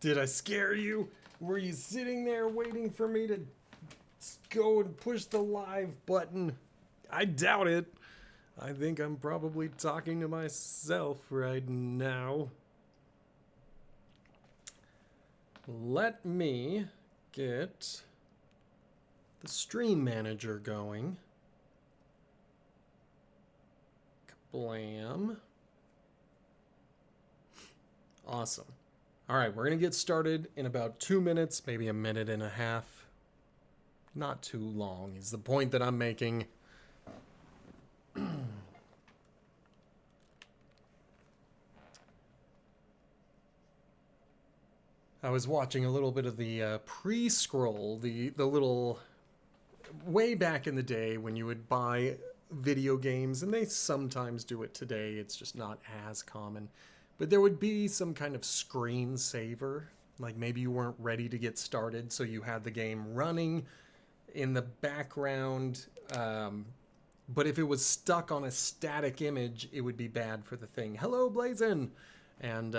Did I scare you? Were you sitting there waiting for me to go and push the live button? I doubt it. I think I'm probably talking to myself right now. Let me get the stream manager going. Kablam. Awesome. All right, we're going to get started in about 2 minutes, maybe a minute and a half. Not too long is the point that I'm making. I was watching a little bit of the pre-scroll, the little way back in the day when you would buy video games, and they sometimes do it today. It's just not as common. But there would be some kind of screensaver, like maybe you weren't ready to get started, so you had the game running in the background. But if it was stuck on a static image, it would be bad for the thing. Hello, Blazin! And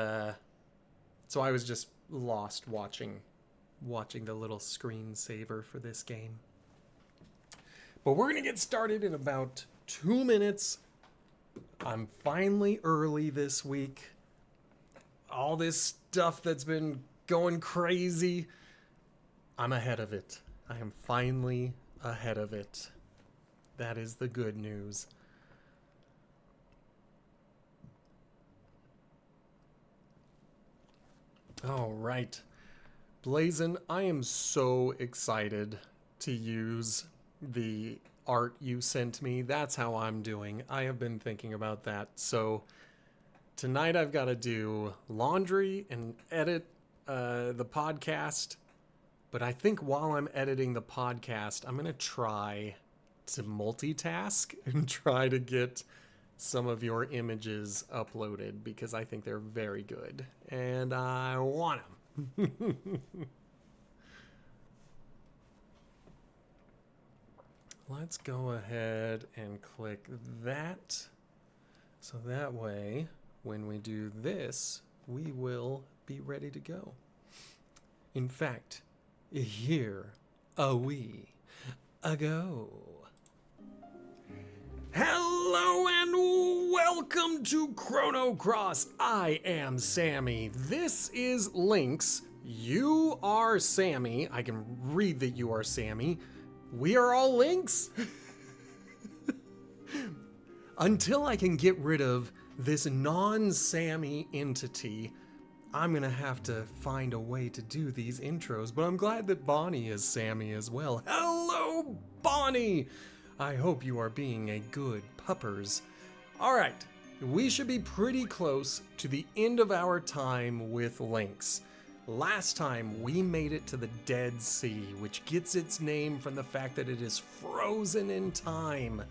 so I was just lost watching the little screensaver for this game. But we're going to get started in about 2 minutes. I'm finally early this week. All this stuff that's been going crazy, I'm ahead of it. I am finally ahead of it. That is the good news. All right. Blazin, I am so excited to use the art you sent me. That's how I'm doing. I have been thinking about that. So tonight I've got to do laundry and edit the podcast. But I think while I'm editing the podcast, I'm going to try to multitask and try to get some of your images uploaded because I think they're very good and I want them. Let's go ahead and click that. So that way, when we do this, we will be ready to go. In fact, here we go. Hello and welcome to Chrono Cross. I am Sammy. This is Lynx. You are Sammy. I can read that you are Sammy. We are all Lynx. Until I can get rid of this non-Sammy entity, I'm going to have to find a way to do these intros, but I'm glad that Bonnie is Sammy as well. Hello, Bonnie! I hope you are being a good puppers. All right, we should be pretty close to the end of our time with Lynx. Last time, we made it to the Dead Sea, which gets its name from the fact that it is frozen in time.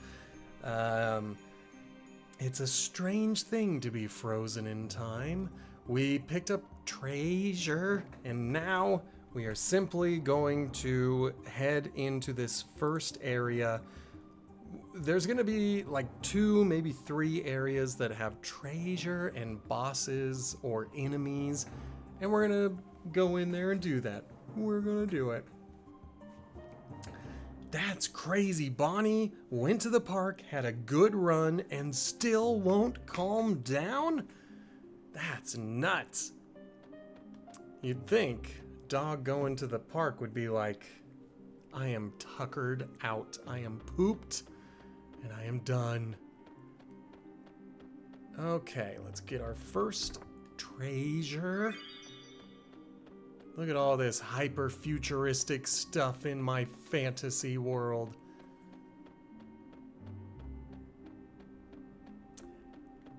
It's a strange thing to be frozen in time. We picked up treasure, and now we are simply going to head into this first area. There's going to be like 2, maybe 3 areas that have treasure and bosses or enemies, and we're going to go in there and do that. We're going to do it. That's crazy. Bonnie went to the park, had a good run, and still won't calm down? That's nuts. You'd think dog going to the park would be like, I am tuckered out. I am pooped, and I am done. Okay, let's get our first treasure. Look at all this hyper-futuristic stuff in my fantasy world.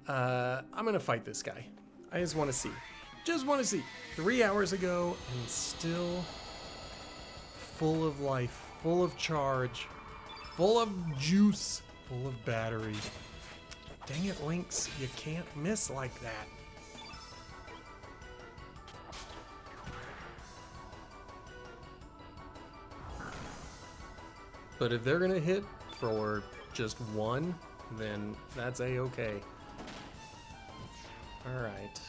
I'm gonna fight this guy. I just want to see. Just want to see. 3 hours ago and still full of life, full of charge, full of juice, full of battery. Dang it, Lynx. You can't miss like that. But if they're going to hit for just one, then that's A-okay. Alright.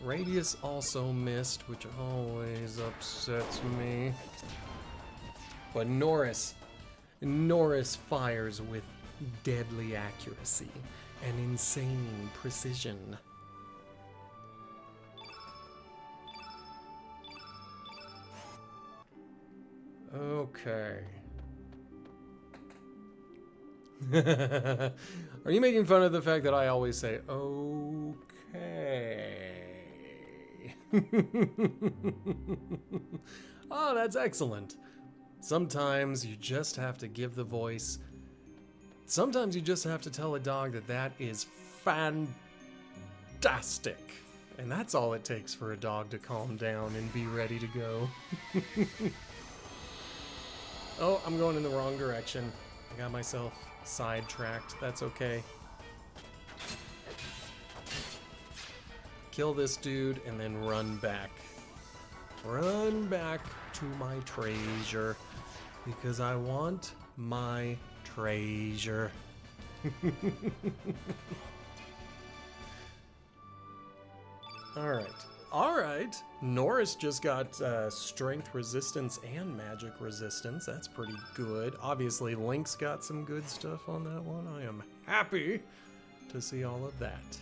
Radius also missed, which always upsets me. But Norris fires with deadly accuracy and insane precision. Okay. Are you making fun of the fact that I always say, okay? Oh, that's excellent. Sometimes you just have to give the voice. Sometimes you just have to tell a dog that that is fantastic. And that's all it takes for a dog to calm down and be ready to go. Oh, I'm going in the wrong direction. I got myself sidetracked. That's okay. Kill this dude and then run back. Run back to my treasure. Because I want my treasure. Alright. Alright. Norris just got strength resistance and magic resistance. That's pretty good. Obviously, Link's got some good stuff on that one. I am happy to see all of that.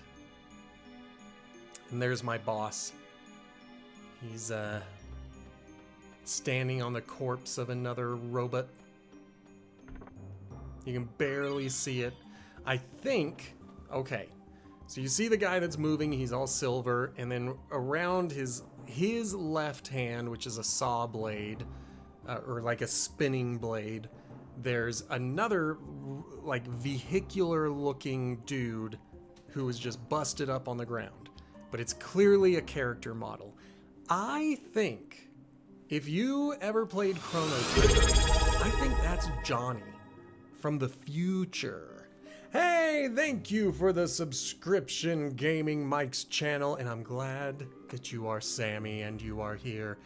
And there's my boss. He's standing on the corpse of another robot. You can barely see it. I think... Okay. So you see the guy that's moving, he's all silver, and then around his left hand, which is a saw blade, or like a spinning blade, there's another like vehicular looking dude who is just busted up on the ground. But it's clearly a character model. I think if you ever played Chrono Trigger, I think that's Johnny from the future. Hey, thank you for the subscription, Gaming Mike's channel, and I'm glad that you are Sammy and you are here.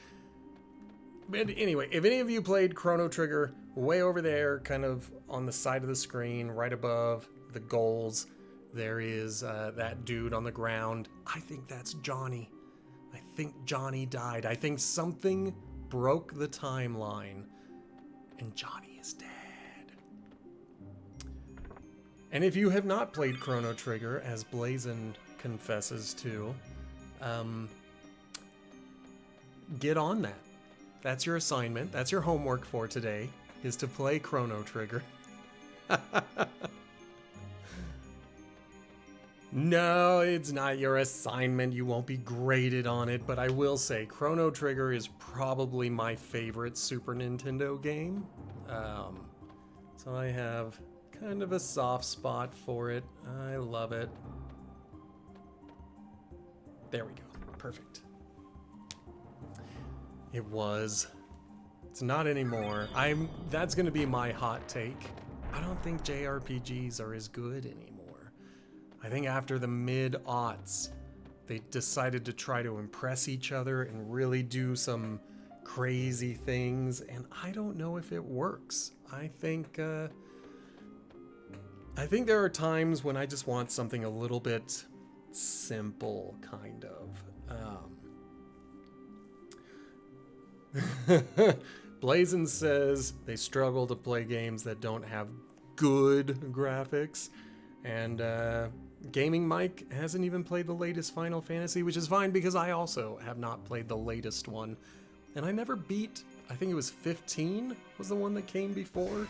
But anyway, if any of you played Chrono Trigger, way over there, kind of on the side of the screen, right above the goals, there is that dude on the ground. I think that's Johnny. I think Johnny died. I think something broke the timeline, and Johnny is dead. And if you have not played Chrono Trigger, as Blazin confesses to, get on that. That's your assignment. That's your homework for today, is to play Chrono Trigger. No, it's not your assignment. You won't be graded on it, but I will say Chrono Trigger is probably my favorite Super Nintendo game. So I have kind of a soft spot for it. I love it. There we go. Perfect. It was. It's not anymore. That's going to be my hot take. I don't think JRPGs are as good anymore. I think after the mid-aughts, they decided to try to impress each other and really do some crazy things, and I don't know if it works. I think there are times when I just want something a little bit simple, kind of. Blazin says they struggle to play games that don't have good graphics, and Gaming Mike hasn't even played the latest Final Fantasy, which is fine because I also have not played the latest one. And I never beat, I think it was 15 was the one that came before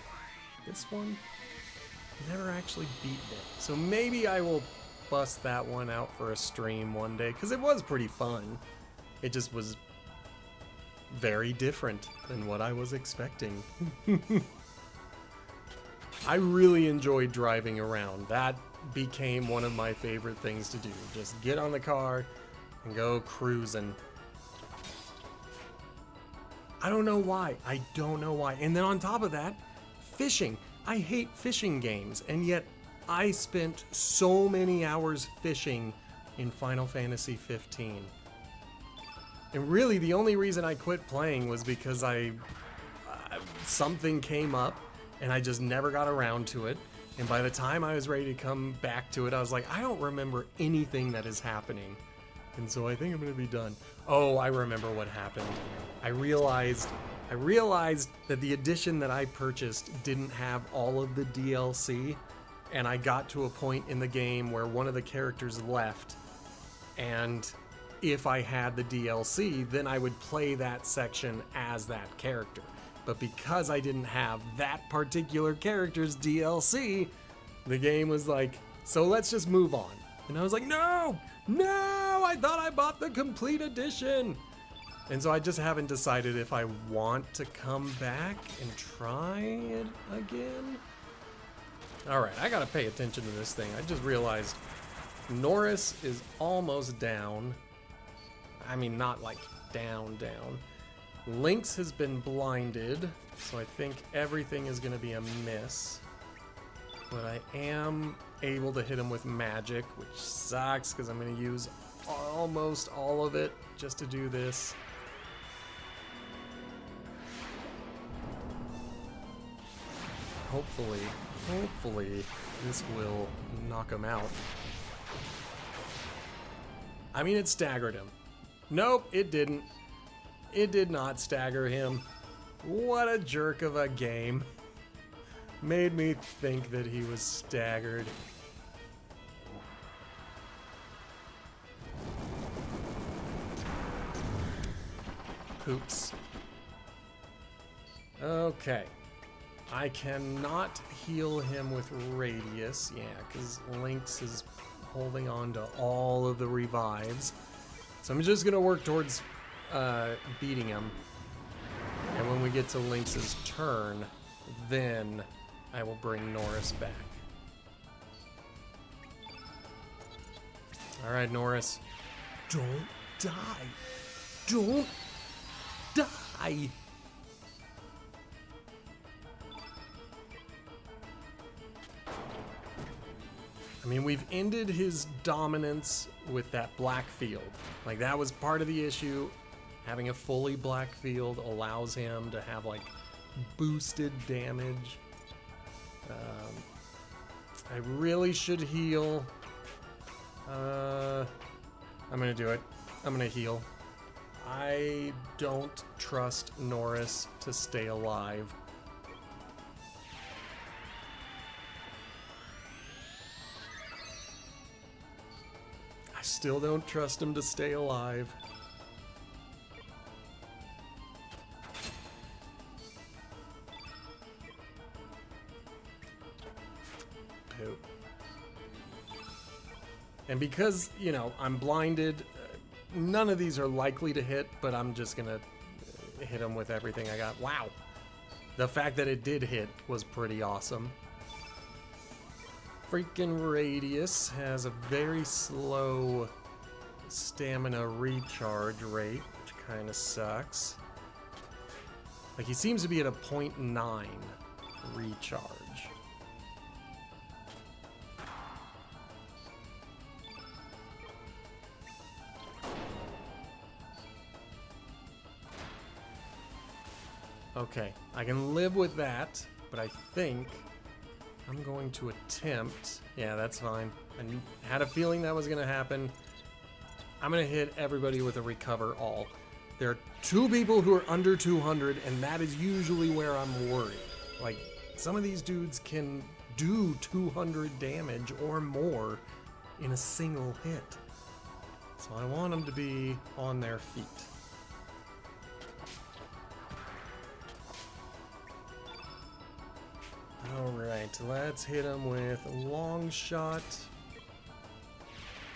this one. Never actually beaten it. So maybe I will bust that one out for a stream one day, because it was pretty fun. It just was very different than what I was expecting. I really enjoyed driving around. That became one of my favorite things to do. Just get on the car and go cruising. I don't know why. I don't know why. And then on top of that, fishing. I hate fishing games, and yet I spent so many hours fishing in Final Fantasy 15. And really, the only reason I quit playing was because something came up, and I just never got around to it. And by the time I was ready to come back to it, I was like, I don't remember anything that is happening. And so I think I'm gonna be done. Oh, I remember what happened. I realized that the edition that I purchased didn't have all of the DLC, and I got to a point in the game where one of the characters left, and if I had the DLC, then I would play that section as that character. But because I didn't have that particular character's DLC, the game was like, so let's just move on. And I was like, no, I thought I bought the complete edition. And so I just haven't decided if I want to come back and try it again. All right, I gotta pay attention to this thing. I just realized Norris is almost down. I mean, not like down. Lynx has been blinded, so I think everything is gonna be a miss. But I am able to hit him with magic, which sucks because I'm gonna use almost all of it just to do this. Hopefully this will knock him out. I mean, it staggered him. Nope, it didn't. It did not stagger him. What a jerk of a game. Made me think that he was staggered. Oops. Okay. I cannot heal him with Radius, yeah, because Lynx is holding on to all of the revives. So I'm just gonna work towards beating him. And when we get to Lynx's turn, then I will bring Norris back. Alright, Norris. Don't die. Don't die. I mean, we've ended his dominance with that black field. Like, that was part of the issue. Having a fully black field allows him to have, like, boosted damage. I really should heal. I'm gonna do it. I'm gonna heal. I don't trust Norris to stay alive. I still don't trust him to stay alive. Poop. And because, you know, I'm blinded, none of these are likely to hit, but I'm just gonna hit him with everything I got. Wow. The fact that it did hit was pretty awesome. Freaking Radius has a very slow stamina recharge rate, which kind of sucks. Like, he seems to be at a 0.9 recharge. Okay, I can live with that, but I think I'm going to attempt. Yeah, that's fine. I had a feeling that was going to happen. I'm going to hit everybody with a recover all. There are two people who are under 200, and that is usually where I'm worried. Like, some of these dudes can do 200 damage or more in a single hit. So I want them to be on their feet. Alright, let's hit him with a long shot.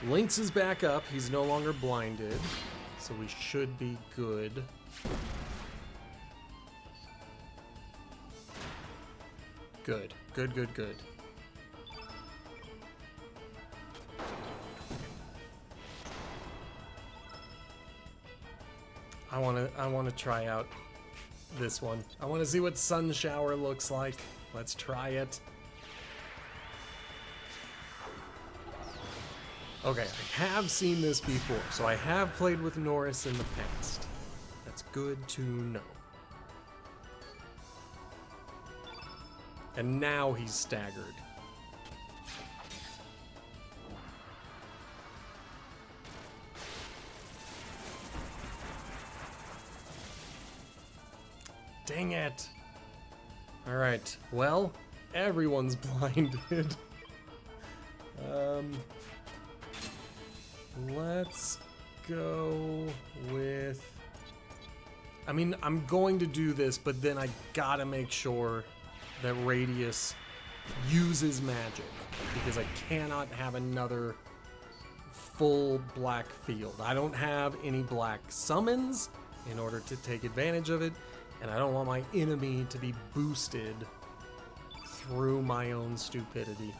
Lynx is back up. He's no longer blinded, so we should be good. Good. Good. I want to try out this one. I want to see what Sun Shower looks like. Let's try it. Okay, I have seen this before, so I have played with Norris in the past. That's good to know. And now he's staggered. Dang it. Alright, well, everyone's blinded. Let's go with... I mean, I'm going to do this, but then I gotta make sure that Radius uses magic, because I cannot have another full black field. I don't have any black summons in order to take advantage of it, and I don't want my enemy to be boosted through my own stupidity.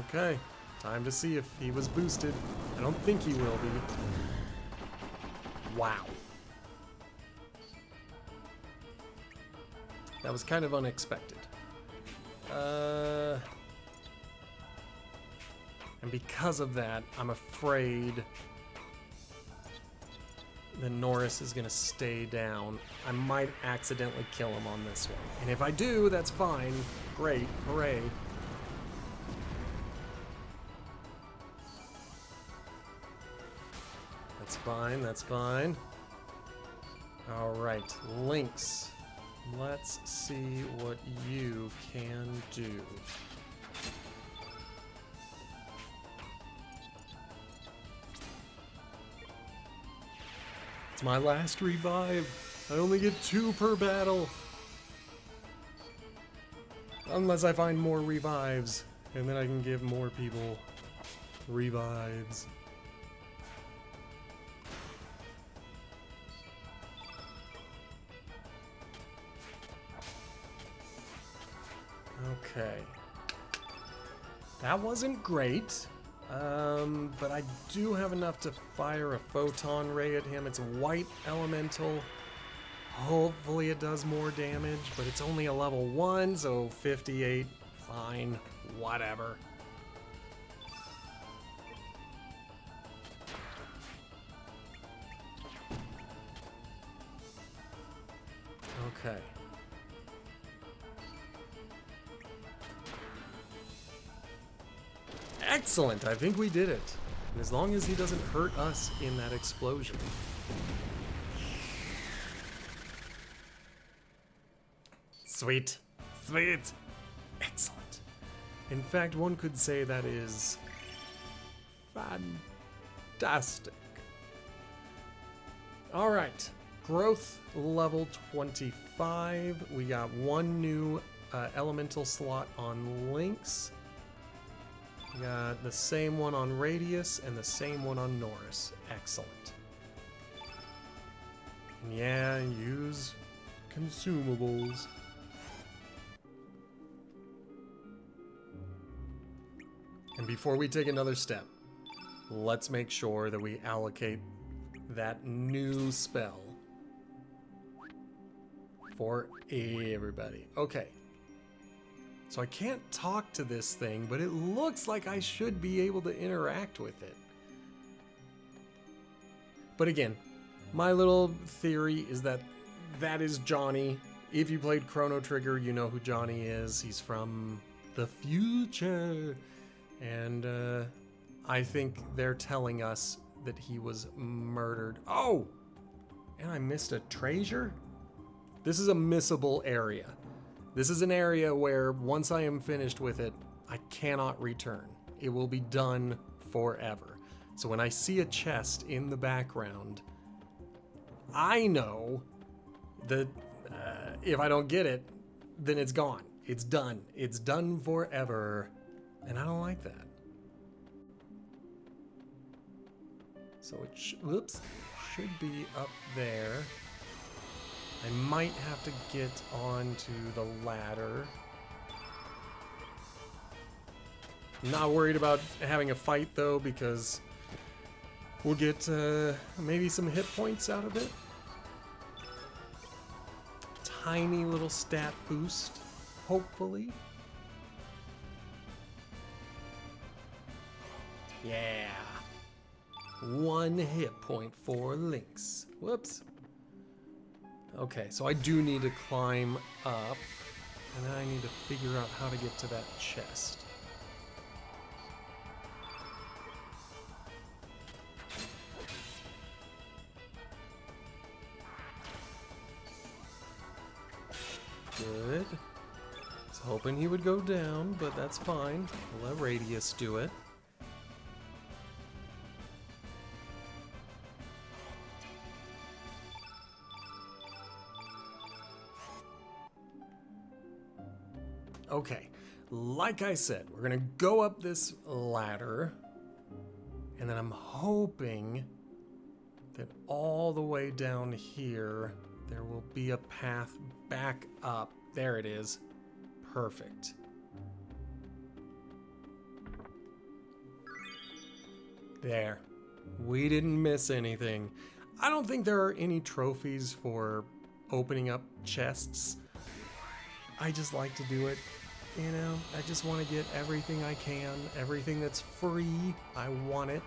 Okay, time to see if he was boosted. I don't think he will be. Wow. That was kind of unexpected. And because of that, I'm afraid that Norris is going to stay down. I might accidentally kill him on this one. And if I do, that's fine. Great. Hooray. That's fine. That's fine. All right. Lynx. Let's see what you can do. It's my last revive. I only get 2 per battle. Unless I find more revives, and then I can give more people revives. Okay. That wasn't great, but I do have enough to fire a photon ray at him. It's a white elemental. Hopefully it does more damage, but it's only a level 1, so 58. Fine. Whatever. Okay. Excellent, I think we did it. And as long as he doesn't hurt us in that explosion. Sweet. Sweet. Excellent. In fact, one could say that is fantastic. All right, growth level 25. We got 1 new elemental slot on Lynx. We got the same one on Radius and the same one on Norris. Excellent. And yeah, use consumables. And before we take another step, let's make sure that we allocate that new spell for everybody. Okay. So I can't talk to this thing, but it looks like I should be able to interact with it. But again, my little theory is that that is Johnny. If you played Chrono Trigger, you know who Johnny is. He's from the future. And I think they're telling us that he was murdered. Oh! And I missed a treasure? This is a missable area. This is an area where once I am finished with it, I cannot return. It will be done forever. So when I see a chest in the background, I know that if I don't get it, then it's gone. It's done. It's done forever. And I don't like that. So it should be up there. I might have to get onto the ladder. Not worried about having a fight though, because we'll get maybe some hit points out of it. Tiny little stat boost, hopefully. Yeah. 1 hit point for Lynx. Whoops. Okay, so I do need to climb up, and then I need to figure out how to get to that chest. Good. Was hoping he would go down, but that's fine. We'll let Radius do it. Okay, like I said, we're gonna go up this ladder, and then I'm hoping that all the way down here, there will be a path back up. There it is. Perfect. There. We didn't miss anything. I don't think there are any trophies for opening up chests. I just like to do it. You know, I just want to get everything I can. Everything that's free, I want it.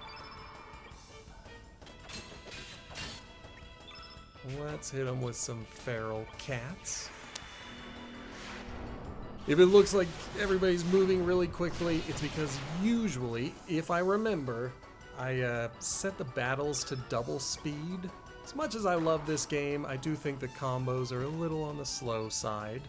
Let's hit them with some feral cats. If it looks like everybody's moving really quickly, it's because usually, if I remember, I set the battles to double speed. As much as I love this game, I do think the combos are a little on the slow side.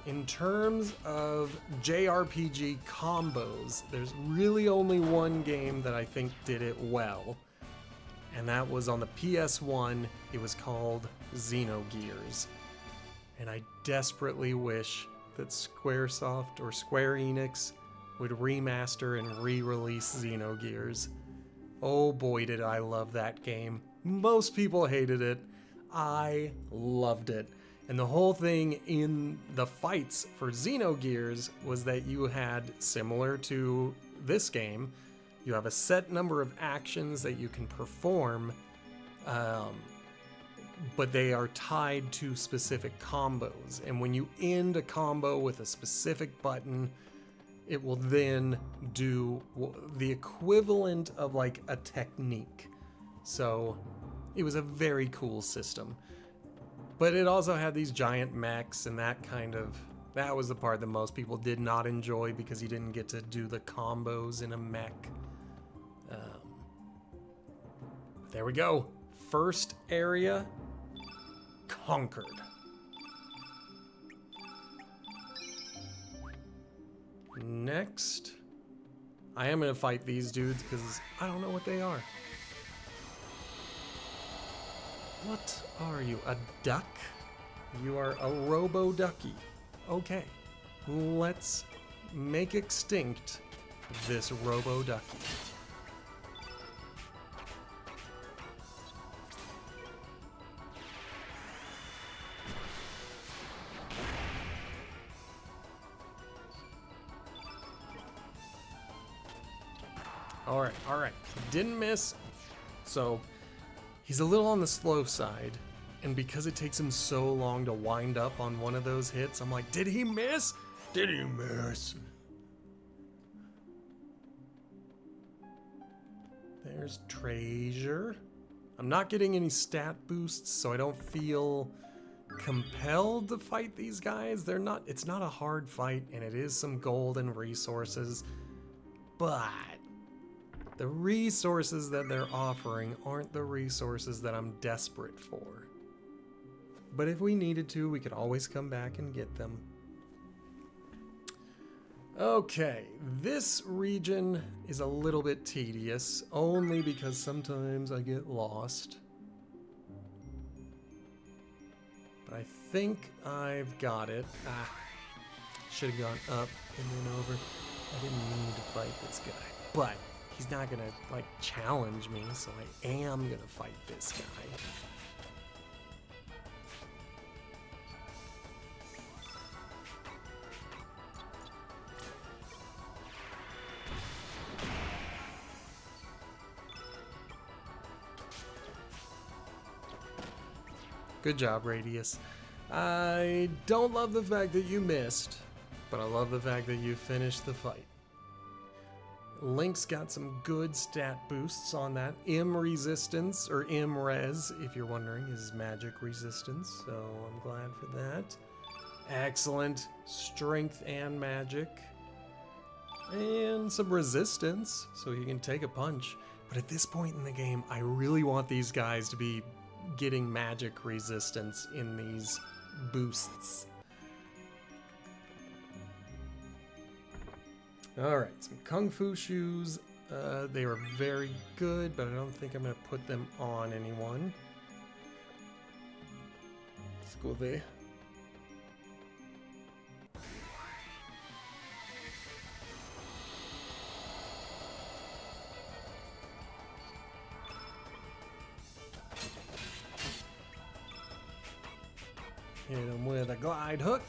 In terms of JRPG combos, there's really only one game that I think did it well, and that was on the PS1. It was called Xenogears, and I desperately wish that Squaresoft or Square Enix would remaster and re-release Xenogears. Oh boy, did I love that game. Most people hated it. I loved it. And the whole thing in the fights for Xenogears was that you had, similar to this game, you have a set number of actions that you can perform, but they are tied to specific combos. And when you end a combo with a specific button, it will then do the equivalent of like a technique. So it was a very cool system. But it also had these giant mechs, and that was the part that most people did not enjoy because you didn't get to do the combos in a mech. There we go. First area conquered. Next, I am going to fight these dudes because I don't know what they are. What are you, a duck? You are a robo-ducky. Okay, let's make extinct this robo-ducky. All right, didn't miss. So he's a little on the slow side, and because it takes him so long to wind up on one of those hits, I'm like, did he miss? Did he miss? There's treasure. I'm not getting any stat boosts, so I don't feel compelled to fight these guys. It's not a hard fight, and it is some gold and resources, but the resources that they're offering aren't the resources that I'm desperate for. But if we needed to, we could always come back and get them. Okay, this region is a little bit tedious, only because sometimes I get lost. But I think I've got it. Should have gone up and then over. I didn't mean to fight this guy, but he's not gonna, like, challenge me, so I am gonna fight this guy. Good job, Radius. I don't love the fact that you missed, but I love the fact that you finished the fight. Link's got some good stat boosts on that. M resistance, or M res, if you're wondering, is magic resistance, so I'm glad for that. Excellent. Strength and magic. And some resistance, so he can take a punch. But at this point in the game, I really want these guys to be getting magic resistance in these boosts. All right, some Kung Fu shoes. They are very good, but I don't think I'm going to put them on anyone. Let's go there. Hit him with a glide hook.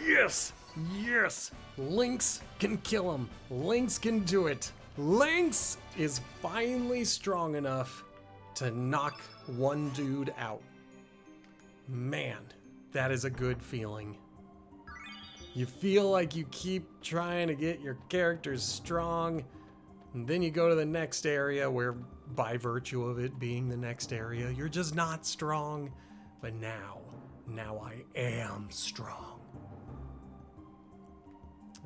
Yes! Yes! Lynx can kill him. Lynx can do it. Lynx is finally strong enough to knock one dude out. Man, that is a good feeling. You feel like you keep trying to get your characters strong, and then you go to the next area where, by virtue of it being the next area, you're just not strong. But now I am strong.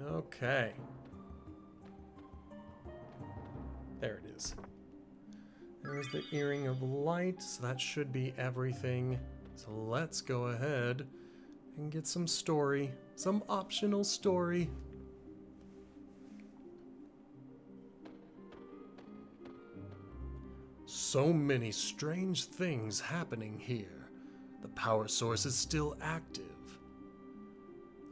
Okay. There it is. There's the Earring of Light, so that should be everything. So let's go ahead and get some story, some optional story. So many strange things happening here. The power source is still active.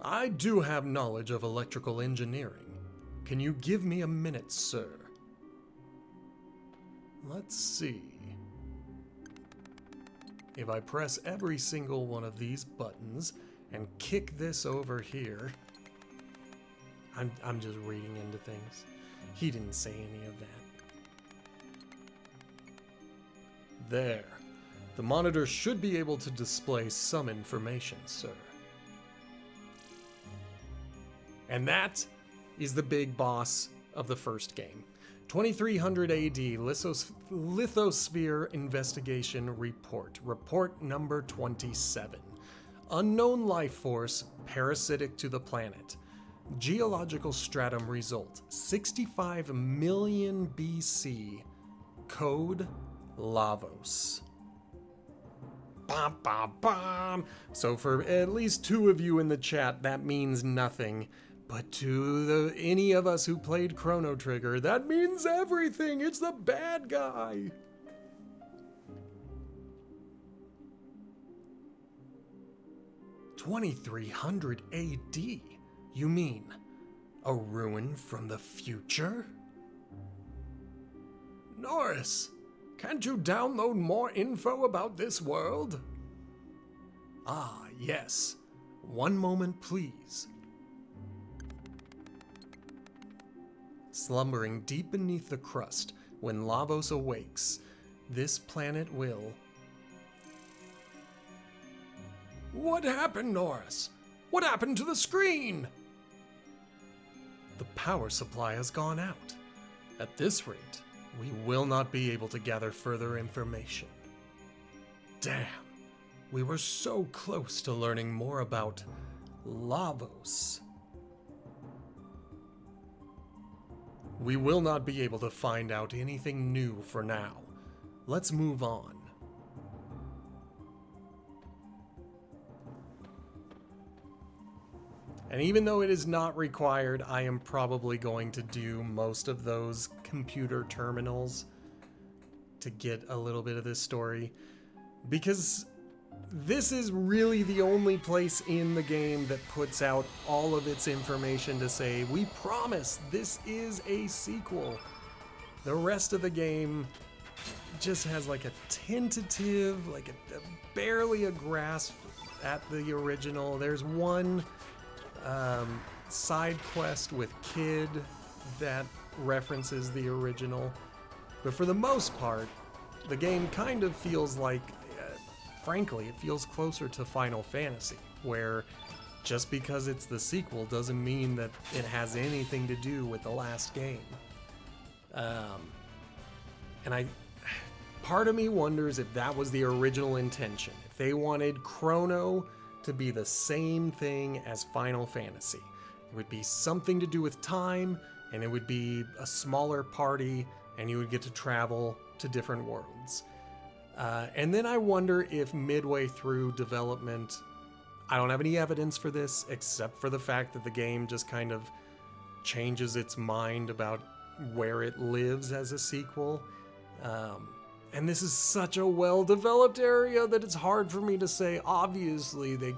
I do have knowledge of electrical engineering. Can you give me a minute, sir? Let's see. If I press every single one of these buttons and kick this over here, I'm just reading into things. He didn't say any of that. There. The monitor should be able to display some information, sir. And that is the big boss of the first game. 2300 AD, Lithosphere Investigation Report. Report number 27. Unknown life force parasitic to the planet. Geological stratum result, 65 million BC. Code Lavos. Bam, bam, bam. So for at least two of you in the chat, that means nothing. But to any of us who played Chrono Trigger, that means everything. It's the bad guy. "2300 AD? You mean a ruin from the future?" Norris, can't you download more info about this world? Ah, yes. One moment, please. Slumbering deep beneath the crust, when Lavos awakes, this planet will... What happened, Norris? What happened to the screen? The power supply has gone out. At this rate, we will not be able to gather further information. Damn, we were so close to learning more about Lavos. We will not be able to find out anything new for now. Let's move on. And even though it is not required, I am probably going to do most of those computer terminals to get a little bit of this story, because this is really the only place in the game that puts out all of its information to say, we promise this is a sequel. The rest of the game just has like a tentative, like a barely a grasp at the original. There's one side quest with Kid that references the original, but for the most part, the game kind of feels like, frankly, it feels closer to Final Fantasy, where just because it's the sequel doesn't mean that it has anything to do with the last game. And part of me wonders if that was the original intention, if they wanted Chrono to be the same thing as Final Fantasy. It would be something to do with time, and it would be a smaller party, and you would get to travel to different worlds. And then I wonder if midway through development, I don't have any evidence for this except for the fact that the game just kind of changes its mind about where it lives as a sequel. And this is such a well-developed area that it's hard for me to say, obviously, they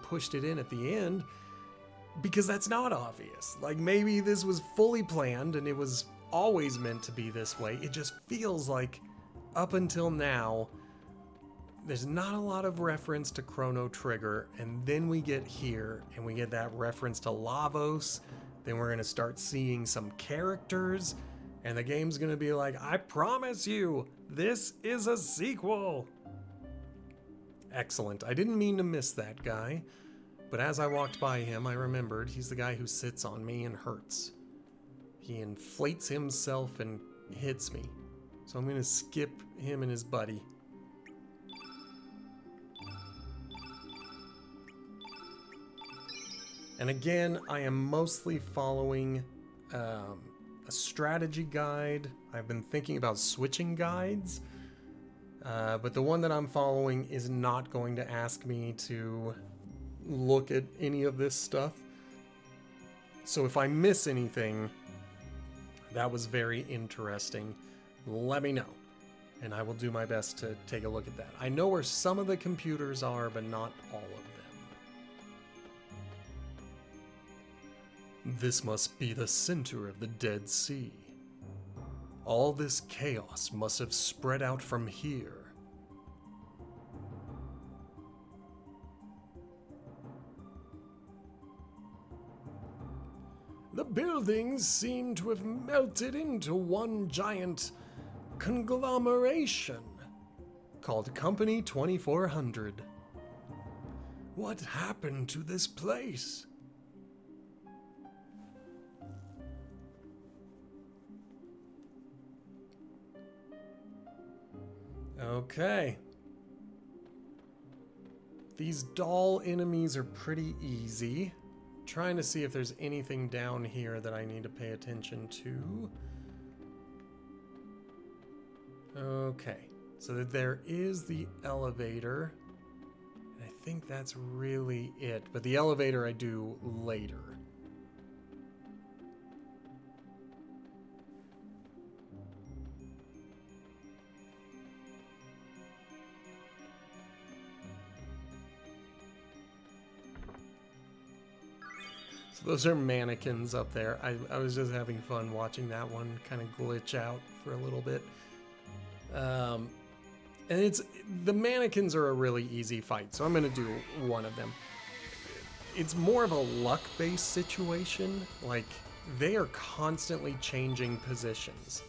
pushed it in at the end, because that's not obvious. Like, maybe this was fully planned and it was always meant to be this way. It just feels like, up until now, there's not a lot of reference to Chrono Trigger, and then we get here, and we get that reference to Lavos, then we're gonna start seeing some characters, and the game's gonna be like, I promise you, this is a sequel! Excellent. I didn't mean to miss that guy, but as I walked by him, I remembered he's the guy who sits on me and hurts. He inflates himself and hits me. So I'm gonna skip him and his buddy. And again, I am mostly following a strategy guide. I've been thinking about switching guides, but the one that I'm following is not going to ask me to look at any of this stuff. So if I miss anything, that was very interesting, let me know, and I will do my best to take a look at that. I know where some of the computers are, but not all of them. This must be the center of the Dead Sea. All this chaos must have spread out from here. The buildings seem to have melted into one giant conglomeration called Company 2400. What happened to this place? Okay. These doll enemies are pretty easy. Trying to see if there's anything down here that I need to pay attention to. Okay. So that there is the elevator. And I think that's really it. But the elevator I do later. Those are mannequins up there. I was just having fun watching that one kind of glitch out for a little bit. And the mannequins are a really easy fight, so I'm going to do one of them. It's more of a luck-based situation. Like, they are constantly changing positions.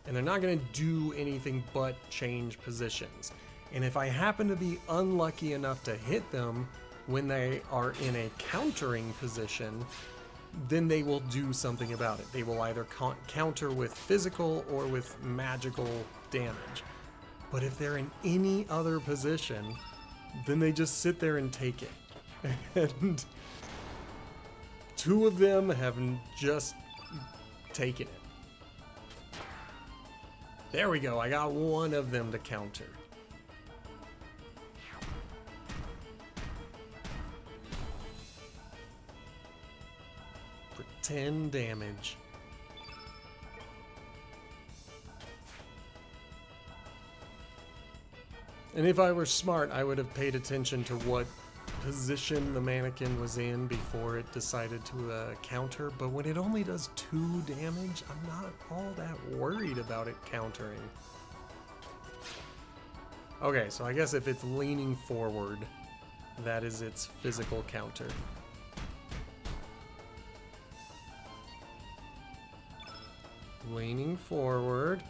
And they're not going to do anything but change positions. And if I happen to be unlucky enough to hit them when they are in a countering position, then they will do something about it. They will either counter with physical or with magical damage. But if they're in any other position, then they just sit there and take it. And two of them have just taken it. There we go, I got one of them to counter. For 10 damage. And if I were smart, I would have paid attention to what position the mannequin was in before it decided to counter. But when it only does 2 damage, I'm not all that worried about it countering. Okay, so I guess if it's leaning forward, that is its physical counter. Leaning forward.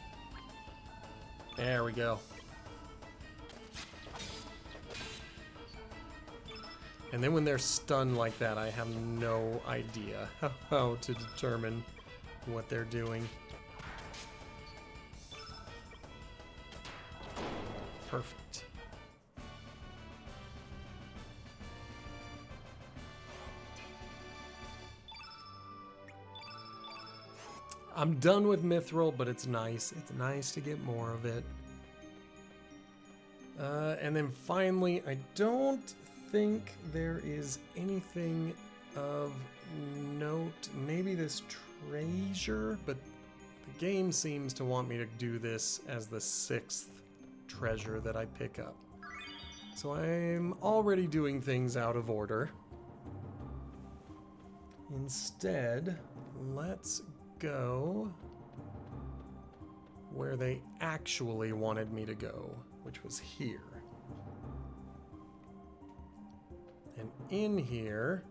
There we go. And then when they're stunned like that, I have no idea how to determine what they're doing. Perfect. I'm done with Mithril, but it's nice. It's nice to get more of it. And then finally, I don't think there is anything of note. Maybe this treasure, but the game seems to want me to do this as the 6th treasure that I pick up. So I'm already doing things out of order. Instead, let's go where they actually wanted me to go, which was here. And in here,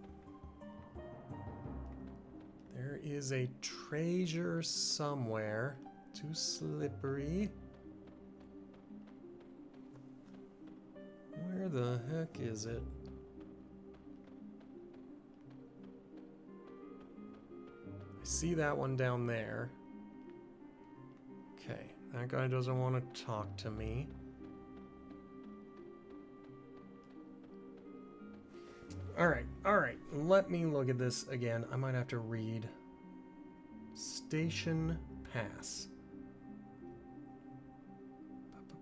there is a treasure somewhere. Too slippery. Where the heck is it? I see that one down there. Okay, that guy doesn't want to talk to me. Alright, let me look at this again. I might have to read. Station Pass.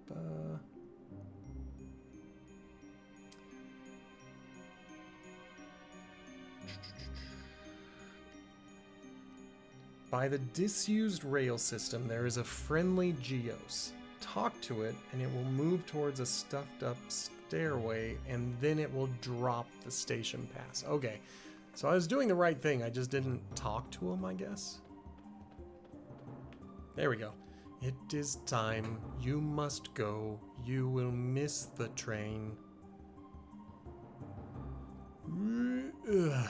Ba-ba-ba. By the disused rail system, there is a friendly Geos. Talk to it, and it will move towards a stuffed-up stairway, and then it will drop the station pass. Okay, so I was doing the right thing. I just didn't talk to him, I guess. There we go. It is time. You must go. You will miss the train. Ugh.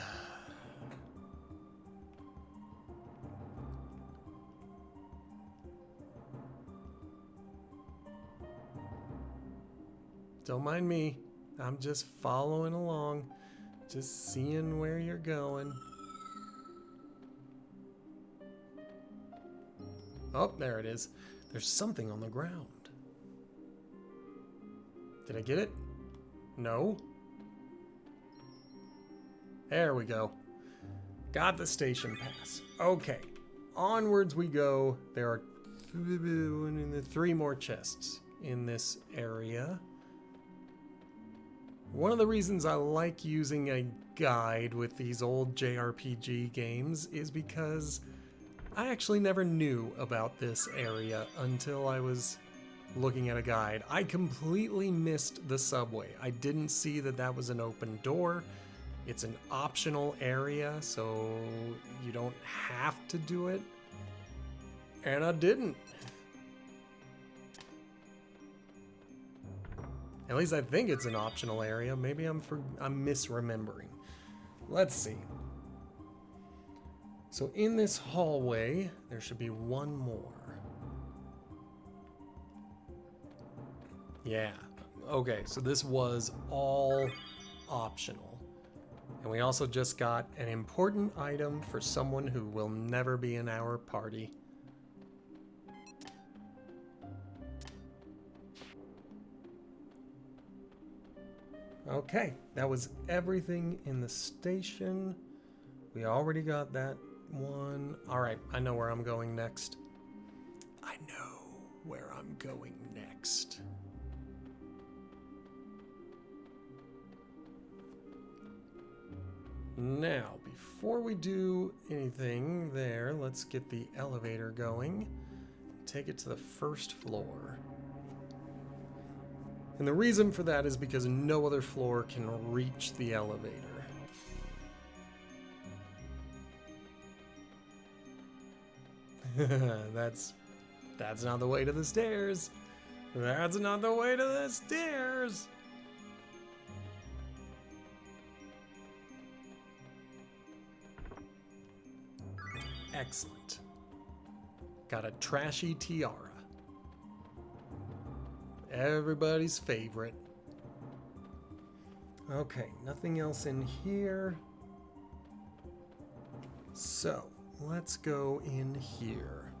Don't mind me. I'm just following along. Just seeing where you're going. Oh, there it is. There's something on the ground. Did I get it? No. There we go. Got the station pass. Okay. Onwards we go. There are 3 more chests in this area. One of the reasons I like using a guide with these old JRPG games is because I actually never knew about this area until I was looking at a guide. I completely missed the subway. I didn't see that that was an open door. It's an optional area, so you don't have to do it. And I didn't. At least I think it's an optional area. Maybe I'm misremembering. Let's see. So in this hallway, there should be one more. Yeah. Okay, so this was all optional. And we also just got an important item for someone who will never be in our party. Okay, that was everything in the station. We already got that one. All right, I know where I'm going next. I know where I'm going next. Now, before we do anything there, let's get the elevator going. Take it to the first floor. And the reason for that is because no other floor can reach the elevator. That's not the way to the stairs. That's not the way to the stairs. Excellent. Got a trashy tiara. Everybody's favorite. Okay, nothing else in here. So, let's go in here.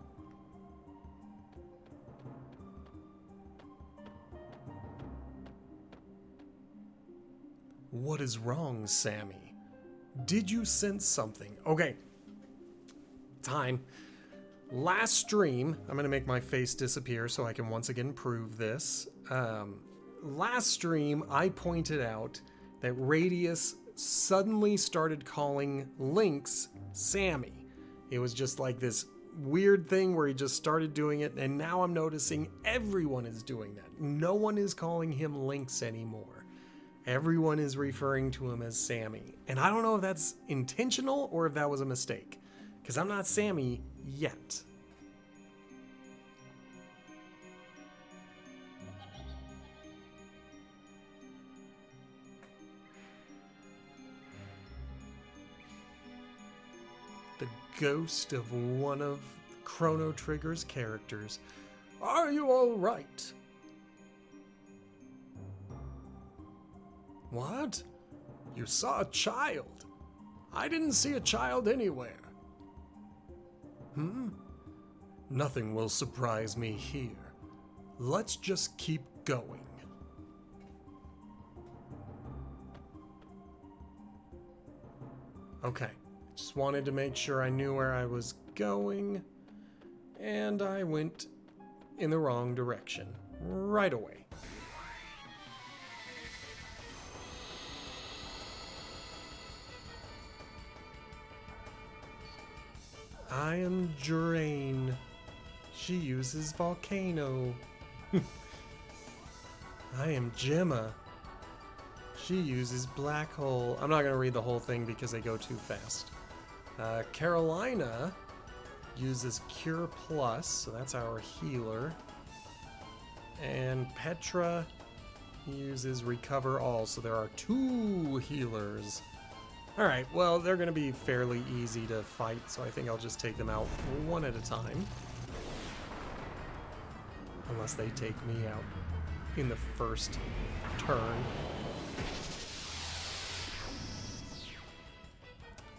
What is wrong, Sammy? Did you sense something? Okay. Time. Last stream, I'm going to make my face disappear so I can once again prove this. Last stream, I pointed out that Radius suddenly started calling Lynx Sammy. It was just like this weird thing where he just started doing it, and now I'm noticing everyone is doing that. No one is calling him Lynx anymore. Everyone is referring to him as Sammy. And I don't know if that's intentional or if that was a mistake, because I'm not Sammy yet. The ghost of one of Chrono Trigger's characters. Are you all right? What? You saw a child? I didn't see a child anywhere. Nothing will surprise me here. Let's just keep going. Okay. Just wanted to make sure I knew where I was going, and I went in the wrong direction right away. I am Drain. She uses Volcano. I am Gemma. She uses Black Hole. I'm not going to read the whole thing because they go too fast. Carolina uses Cure Plus, so that's our healer. And Petra uses Recover All, so there are 2 healers. Alright, well, they're going to be fairly easy to fight, so I think I'll just take them out one at a time. Unless they take me out in the first turn.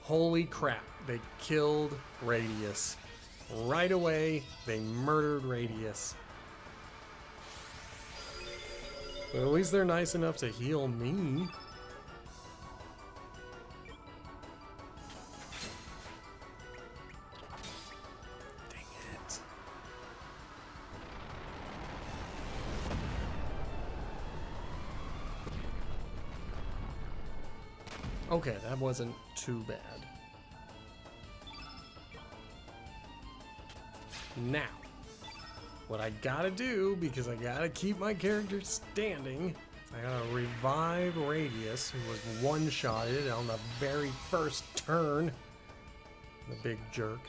Holy crap, they killed Radius. Right away, they murdered Radius. But at least they're nice enough to heal me. Dang it. Okay, that wasn't too bad. Now, what I gotta do, because I gotta keep my character standing, I gotta revive Radius, who was one-shotted on the very first turn. The big jerk.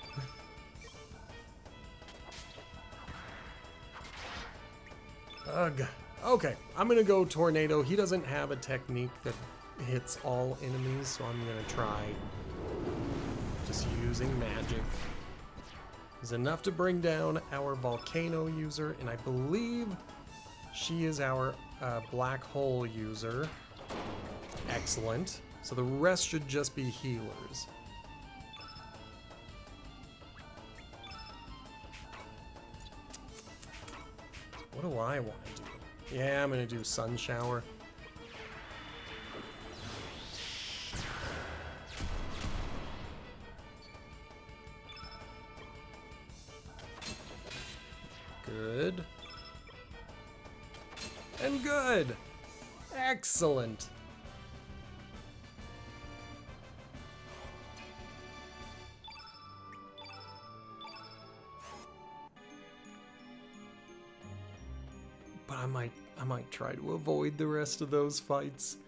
Ugh. Okay, I'm gonna go Tornado. He doesn't have a technique that hits all enemies, so I'm gonna try just using magic. Is enough to bring down our Volcano user, and I believe she is our Black Hole user. Excellent. So the rest should just be healers. What do I want to do? Yeah, I'm going to do Sun Shower. Good. And good. Excellent. But I might try to avoid the rest of those fights.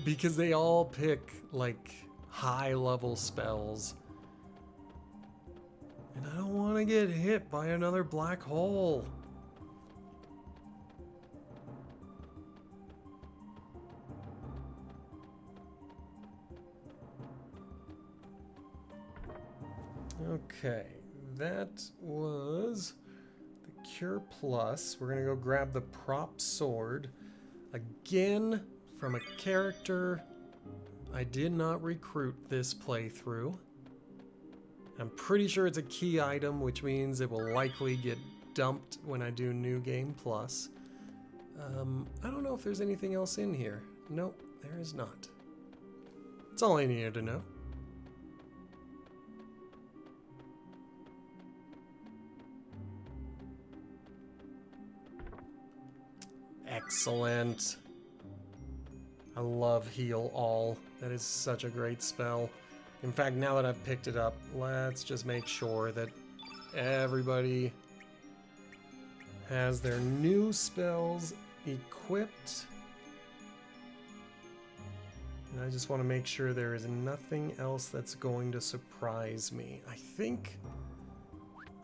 Because they all pick like high level spells. And I don't want to get hit by another black hole. Okay, that was the Cure Plus. We're going to go grab the Prop Sword. Again, from a character I did not recruit this playthrough. I'm pretty sure it's a key item, which means it will likely get dumped when I do New Game Plus. I don't know if there's anything else in here. Nope, there is not. That's all I needed to know. Excellent. I love Heal All. That is such a great spell. In fact, now that I've picked it up, let's just make sure that everybody has their new spells equipped. And I just want to make sure there is nothing else that's going to surprise me. I think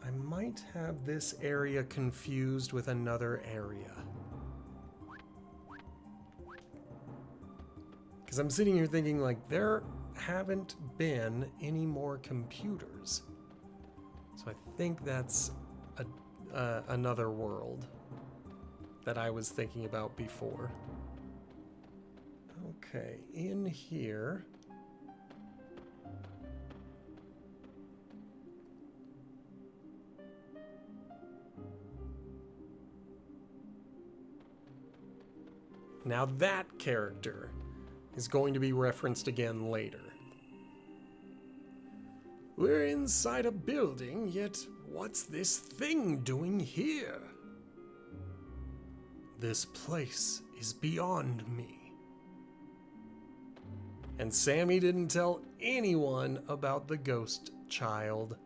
I might have this area confused with another area. Because I'm sitting here thinking, like, there haven't been any more computers. So I think that's another world that I was thinking about before. Okay, in here. Now that character is going to be referenced again later. We're inside a building, yet what's this thing doing here? This place is beyond me. And Sammy didn't tell anyone about the ghost child.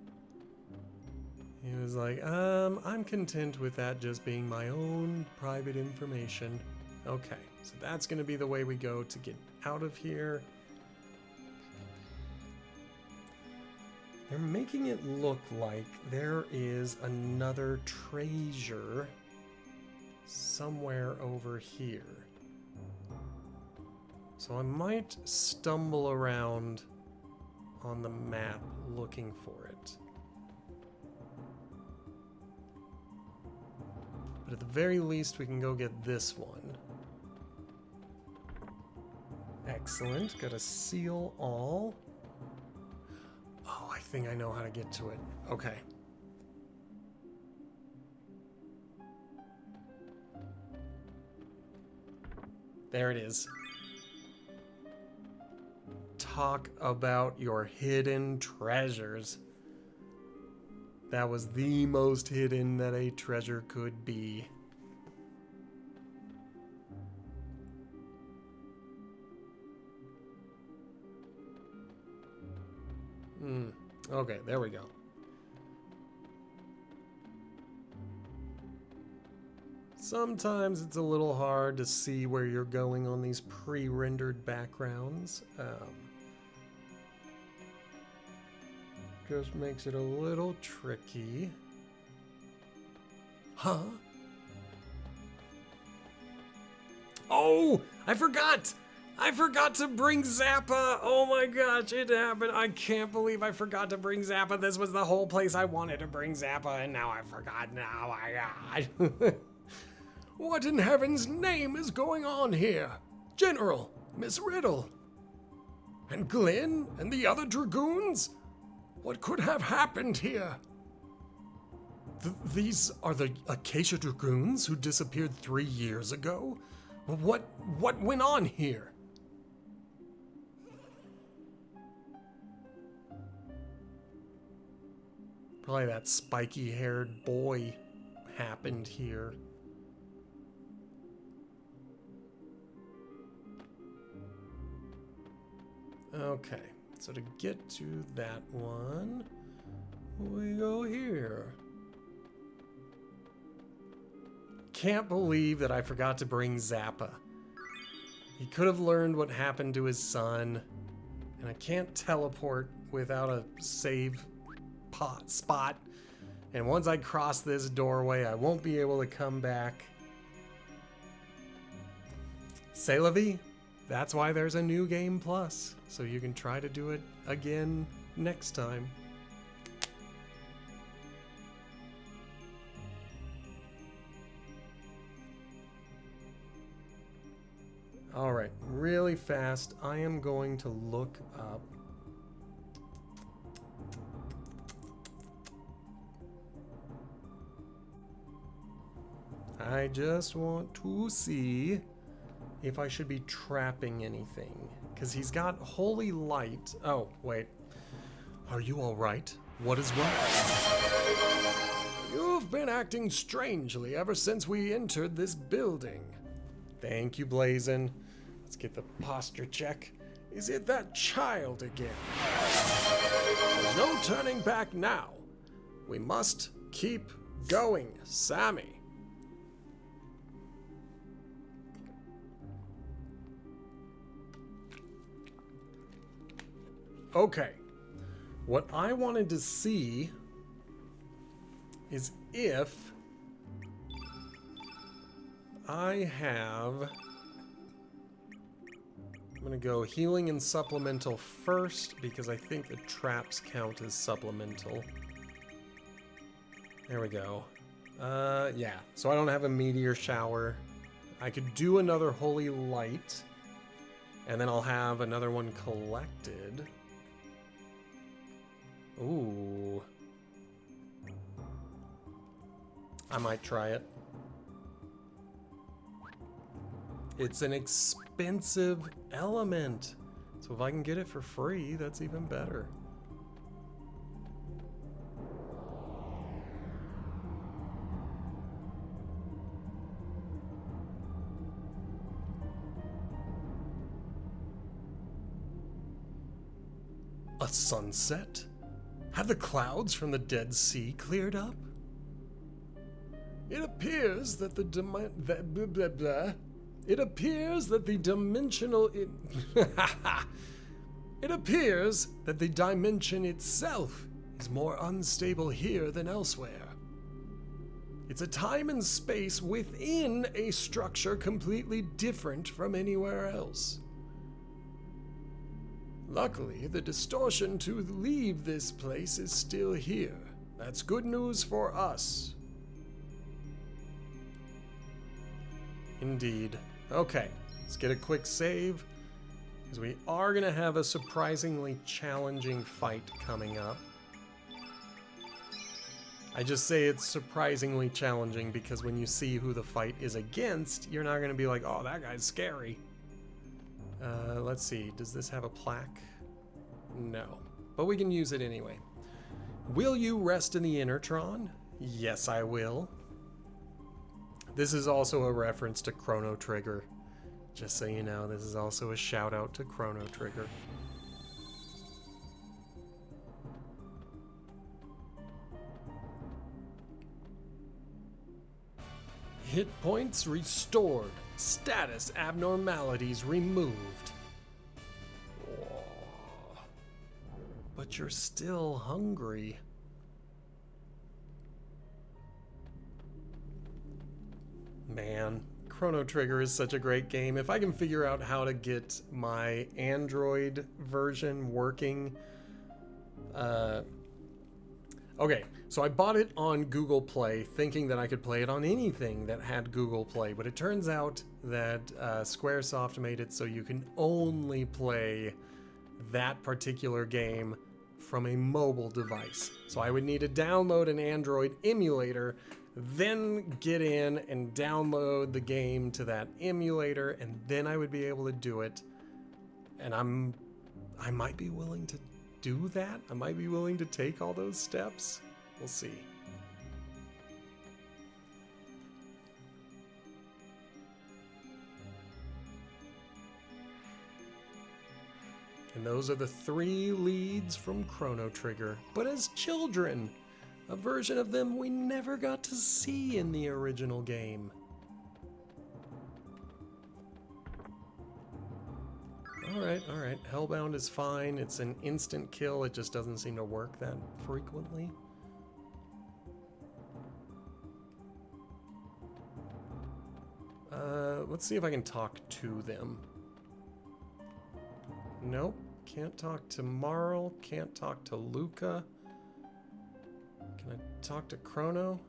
He was like, I'm content with that just being my own private information. Okay, so that's going to be the way we go to get out of here. They're making it look like there is another treasure somewhere over here. So I might stumble around on the map looking for it. But at the very least, we can go get this one. Excellent. Got a seal all. Oh, I think I know how to get to it. Okay. There it is. Talk about your hidden treasures. That was the most hidden that a treasure could be. Okay, there we go. Sometimes it's a little hard to see where you're going on these pre-rendered backgrounds. Just makes it a little tricky. Huh? Oh, I forgot! I forgot to bring Zappa! Oh my gosh, it happened. I can't believe I forgot to bring Zappa. This was the whole place I wanted to bring Zappa, and now I forgot. Now, my God. What in heaven's name is going on here? General, Miss Riddle, and Glenn, and the other Dragoons? What could have happened here? These are the Acacia Dragoons who disappeared 3 years ago? What went on here? Probably that spiky-haired boy happened here. Okay, so to get to that one, we go here. Can't believe that I forgot to bring Zappa. He could have learned what happened to his son, and I can't teleport without a save spot. And once I cross this doorway, I won't be able to come back. C'est la vie. That's why there's a new game plus, so you can try to do it again next time. All right, really fast, I am going to look up I just want to see if I should be trapping anything, because he's got holy light. Oh, wait. Are you all right? What is wrong? You've been acting strangely ever since we entered this building. Thank you, Blazin. Let's get the posture check. Is it that child again? There's no turning back now. We must keep going, Sammy. Okay. What I wanted to see is if I have... I'm going to go healing and supplemental first because I think the traps count as supplemental. There we go. Yeah. So I don't have a meteor shower. I could do another holy light. And then I'll have another one collected. Ooh. I might try it. It's an expensive element. So if I can get it for free, that's even better. A sunset? Have the clouds from the Dead Sea cleared up? It appears that the It appears that the dimensional... It appears that the dimension itself is more unstable here than elsewhere. It's a time and space within a structure completely different from anywhere else. Luckily, the distortion to leave this place is still here. That's good news for us. Indeed. Okay, let's get a quick save, because we are going to have a surprisingly challenging fight coming up. I just say it's surprisingly challenging because when you see who the fight is against, you're not going to be like, oh, that guy's scary. Let's see, does this have a plaque? No, but we can use it anyway. Will you rest in the Innertron? Yes, I will. This is also a reference to Chrono Trigger. Just so you know, this is also a shout out to Chrono Trigger. Hit points restored. Status abnormalities removed. Whoa. But you're still hungry. Man, Chrono Trigger is such a great game. If I can figure out how to get my Android version working... Okay, so I bought it on Google Play thinking that I could play it on anything that had Google Play, but it turns out that Squaresoft made it so you can only play that particular game from a mobile device. So I would need to download an Android emulator, then get in and download the game to that emulator, and then I would be able to do it. And I might be willing to do that. I might be willing to take all those steps. We'll see. And those are the 3 leads from Chrono Trigger, but as children. A version of them we never got to see in the original game. Alright. Hellbound is fine. It's an instant kill. It just doesn't seem to work that frequently. Let's see if I can talk to them. Nope. Can't talk to Marl. Can't talk to Luca. Can I talk to Chrono?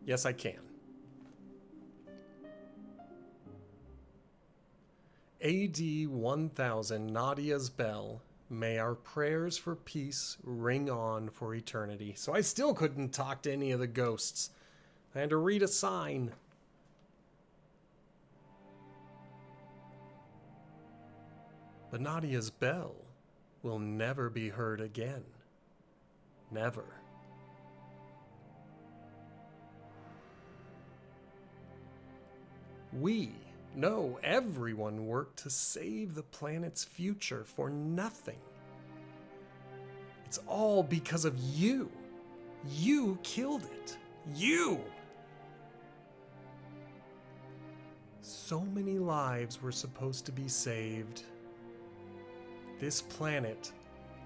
Yes, I can. AD 1000, Nadia's bell. May our prayers for peace ring on for eternity. So I still couldn't talk to any of the ghosts. I had to read a sign. But Nadia's bell will never be heard again. Never. We No, everyone worked to save the planet's future for nothing. It's all because of you. You killed it. You! So many lives were supposed to be saved. This planet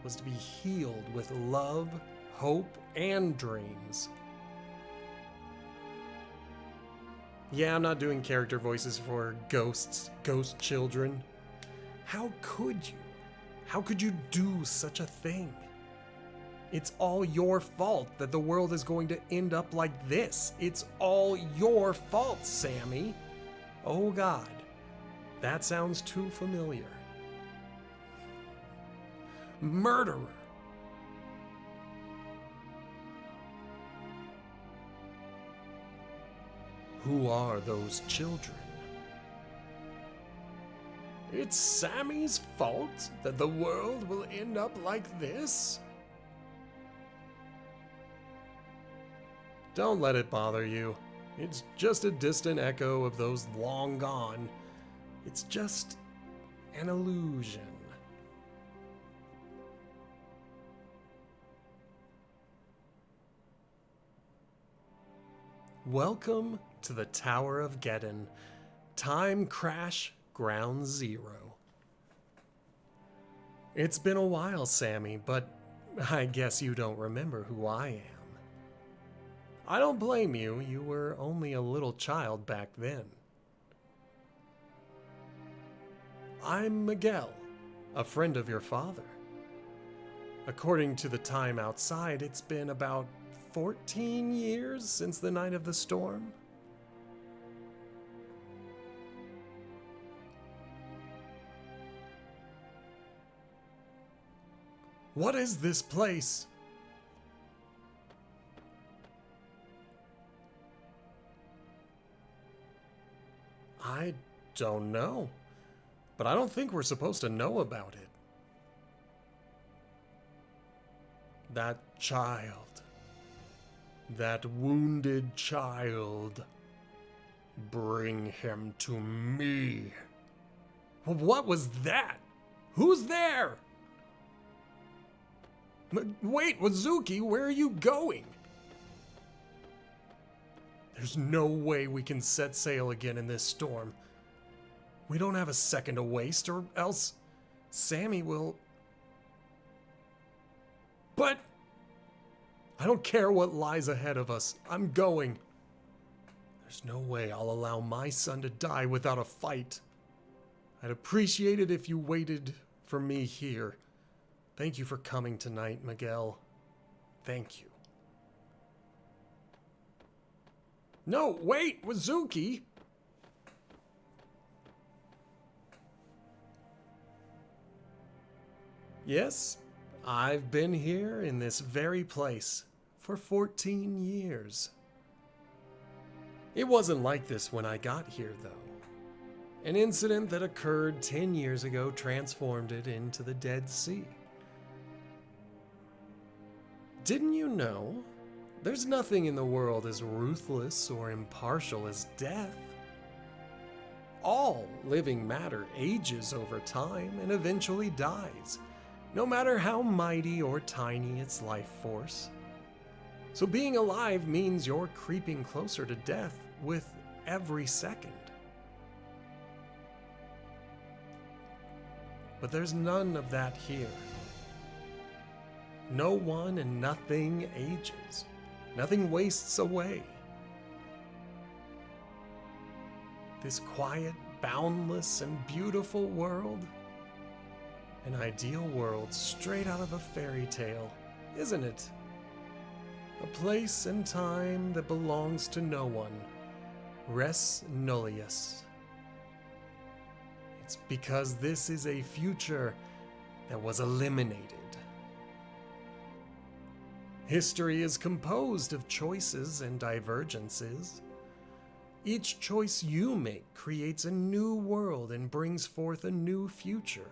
was to be healed with love, hope, and dreams. Yeah, I'm not doing character voices for ghosts, ghost children. How could you? How could you do such a thing? It's all your fault that the world is going to end up like this. It's all your fault, Sammy. Oh God, that sounds too familiar. Murderer. Who are those children? It's Sammy's fault that the world will end up like this? Don't let it bother you. It's just a distant echo of those long gone. It's just an illusion. Welcome to the Tower of Geddon. Time Crash Ground Zero. It's been a while, Sammy, but I guess you don't remember who I am. I don't blame you. You were only a little child back then. I'm Miguel, a friend of your father. According to the time outside, it's been about 14 years since the night of the storm. What is this place? I don't know, but I don't think we're supposed to know about it. That child, that wounded child, bring him to me. What was that? Who's there? Wait, Wazuki, where are you going? There's no way we can set sail again in this storm. We don't have a second to waste, or else Sammy will... But I don't care what lies ahead of us. I'm going. There's no way I'll allow my son to die without a fight. I'd appreciate it if you waited for me here. Thank you for coming tonight, Miguel. Thank you. No, wait, Wazuki! Yes, I've been here in this very place for 14 years. It wasn't like this when I got here, though. An incident that occurred 10 years ago transformed it into the Dead Sea. Didn't you know? There's nothing in the world as ruthless or impartial as death. All living matter ages over time and eventually dies, no matter how mighty or tiny its life force. So being alive means you're creeping closer to death with every second. But there's none of that here. No one and nothing ages. Nothing wastes away. This quiet, boundless, and beautiful world, an ideal world straight out of a fairy tale, isn't it? A place and time that belongs to no one. Res nullius. It's because this is a future that was eliminated. History is composed of choices and divergences. Each choice you make creates a new world and brings forth a new future.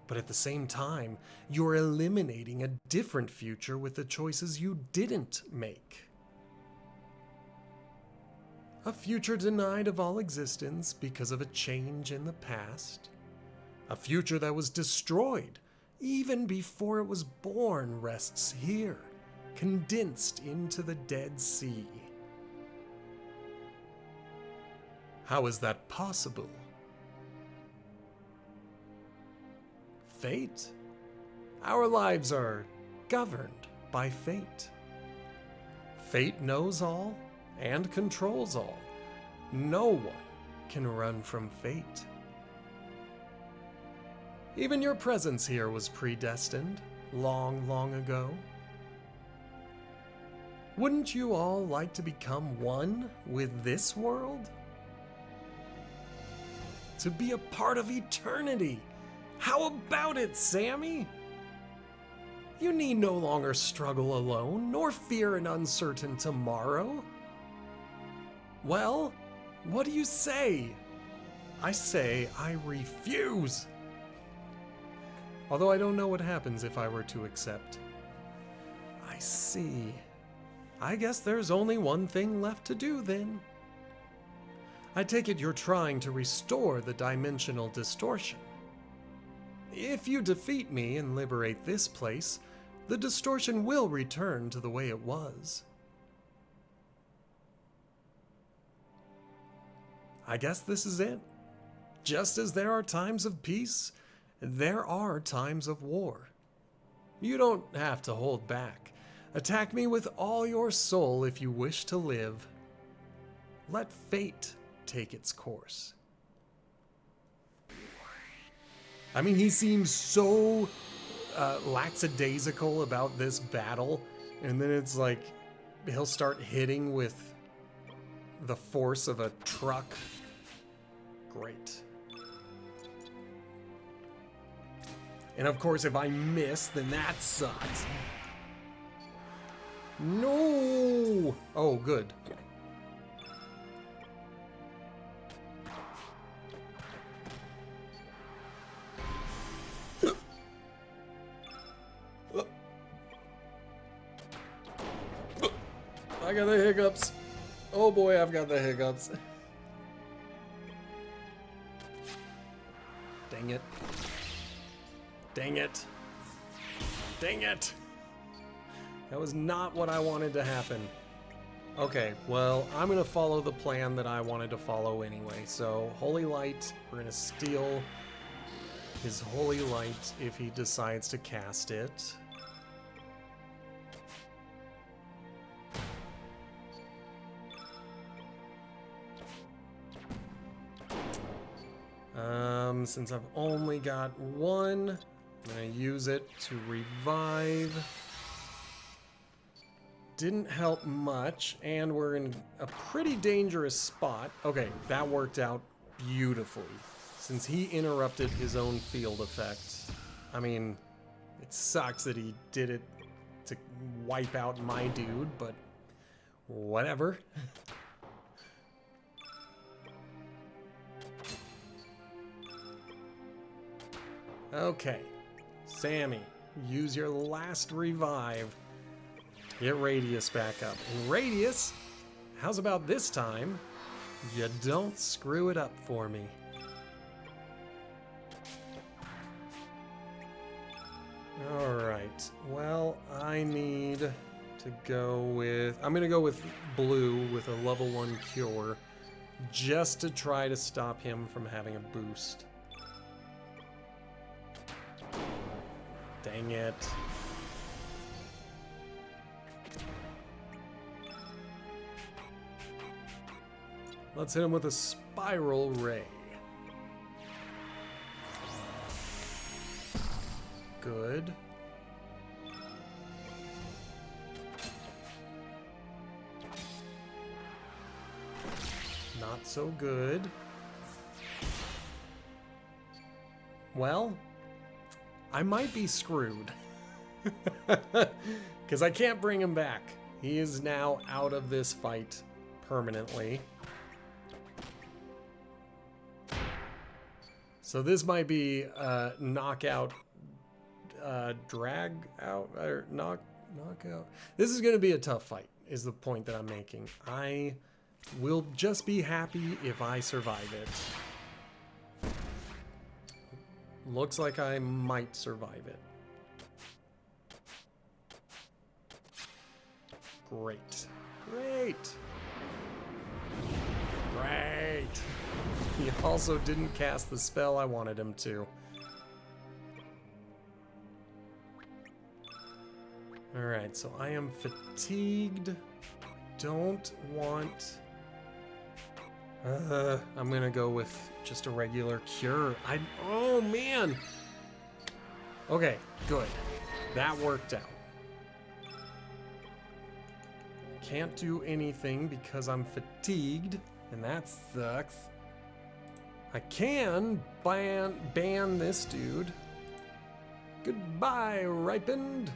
But at the same time, you're eliminating a different future with the choices you didn't make. A future denied of all existence because of a change in the past. A future that was destroyed even before it was born rests here, condensed into the Dead Sea. How is that possible? Fate? Our lives are governed by fate. Fate knows all and controls all. No one can run from fate. Even your presence here was predestined, long, long ago. Wouldn't you all like to become one with this world? To be a part of eternity? How about it, Sammy? You need no longer struggle alone, nor fear an uncertain tomorrow. Well, what do you say? I say I refuse. Although I don't know what happens if I were to accept. I see. I guess there's only one thing left to do then. I take it you're trying to restore the dimensional distortion. If you defeat me and liberate this place, the distortion will return to the way it was. I guess this is it. Just as there are times of peace, there are times of war. You don't have to hold back. Attack me with all your soul if you wish to live. Let fate take its course. I mean, he seems so lackadaisical about this battle, and then it's like he'll start hitting with the force of a truck. Great. And of course, if I miss, then that sucks. No! Oh, good. I got the hiccups. Oh boy, I've got the hiccups. Dang it. Dang it. Dang it. That was not what I wanted to happen. Okay, well, I'm going to follow the plan that I wanted to follow anyway. So, Holy Light, we're going to steal his Holy Light if he decides to cast it. Since I've only got one, I'm going to use it to revive. Didn't help much, and we're in a pretty dangerous spot. Okay, that worked out beautifully, since he interrupted his own field effect. I mean, it sucks that he did it to wipe out my dude, but whatever. Okay, Sammy, use your last revive. Get Radius back up. And Radius, how's about this time? You don't screw it up for me. Alright, well, I need to go with... I'm going to go with blue with a level 1 cure, just to try to stop him from having a boost. Dang it. Let's hit him with a Spiral Ray. Good. Not so good. Well, I might be screwed. Because I can't bring him back. He is now out of this fight permanently. So this might be knockout, drag out, or knockout. This is going to be a tough fight, is the point that I'm making. I will just be happy if I survive it. Looks like I might survive it. Great. Great. Great. He also didn't cast the spell I wanted him to. Alright, so I am fatigued. Don't want... I'm gonna go with just a regular cure. Oh, man! Okay, good. That worked out. Can't do anything because I'm fatigued, and that sucks. I can ban this dude. Goodbye, ripened.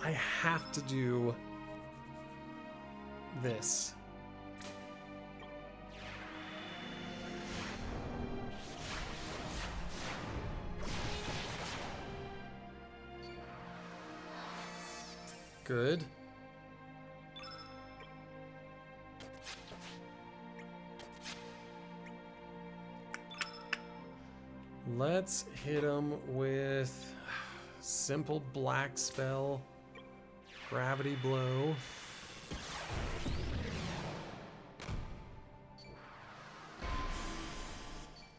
I have to do this. Good. Let's hit him with simple black spell, gravity blow.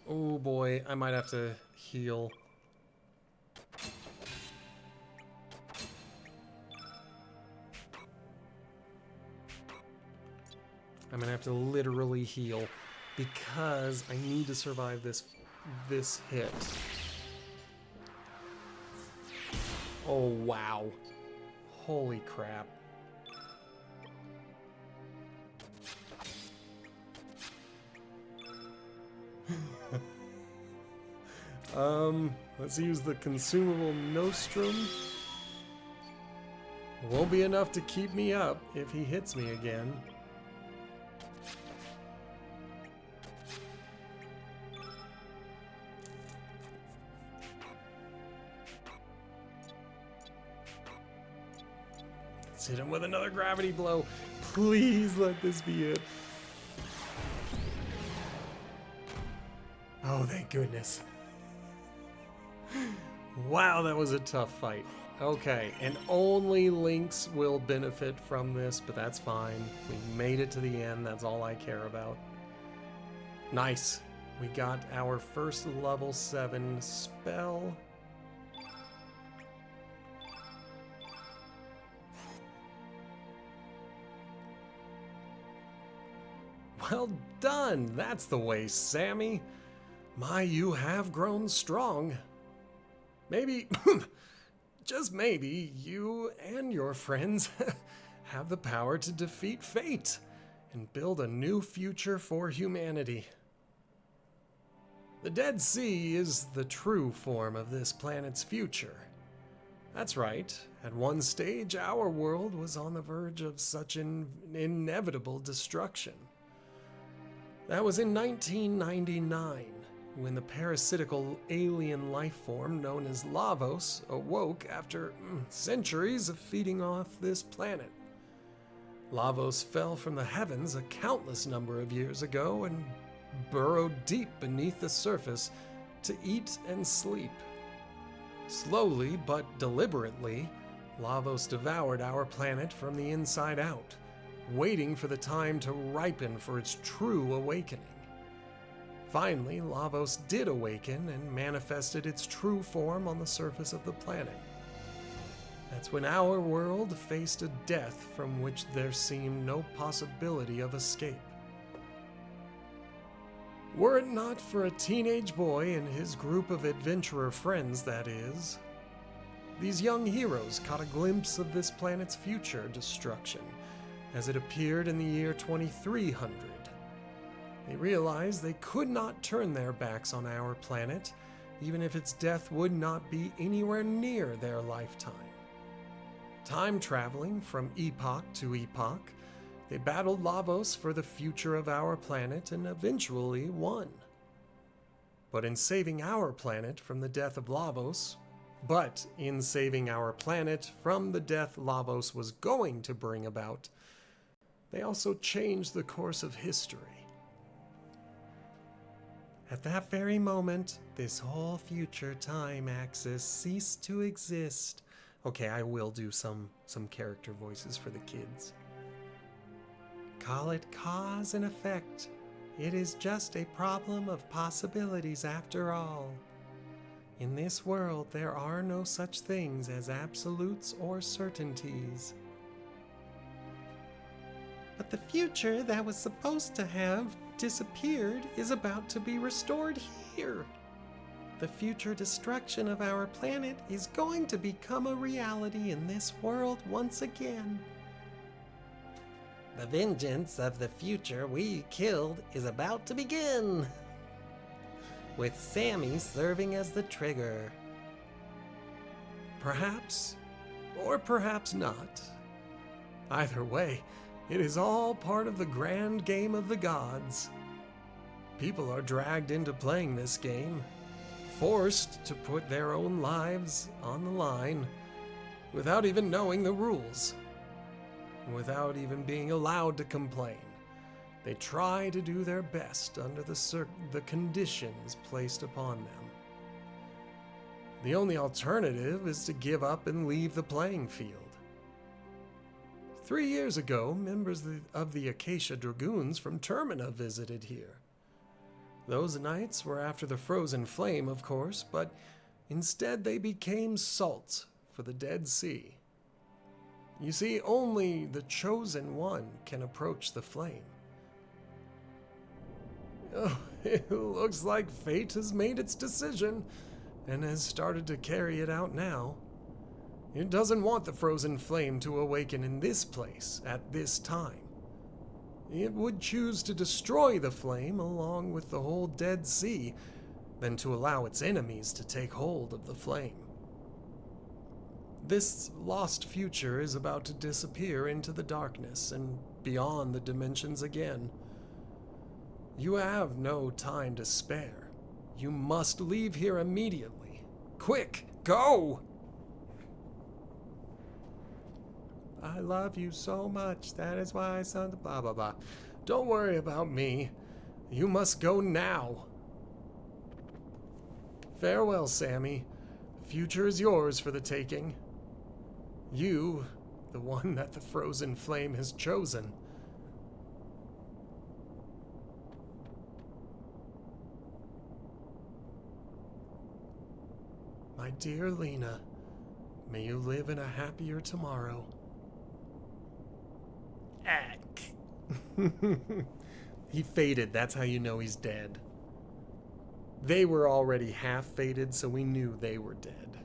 Oh boy, I might have to heal. I'm gonna have to literally heal because I need to survive this hit. Oh wow. Holy crap. Let's use the consumable Nostrum. It won't be enough to keep me up if he hits me again. Let's hit him with another gravity blow. Please let this be it. Oh, thank goodness. Wow, that was a tough fight. Okay, and only Lynx will benefit from this, but that's fine. We made it to the end. That's all I care about. Nice. We got our first level 7 spell. Well done! That's the way, Sammy. My, you have grown strong. Maybe, just maybe, you and your friends have the power to defeat fate and build a new future for humanity. The Dead Sea is the true form of this planet's future. That's right. At one stage, our world was on the verge of such an inevitable destruction. That was in 1999, when the parasitical alien life form known as Lavos awoke after centuries of feeding off this planet. Lavos fell from the heavens a countless number of years ago and burrowed deep beneath the surface to eat and sleep. Slowly but deliberately, Lavos devoured our planet from the inside out, waiting for the time to ripen for its true awakening. Finally, Lavos did awaken and manifested its true form on the surface of the planet. That's when our world faced a death from which there seemed no possibility of escape. Were it not for a teenage boy and his group of adventurer friends, that is, these young heroes caught a glimpse of this planet's future destruction as it appeared in the year 2300. They realized they could not turn their backs on our planet, even if its death would not be anywhere near their lifetime. Time traveling from epoch to epoch, they battled Lavos for the future of our planet and eventually won. But in saving our planet from the death of Lavos, But in saving our planet from the death Lavos was going to bring about, they also changed the course of history. At that very moment, this whole future time axis ceased to exist. Okay, I will do some character voices for the kids. Call it cause and effect. It is just a problem of possibilities after all. In this world, there are no such things as absolutes or certainties. But the future that was supposed to have disappeared is about to be restored here. The future destruction of our planet is going to become a reality in this world once again. The vengeance of the future we killed is about to begin, with Sammy serving as the trigger. Perhaps, or perhaps not. Either way, it is all part of the grand game of the gods. People are dragged into playing this game, forced to put their own lives on the line, without even knowing the rules, without even being allowed to complain. They try to do their best under the conditions placed upon them. The only alternative is to give up and leave the playing field. 3 years ago, members of the Acacia Dragoons from Termina visited here. Those nights were after the frozen flame, of course, but instead they became salt for the Dead Sea. You see, only the Chosen One can approach the flame. Oh, it looks like fate has made its decision and has started to carry it out now. It doesn't want the frozen flame to awaken in this place at this time. It would choose to destroy the flame along with the whole Dead Sea than to allow its enemies to take hold of the flame. This lost future is about to disappear into the darkness and beyond the dimensions again. You have no time to spare. You must leave here immediately. Quick, go! I love you so much, that is why I sung the blah blah blah. Don't worry about me. You must go now. Farewell, Sammy. Future is yours for the taking. You, the one that the frozen flame has chosen. My dear Lena, may you live in a happier tomorrow. He faded, that's how you know he's dead. They were already half faded, so we knew they were dead.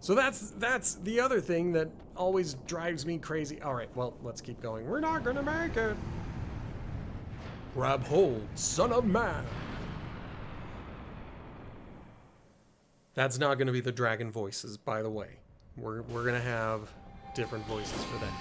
So that's the other thing that always drives me crazy. Alright, well, let's keep going. We're not gonna make it. Grab hold, son of man. That's not gonna be the dragon voices, by the way. We're gonna have different voices for that.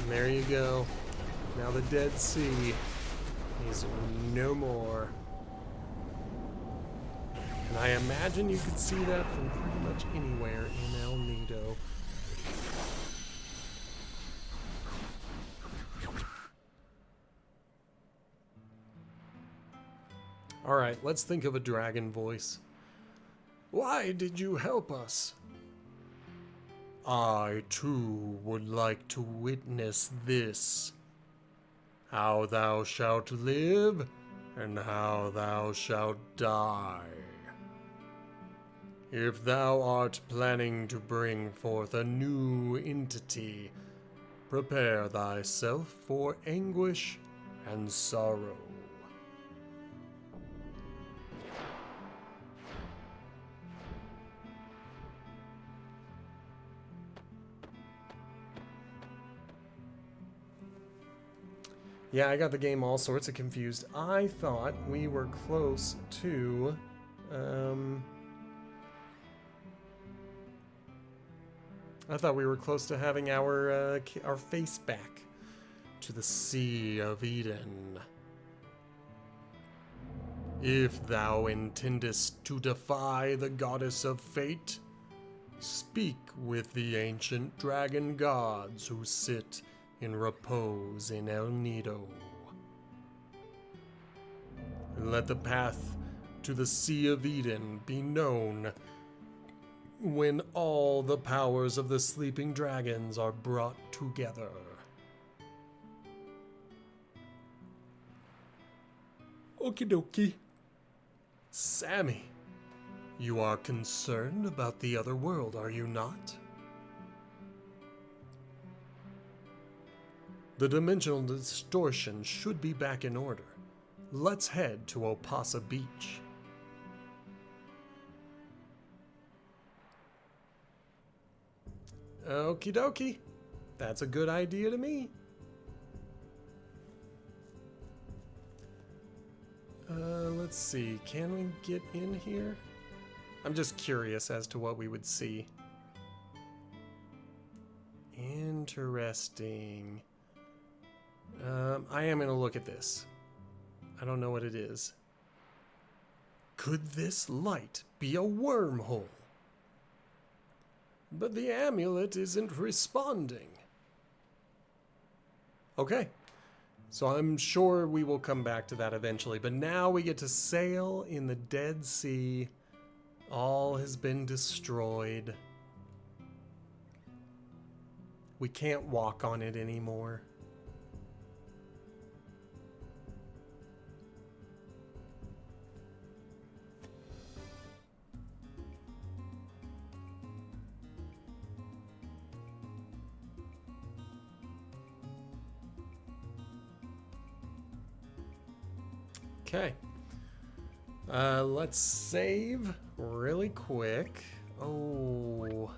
There you go. Now the Dead Sea is no more. And I imagine you could see that from pretty much anywhere in El Nido. Alright, let's think of a dragon voice. Why did you help us? I, too, would like to witness this. How thou shalt live, and how thou shalt die. If thou art planning to bring forth a new entity, prepare thyself for anguish and sorrow. Yeah, I got the game all sorts of confused. I thought we were close to... I thought we were close to having our face back to the Sea of Eden. If thou intendest to defy the goddess of fate, speak with the ancient dragon gods who sit in repose in El Nido. And let the path to the Sea of Eden be known when all the powers of the sleeping dragons are brought together. Okie dokie. Sammy, you are concerned about the other world, are you not? The dimensional distortion should be back in order. Let's head to Opasa Beach. Okie dokie. That's a good idea to me. Let's see. Can we get in here? I'm just curious as to what we would see. Interesting. I am going to look at this. I don't know what it is. Could this light be a wormhole? But the amulet isn't responding. Okay. So I'm sure we will come back to that eventually. But now we get to sail in the Dead Sea. All has been destroyed. We can't walk on it anymore. Okay. Let's save really quick. Oh.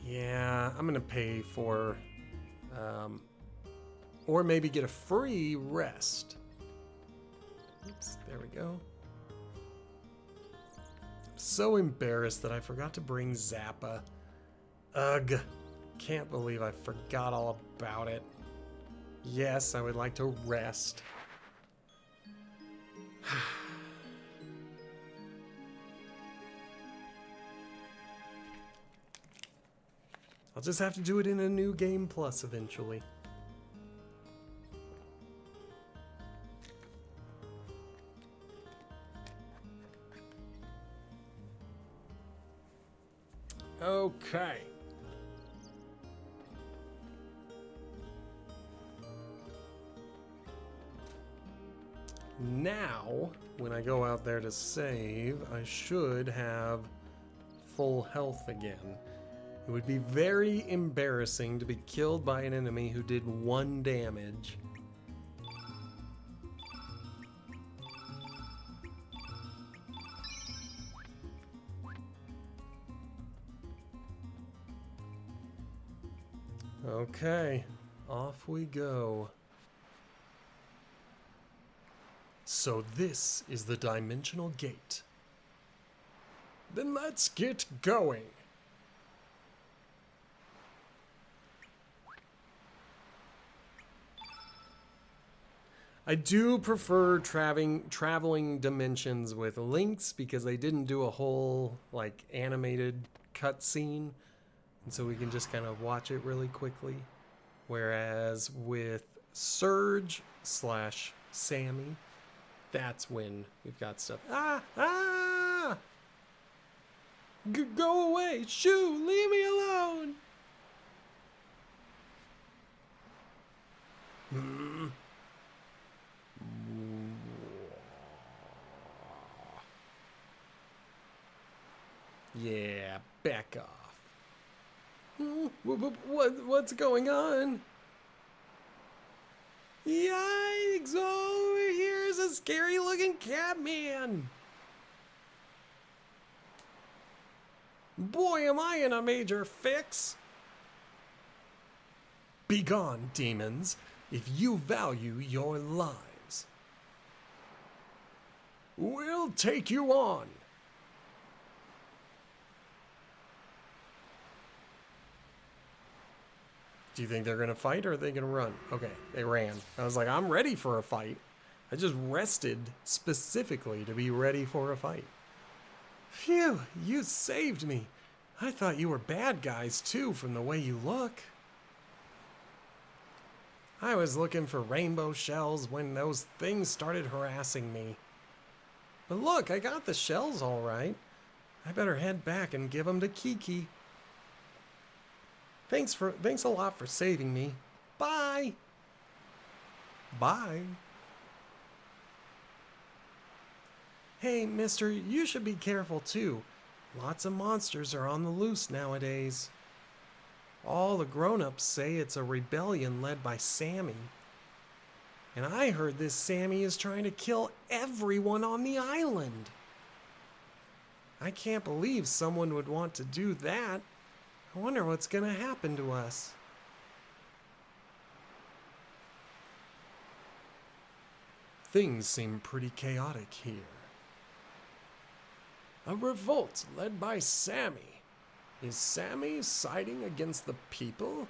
Yeah, I'm gonna pay for, or maybe get a free rest. Oops, there we go. I'm so embarrassed that I forgot to bring Zappa. Ugh. Can't believe I forgot all about it. Yes, I would like to rest. I'll just have to do it in a new game plus eventually. Okay. Now, when I go out there to save, I should have full health again. It would be very embarrassing to be killed by an enemy who did 1 damage. Okay, off we go. So this is the dimensional gate. Then let's get going. I do prefer traveling dimensions with links because they didn't do a whole like animated cutscene, and so we can just kind of watch it really quickly. Whereas with Surge / Sammy, that's when we've got stuff. Go away! Shoo! Leave me alone! Yeah, back off. What's going on? Yikes! Over here is a scary looking Catman! Boy, am I in a major fix! Begone, demons! if you value your lives. We'll take you on. Do you think they're going to fight or are they going to run? Okay, they ran. I was like, I'm ready for a fight. I just rested specifically to be ready for a fight. Phew, you saved me. I thought you were bad guys too from the way you look. I was looking for rainbow shells when those things started harassing me. But look, I got the shells all right. I better head back and give them to Kiki. Thanks a lot for saving me. Bye. Bye. Hey, mister, you should be careful too. Lots of monsters are on the loose nowadays. All the grown-ups say it's a rebellion led by Sammy. And I heard this Sammy is trying to kill everyone on the island. I can't believe someone would want to do that. I wonder what's going to happen to us. Things seem pretty chaotic here. A revolt led by Sammy. Is Sammy siding against the people?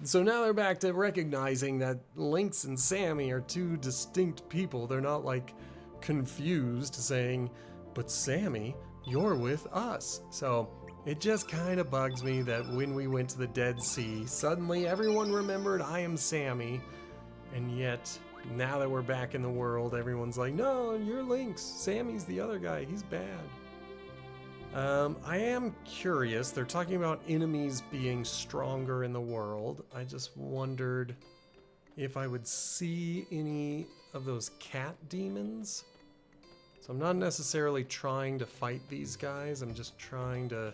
So now they're back to recognizing that Lynx and Sammy are two distinct people. They're not like confused saying, but Sammy, you're with us. So it just kind of bugs me that when we went to the Dead Sea, suddenly everyone remembered I am Sammy, and yet now that we're back in the world, everyone's like, no, you're Lynx. Sammy's the other guy. He's bad. I am curious. They're talking about enemies being stronger in the world. I just wondered if I would see any of those cat demons. So I'm not necessarily trying to fight these guys. I'm just trying to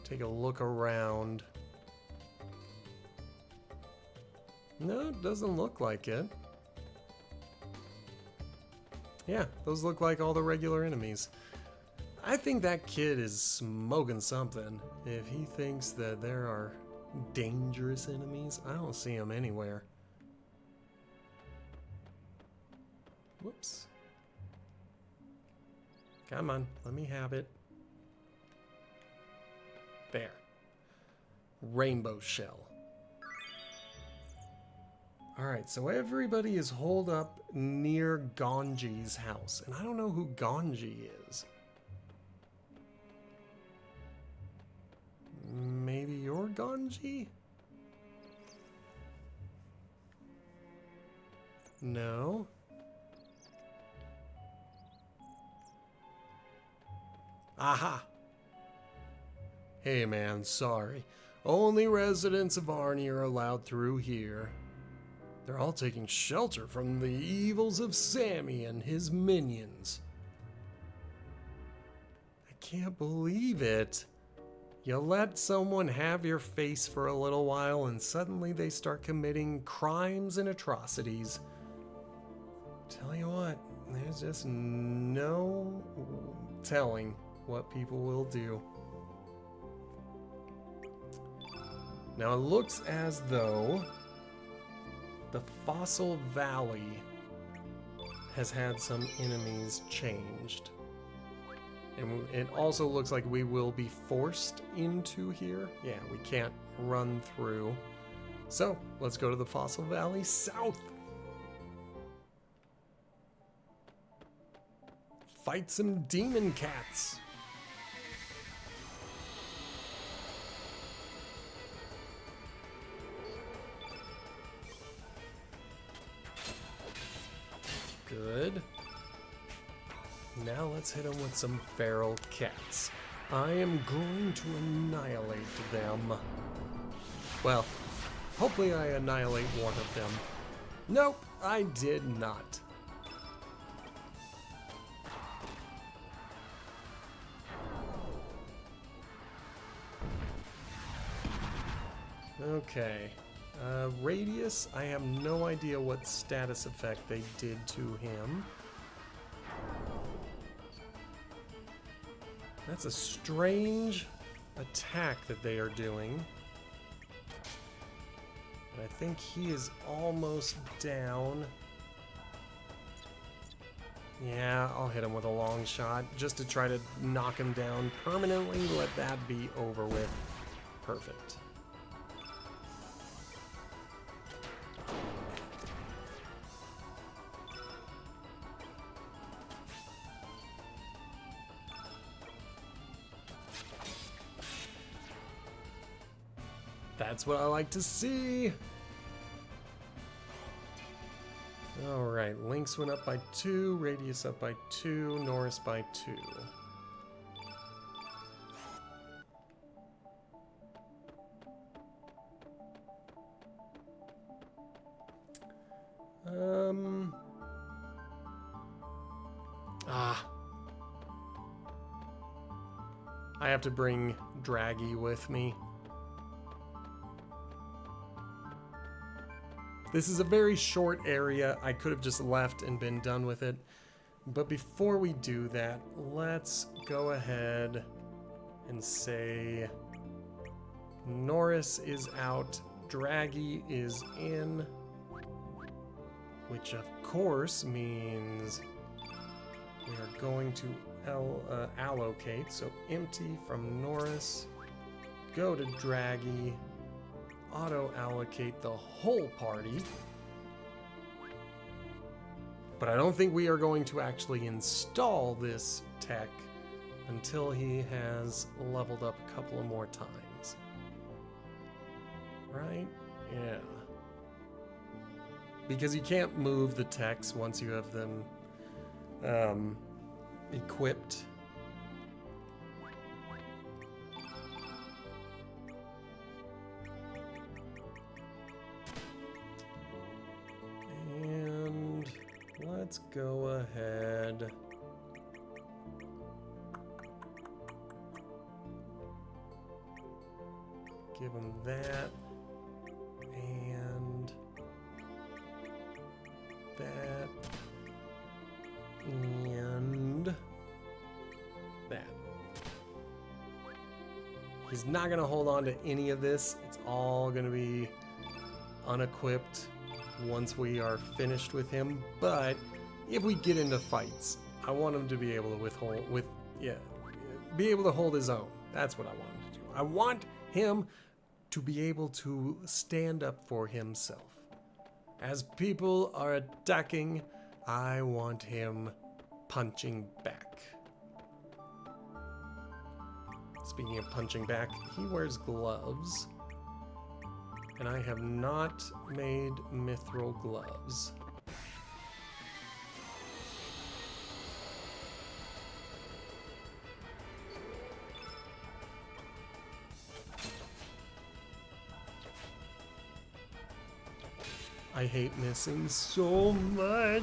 take a look around. No, it doesn't look like it. Yeah, those look like all the regular enemies. I think that kid is smoking something if he thinks that there are dangerous enemies. I don't see them anywhere. Whoops. Come on, let me have it. There. Rainbow shell. Alright, so everybody is holed up near Ganji's house. And I don't know who Ganji is. Maybe you're Ganji? No. Aha! Hey man, sorry. Only residents of Arnie are allowed through here. They're all taking shelter from the evils of Sammy and his minions. I can't believe it. You let someone have your face for a little while and suddenly they start committing crimes and atrocities. Tell you what, there's just no telling what people will do. Now it looks as though the Fossil Valley has had some enemies changed. And it also looks like we will be forced into here. Yeah, we can't run through. So, let's go to the Fossil Valley South. Fight some demon cats. Good. Now let's hit them with some feral cats. I am going to annihilate them. Well, hopefully I annihilate one of them. Nope, I did not. Okay. Radius, I have no idea what status effect they did to him. That's a strange attack that they are doing. And I think he is almost down. Yeah, I'll hit him with a long shot just to try to knock him down permanently. Let that be over with. Perfect. That's what I like to see. All right, Lynx went up by 2, Radius up by 2, Norris by 2. I have to bring Draggy with me. This is a very short area. I could have just left and been done with it. But before we do that, let's go ahead and say Norris is out, Draggy is in, which of course means we are going to allocate. So empty from Norris, go to Draggy, auto-allocate the whole party. But I don't think we are going to actually install this tech until he has leveled up a couple of more times. Right? Yeah. Because you can't move the techs once you have them equipped. And let's go ahead. Give him that. And that. And that. He's not going to hold on to any of this. It's all going to be unequipped once we are finished with him. But if we get into fights, I want him to be able to be able to hold his own. That's what I want him to do. I want him to be able to stand up for himself. As people are attacking, I want him punching back. Speaking of punching back, he wears gloves. And I have not made mithril gloves. I hate missing so much.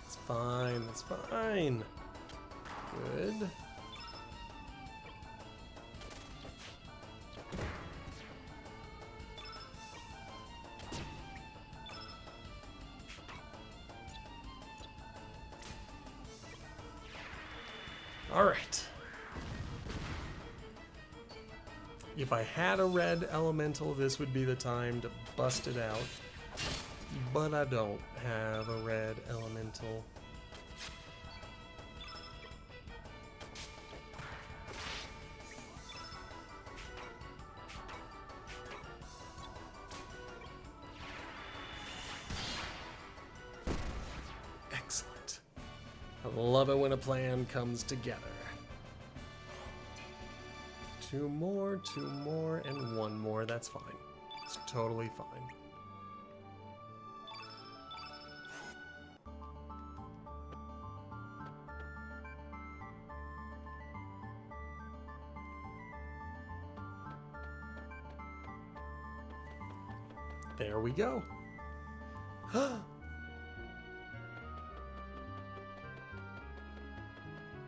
It's fine, it's fine. Good. All right. If I had a red elemental, this would be the time to bust it out. But I don't have a red elemental. Excellent. I love it when a plan comes together. 2 more, 2 more, and 1 more. That's fine. It's totally fine. There we go.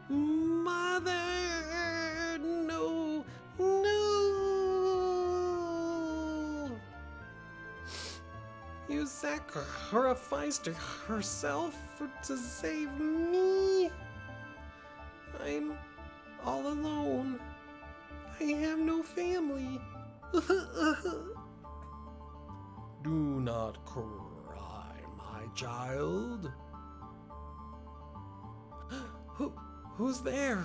Mother, no, no. You sacrificed herself to save me. I'm all alone. I have no family. Do not cry, my child. Who's there?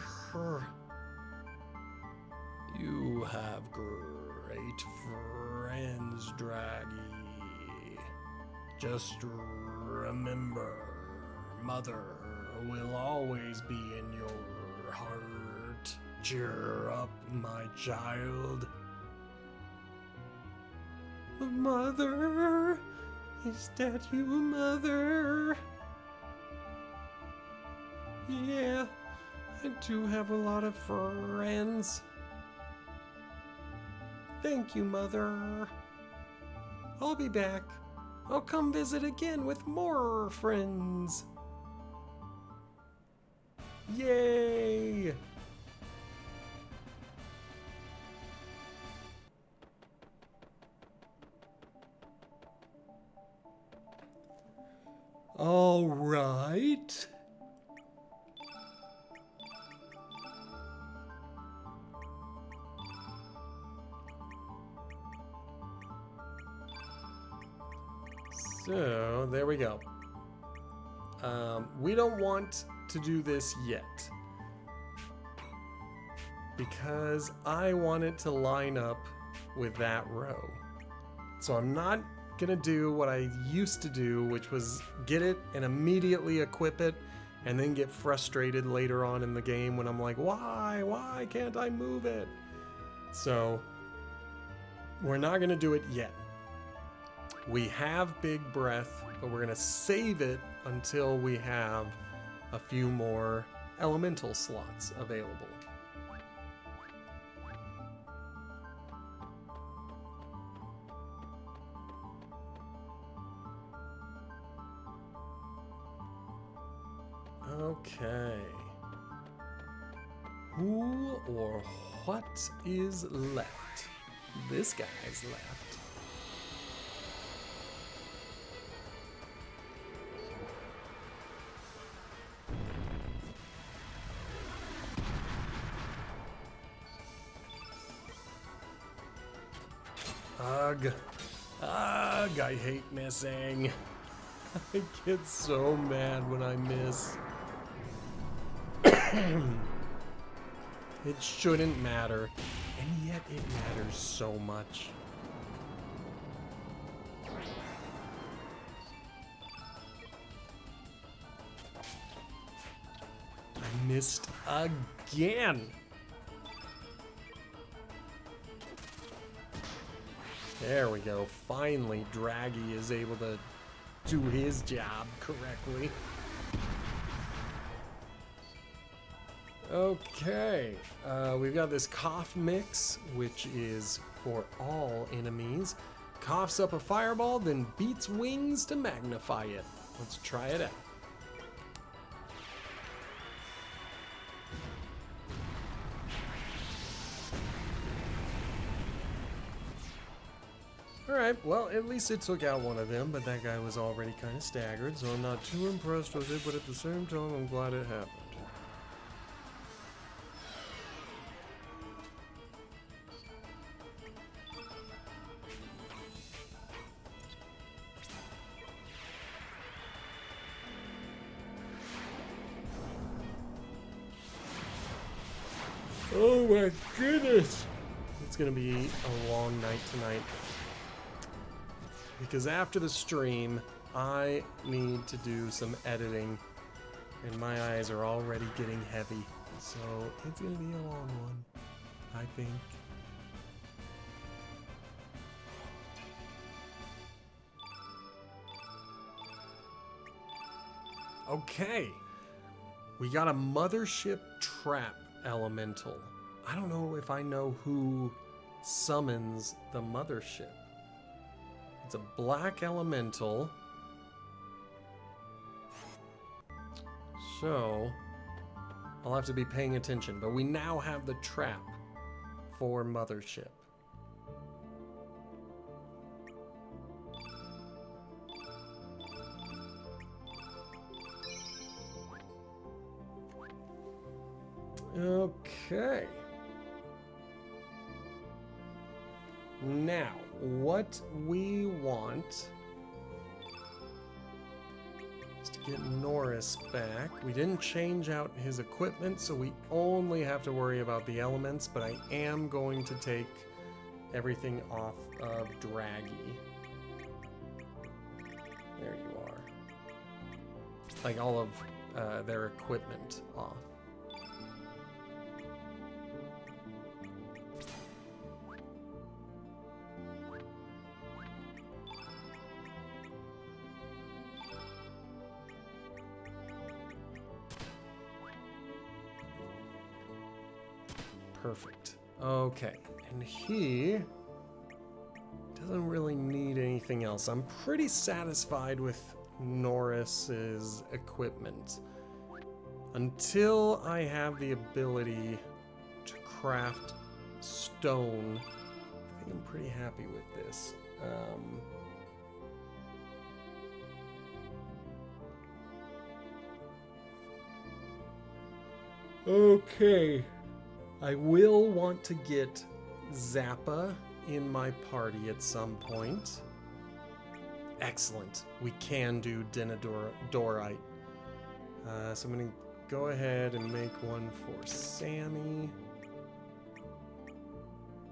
You have great friends, Draggy. Just remember, Mother will always be in your heart. Cheer up, my child. Mother? Is that you, Mother? Yeah, I do have a lot of friends. Thank you, Mother. I'll be back. I'll come visit again with more friends. Yay! All right. So, there we go. We don't want to do this yet, because I want it to line up with that row. So I'm not gonna do what I used to do, which was get it and immediately equip it, and then get frustrated later on in the game when I'm like, why can't I move it? So we're not gonna do it yet. We have Big Breath, but we're gonna save it until we have a few more elemental slots available. Okay. Who or what is left? This guy's left. Ugh. Ugh, I hate missing. I get so mad when I miss. It shouldn't matter, and yet it matters so much. I missed again. There we go. Finally, Draggy is able to do his job correctly. Okay, we've got this cough mix, which is for all enemies. Coughs up a fireball, then beats wings to magnify it. Let's try it out. Alright, well, at least it took out one of them, but that guy was already kind of staggered, so I'm not too impressed with it, but at the same time, I'm glad it happened. Oh my goodness! It's gonna be a long night tonight. Because after the stream, I need to do some editing, and my eyes are already getting heavy. So it's gonna be a long one, I think. Okay, we got a mothership trap elemental. I don't know if I know who summons the mothership. It's a black elemental. So I'll have to be paying attention, but we now have the trap for mothership. Okay. Now, what we want is to get Norris back. We didn't change out his equipment, so we only have to worry about the elements, but I am going to take everything off of Draggy. There you are. Like all of their equipment off. Perfect. Okay, and he doesn't really need anything else. I'm pretty satisfied with Norris's equipment until I have the ability to craft stone. I think I'm pretty happy with this. Okay. I will want to get Zappa in my party at some point. Excellent. We can do Dinodorite. So I'm going to go ahead and make one for Sammy.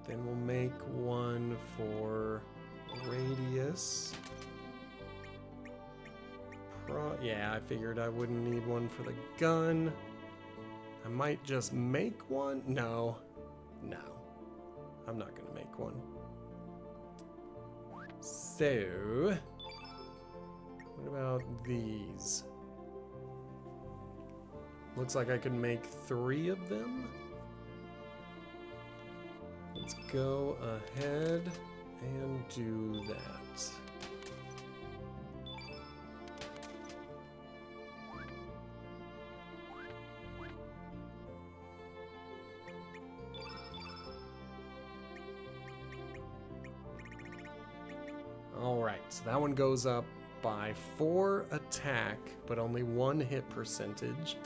Then we'll make one for Radius. Yeah, I figured I wouldn't need one for the gun. I might just make one. No, I'm not gonna make one. So, what about these? Looks like I could make 3 of them. Let's go ahead and do that. Alright, so that one goes up by 4 attack, but only 1 hit percentage,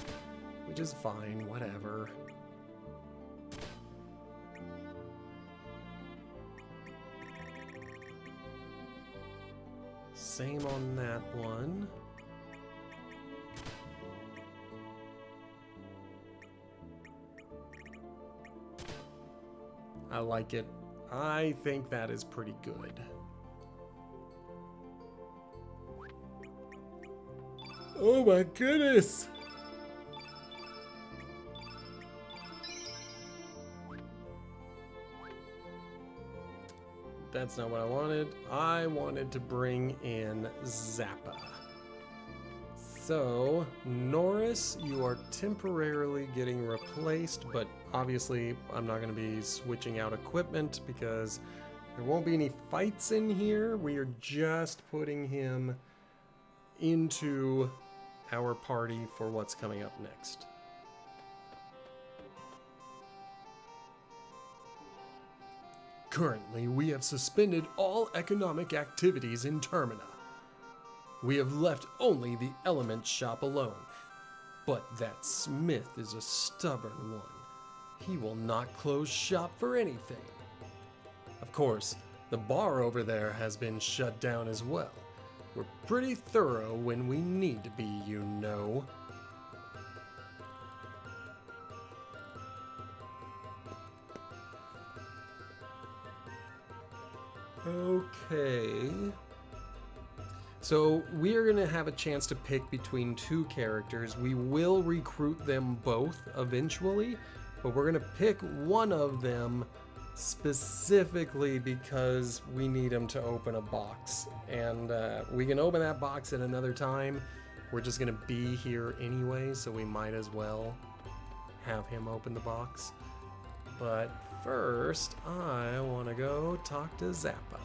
which is fine, whatever. Same on that one. I like it. I think that is pretty good. Oh my goodness! That's not what I wanted. I wanted to bring in Zappa. So, Norris, you are temporarily getting replaced, but obviously I'm not going to be switching out equipment because there won't be any fights in here. We are just putting him into our party for what's coming up next. Currently, we have suspended all economic activities in Termina. We have left only the element shop alone. But that Smith is a stubborn one. He will not close shop for anything. Of course, the bar over there has been shut down as well. We're pretty thorough when we need to be, you know. Okay. So we're going to have a chance to pick between 2 characters. We will recruit them both eventually, but we're going to pick one of them specifically because we need him to open a box. And we can open that box at another time. We're just going to be here anyway, so we might as well have him open the box. But first, I want to go talk to Zappa.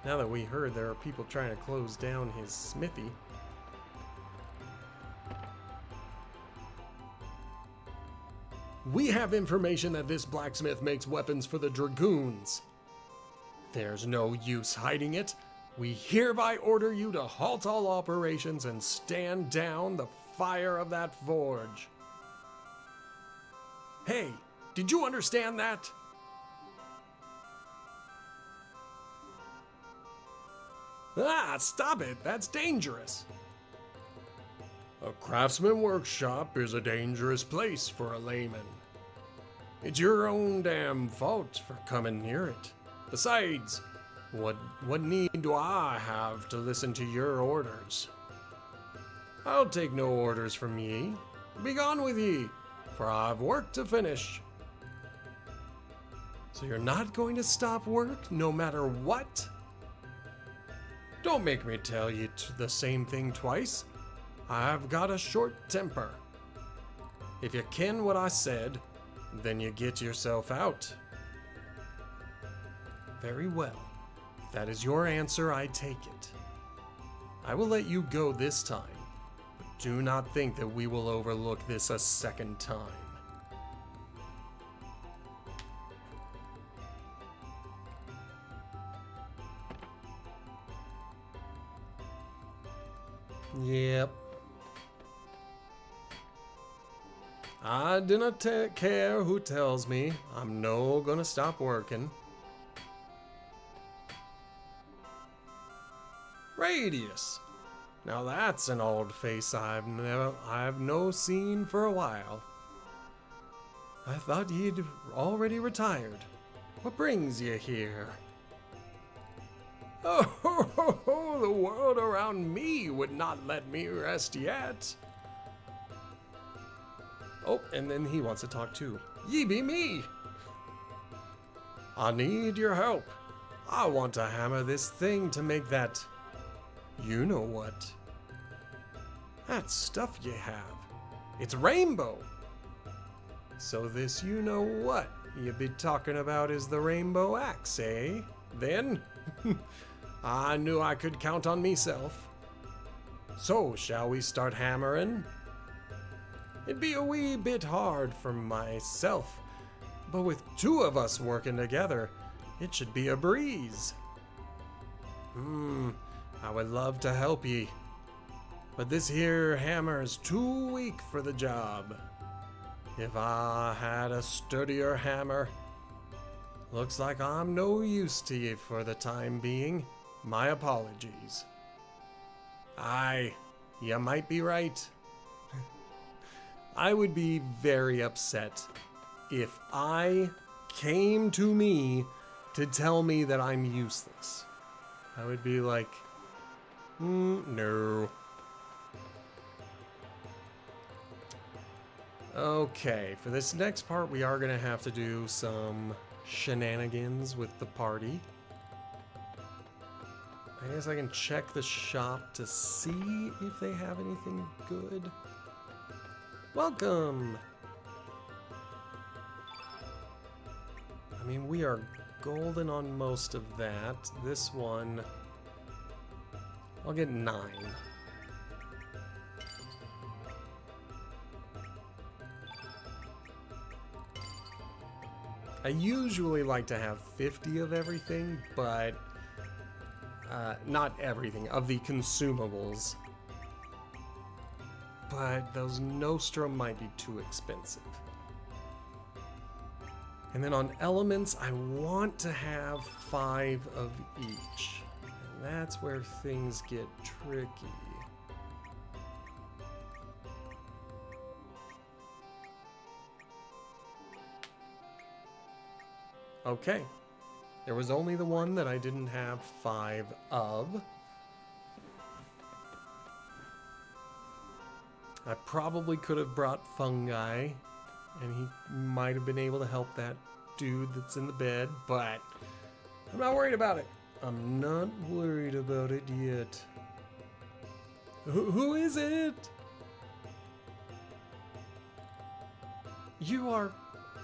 Now that we heard there are people trying to close down his smithy. We have information that this blacksmith makes weapons for the dragoons. There's no use hiding it. We hereby order you to halt all operations and stand down the fire of that forge. Hey, did you understand that? Ah, stop it. That's dangerous. A craftsman workshop is a dangerous place for a layman. It's your own damn fault for coming near it. Besides, what need do I have to listen to your orders? I'll take no orders from ye. Begone with ye, for I've work to finish. So you're not going to stop work no matter what? Don't make me tell you the same thing twice. I've got a short temper. If you ken what I said, then you get yourself out. Very well. If that is your answer, I take it. I will let you go this time, but do not think that we will overlook this a second time. Yep. I dinna care who tells me I'm no gonna stop working. Radius. Now that's an old face I've no seen for a while. I thought you'd already retired. What brings you here? Oh, the world around me would not let me rest yet. Oh, and then he wants to talk too. Ye be me. I need your help. I want to hammer this thing to make that, you know what. That stuff you have. It's rainbow. So this you know what you be talking about is the rainbow axe, eh? Then, I knew I could count on meself. So, shall we start hammering? It'd be a wee bit hard for myself, but with two of us working together, it should be a breeze. I would love to help ye, but this here hammer is too weak for the job. If I had a sturdier hammer, looks like I'm no use to ye for the time being. My apologies. Aye, you might be right. I would be very upset if I came to me to tell me that I'm useless. I would be like, no. Okay, for this next part, we are going to have to do some shenanigans with the party. I guess I can check the shop to see if they have anything good. Welcome! I mean, we are golden on most of that. This one, I'll get 9. I usually like to have 50 of everything, but not everything, of the consumables. But those Nostrum might be too expensive. And then on elements, I want to have 5 of each. And that's where things get tricky. Okay. There was only the one that I didn't have 5 of. I probably could have brought fungi, and he might have been able to help that dude that's in the bed, but I'm not worried about it. I'm not worried about it yet. Who is it? You are...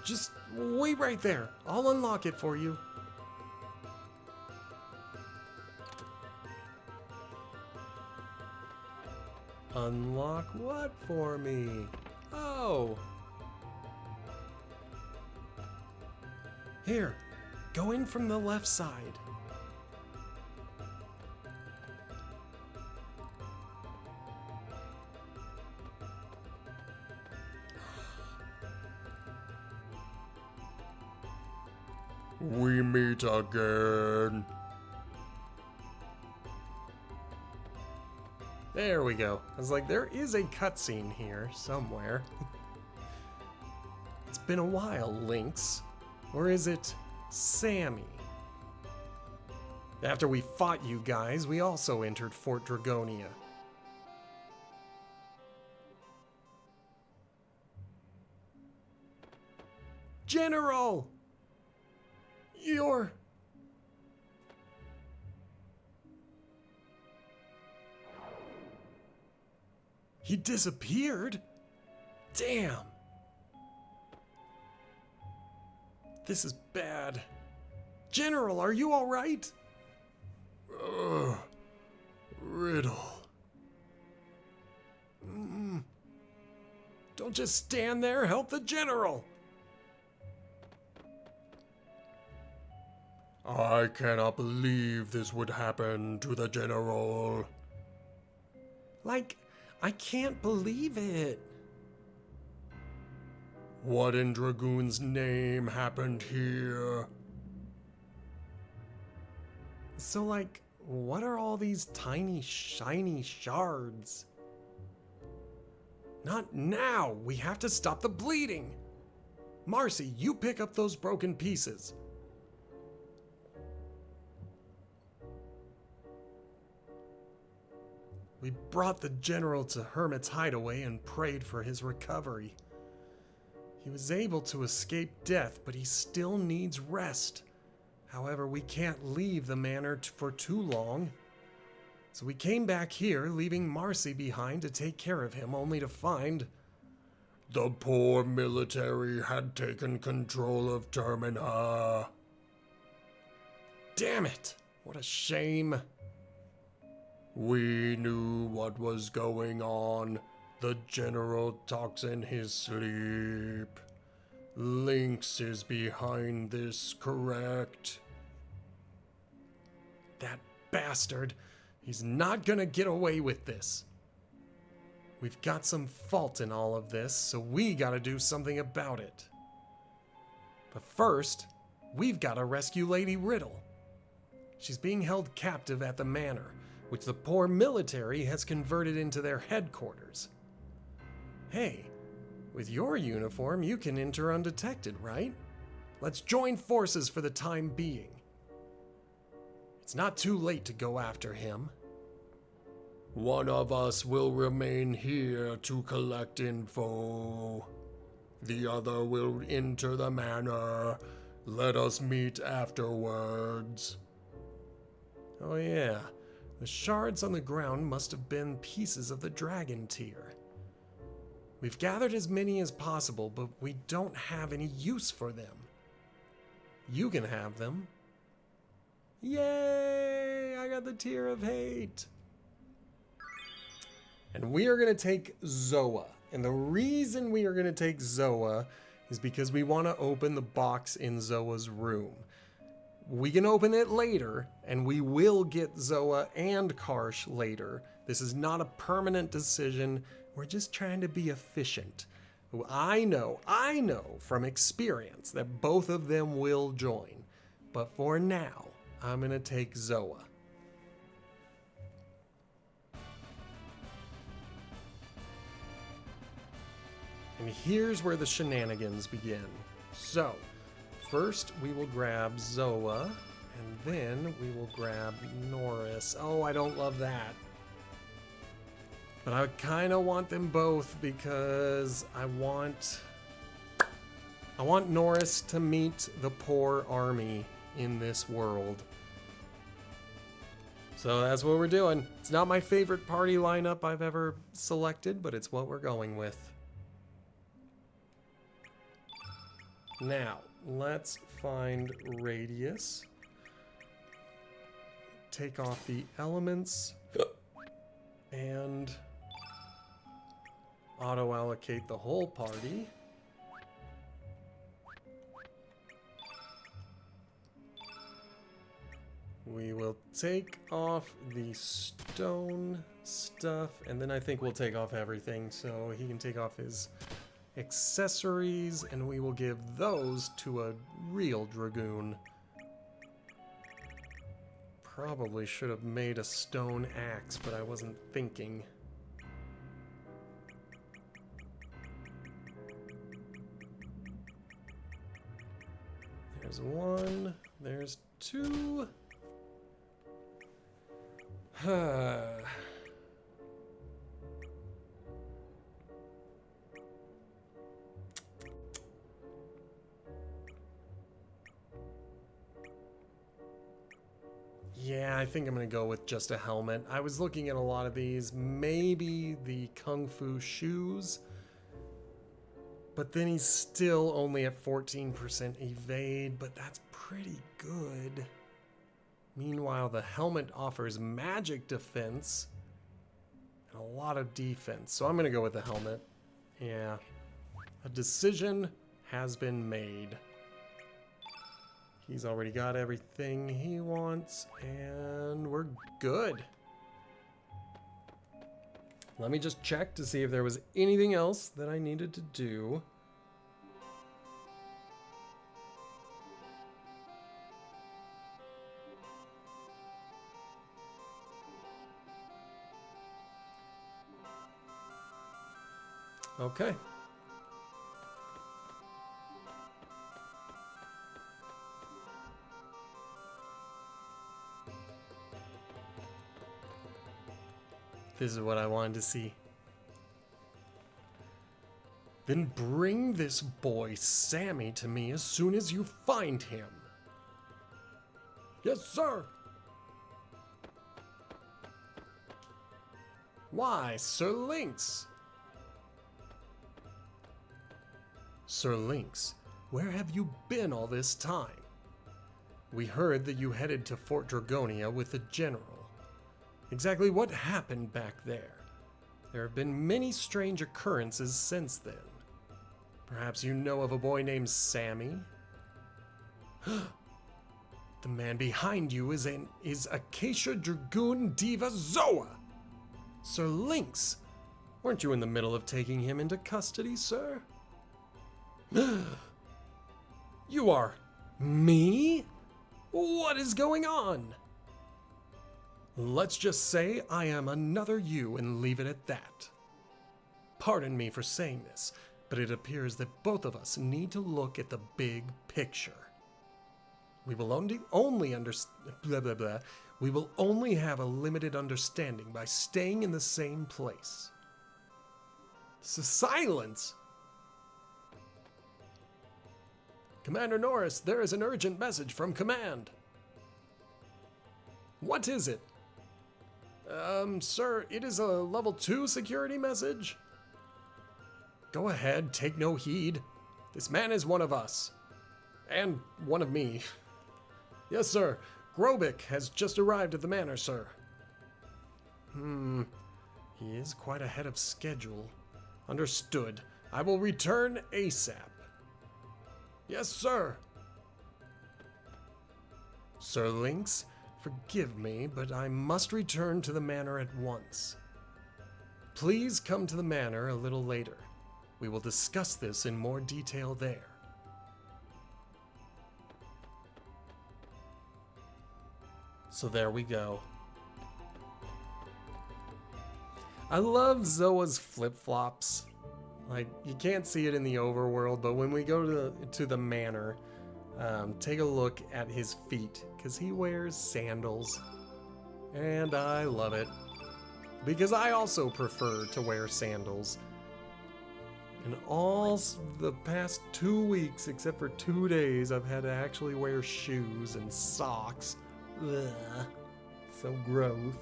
Just wait right there. I'll unlock it for you. Unlock what for me? Oh. Here, go in from the left side. We meet again. There we go. I was like, there is a cutscene here somewhere. It's been a while, Lynx. Or is it Sammy? After we fought you guys, we also entered Fort Dragonia. General! You're... He disappeared? Damn. This is bad. General, are you all right? Riddle. Don't just stand there. Help the general. I cannot believe this would happen to the general. Like, I can't believe it. What in Dragoon's name happened here? So, like, what are all these tiny, shiny shards? Not now! We have to stop the bleeding! Marcy, you pick up those broken pieces. We brought the general to Hermit's hideaway and prayed for his recovery. He was able to escape death, but he still needs rest. However, we can't leave the manor for too long. So we came back here, leaving Marcy behind to take care of him, only to find... The poor military had taken control of Termina. Damn it! What a shame. We knew what was going on. The general talks in his sleep. Lynx is behind this, correct? That bastard. He's not gonna get away with this. We've got some fault in all of this, so we gotta do something about it. But first, we've gotta rescue Lady Riddle. She's being held captive at the manor, which the poor military has converted into their headquarters. Hey, with your uniform, you can enter undetected, right? Let's join forces for the time being. It's not too late to go after him. One of us will remain here to collect info. The other will enter the manor. Let us meet afterwards. Oh yeah, the shards on the ground must have been pieces of the dragon tier. We've gathered as many as possible, but we don't have any use for them. You can have them. Yay! I got the tier of hate. And we are going to take Zoa. And the reason we are going to take Zoa is because we want to open the box in Zoa's room. We can open it later, and we will get Zoa and Karsh later. This is not a permanent decision. We're just trying to be efficient. I know from experience that both of them will join. But for now, I'm going to take Zoa. And here's where the shenanigans begin. So, first we will grab Zoa, and then we will grab Norris. Oh, I don't love that. But I kind of want them both because I want Norris to meet the poor army in this world. So that's what we're doing. It's not my favorite party lineup I've ever selected, but it's what we're going with. Now, let's find Radius. Take off the elements. And auto-allocate the whole party. We will take off the stone stuff, and then I think we'll take off everything, so he can take off his accessories, and we will give those to a real Dragoon. Probably should have made a stone axe, but I wasn't thinking. There's one. There's two. Yeah, I think I'm going to go with just a helmet. I was looking at a lot of these. Maybe the Kung Fu shoes. But then he's still only at 14% evade, but that's pretty good. Meanwhile, the helmet offers magic defense and a lot of defense. So I'm going to go with the helmet. Yeah. A decision has been made. He's already got everything he wants, and we're good. Let me just check to see if there was anything else that I needed to do. Okay. This is what I wanted to see. Then bring this boy Sammy to me as soon as you find him. Yes, sir. Why, Sir Lynx? Sir Lynx, where have you been all this time? We heard that you headed to Fort Dragonia with the general. Exactly what happened back there? There have been many strange occurrences since then. Perhaps you know of a boy named Sammy? The man behind you is Acacia Dragoon Diva Zoa! Sir Lynx, weren't you in the middle of taking him into custody, sir? You are me? What is going on? Let's just say I am another you and leave it at that. Pardon me for saying this, but it appears that both of us need to look at the big picture. We will We will only have a limited understanding by staying in the same place. Silence! Commander Norris, there is an urgent message from command. What is it? Sir, it is a level 2 security message. Go ahead, take no heed. This man is one of us. And one of me. Yes, sir. Grobik has just arrived at the manor, sir. He is quite ahead of schedule. Understood. I will return ASAP. Yes, sir. Sir Lynx, forgive me, but I must return to the manor at once. Please come to the manor a little later. We will discuss this in more detail there. So there we go. I love Zoa's flip-flops. Like, you can't see it in the overworld, but when we go to the manor, take a look at his feet, because he wears sandals. And I love it. Because I also prefer to wear sandals. In all the past 2 weeks, except for 2 days, I've had to actually wear shoes and socks. Ugh, so gross.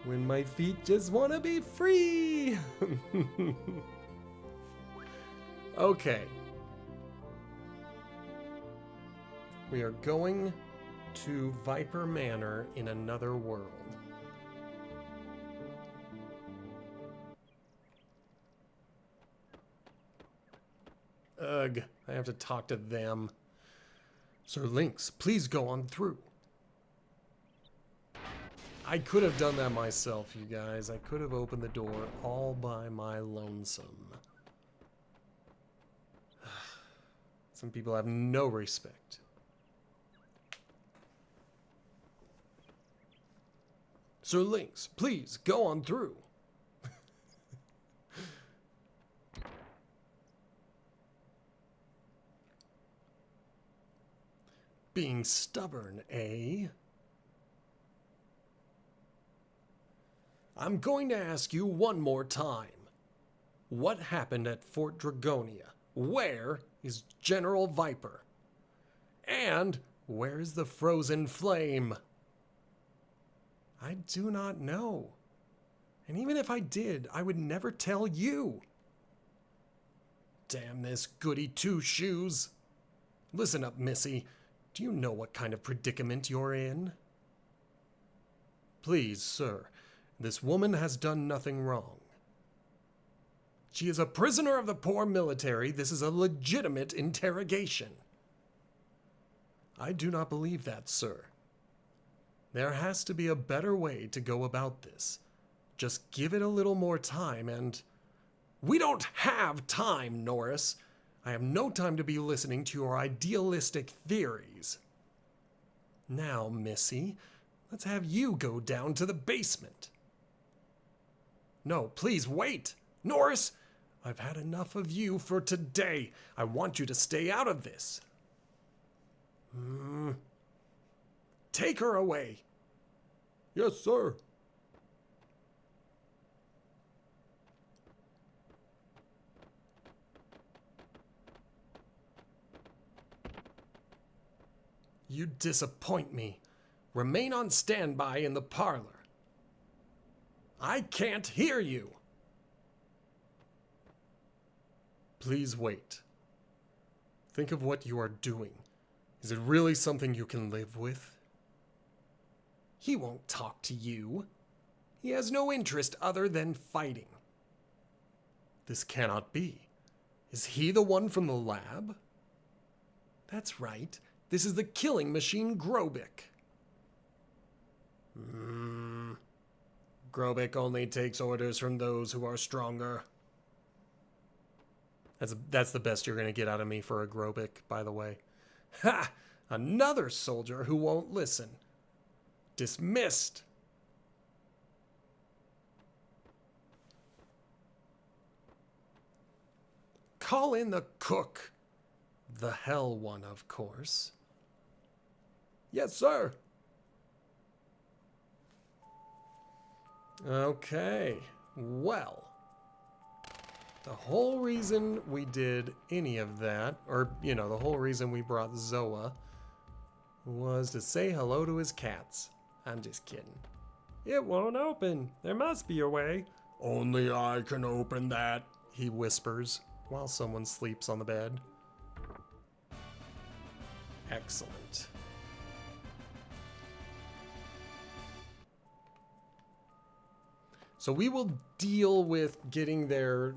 When my feet just want to be free. Okay. We are going to Viper Manor in another world. Ugh, I have to talk to them. Sir Lynx, please go on through. I could have done that myself, you guys. I could have opened the door all by my lonesome. Some people have no respect. Sir Lynx, please go on through. Being stubborn, eh? I'm going to ask you one more time. What happened at Fort Dragonia? Where is General Viper? And where is the frozen flame? I do not know. And even if I did, I would never tell you. Damn this goody two-shoes. Listen up, Missy. Do you know what kind of predicament you're in? Please, sir, this woman has done nothing wrong. She is a prisoner of the poor military. This is a legitimate interrogation. I do not believe that, sir. There has to be a better way to go about this. Just give it a little more time and... We don't have time, Norris. I have no time to be listening to your idealistic theories. Now, Missy, let's have you go down to the basement. No, please wait. Norris, I've had enough of you for today. I want you to stay out of this. Take her away. Yes, sir. You disappoint me. Remain on standby in the parlor. I can't hear you. Please wait. Think of what you are doing. Is it really something you can live with? He won't talk to you. He has no interest other than fighting. This cannot be. Is he the one from the lab? That's right. This is the killing machine Grobik. Grobik only takes orders from those who are stronger. That's the best you're going to get out of me for a Grobik, by the way. Ha! Another soldier who won't listen. Dismissed. Call in the cook. The hell one, of course. Yes, sir. Okay, well, the whole reason we did any of that, or, you know, the whole reason we brought Zoa was to say hello to his cats. I'm just kidding. It won't open. There must be a way. Only I can open that, he whispers while someone sleeps on the bed. Excellent. So we will deal with getting their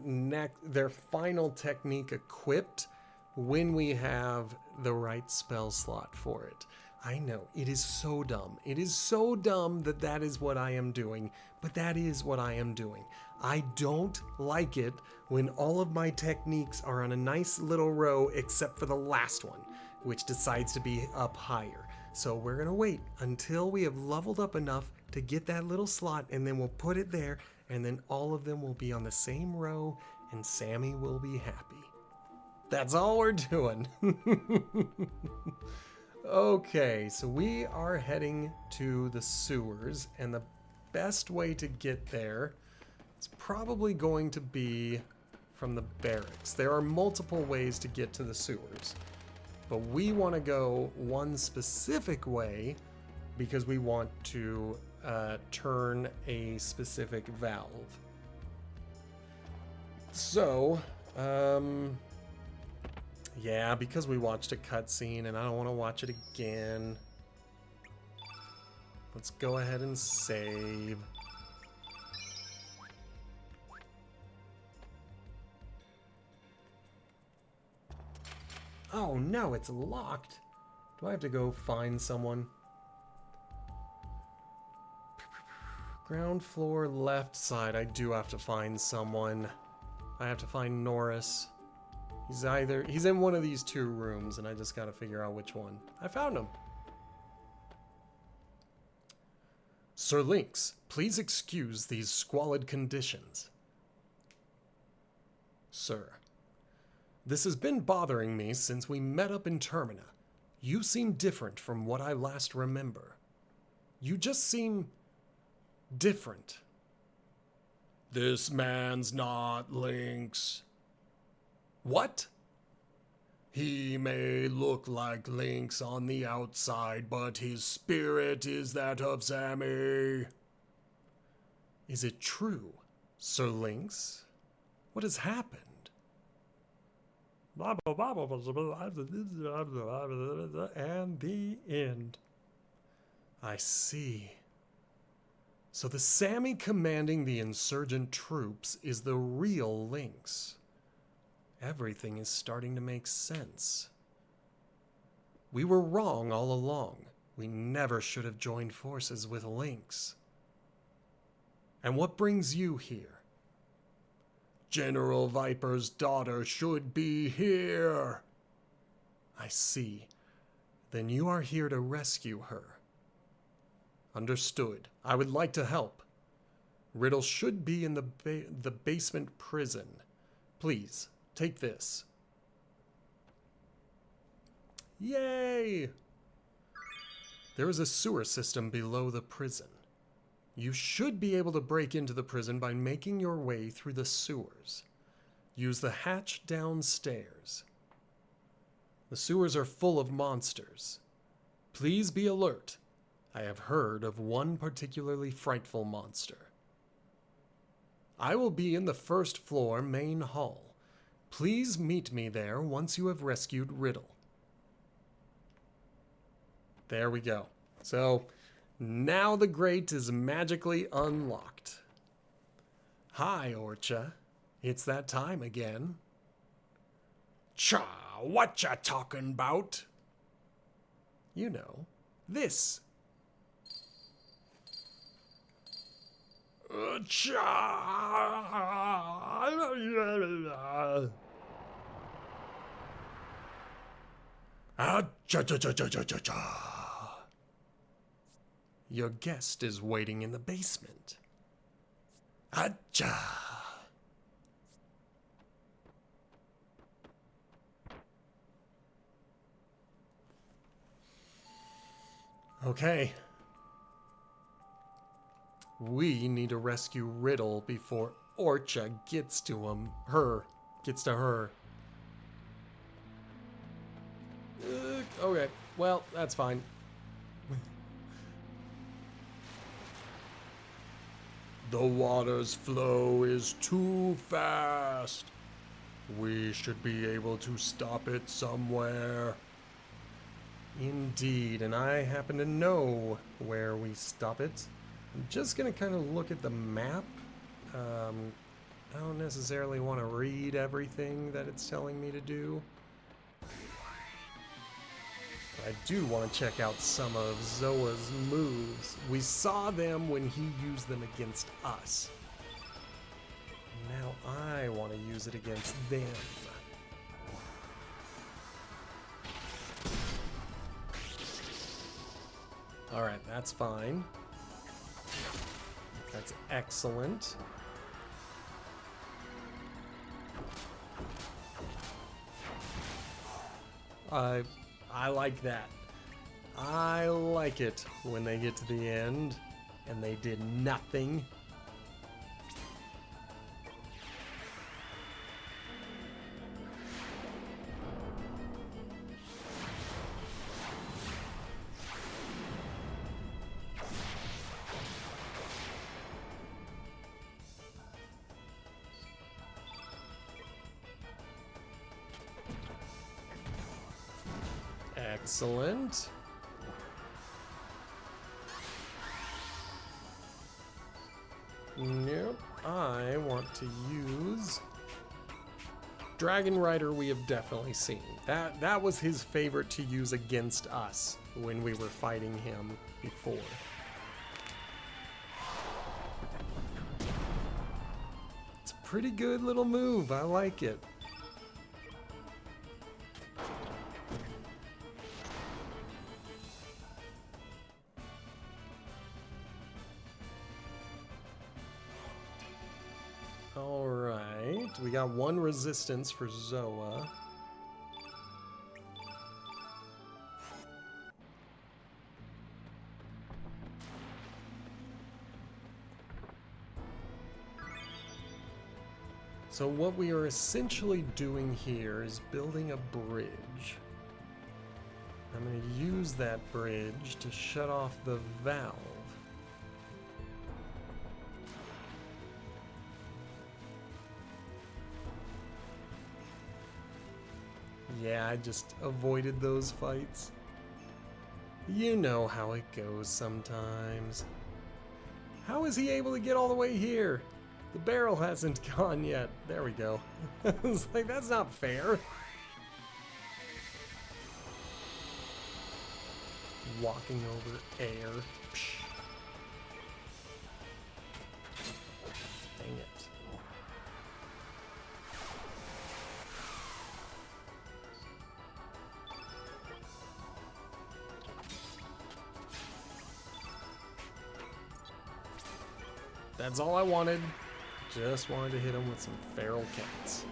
final technique equipped when we have the right spell slot for it. I know, it is so dumb. It is so dumb that that is what I am doing, but that is what I am doing. I don't like it when all of my techniques are on a nice little row except for the last one, which decides to be up higher. So we're gonna wait until we have leveled up enough to get that little slot, and then we'll put it there, and then all of them will be on the same row, and Sammy will be happy. That's all we're doing. Okay, so we are heading to the sewers, and the best way to get there is probably going to be from the barracks. There are multiple ways to get to the sewers, but we want to go one specific way because we want to turn a specific valve. So, yeah, because we watched a cutscene and I don't want to watch it again. Let's go ahead and save. Oh no, it's locked. Do I have to go find someone? Ground floor left side, I do have to find someone. I have to find Norris. He's in one of these two rooms, and I just gotta figure out which one. I found him. Sir Lynx, please excuse these squalid conditions. Sir, this has been bothering me since we met up in Termina. You seem different from what I last remember. You just seem different. This man's not Lynx. What? He may look like Lynx on the outside, but his spirit is that of Sammy. Is it true, Sir Lynx? What has happened? And the end. I see. So the Sammy commanding the insurgent troops is the real Lynx. Everything is starting to make sense. We were wrong all along. We never should have joined forces with Lynx. And what brings you here? General Viper's daughter should be here. I see. Then you are here to rescue her. Understood. I would like to help. Riddle should be in the basement prison. Please, take this. Yay! There is a sewer system below the prison. You should be able to break into the prison by making your way through the sewers. Use the hatch downstairs. The sewers are full of monsters. Please be alert. I have heard of one particularly frightful monster. I will be in the first floor main hall. Please meet me there once you have rescued Riddle. There we go. So, now the grate is magically unlocked. Hi, Orcha. It's that time again. Cha, what ya talking about? You know, this. Your guest is waiting in the basement. Acha. Okay. We need to rescue Riddle before Orcha gets to him. Gets to her. Okay, well, that's fine. The water's flow is too fast. We should be able to stop it somewhere. Indeed, and I happen to know where we stop it. I'm just going to kind of look at the map. I don't necessarily want to read everything that it's telling me to do. I do want to check out some of Zoa's moves. We saw them when he used them against us. Now I want to use it against them. Alright, that's fine. That's excellent. I like that. I like it when they get to the end and they did nothing. Excellent. Nope. I want to use Dragon Rider. We have definitely seen. That was his favorite to use against us when we were fighting him before. It's a pretty good little move. I like it. We got one resistance for Zoa. So what we are essentially doing here is building a bridge. I'm going to use that bridge to shut off the valve. Yeah, I just avoided those fights. You know how it goes sometimes. How is he able to get all the way here? The barrel hasn't gone yet. There we go. It's like, that's not fair. Walking over air. Psh. Dang it. That's all I wanted. Just wanted to hit him with some feral cats.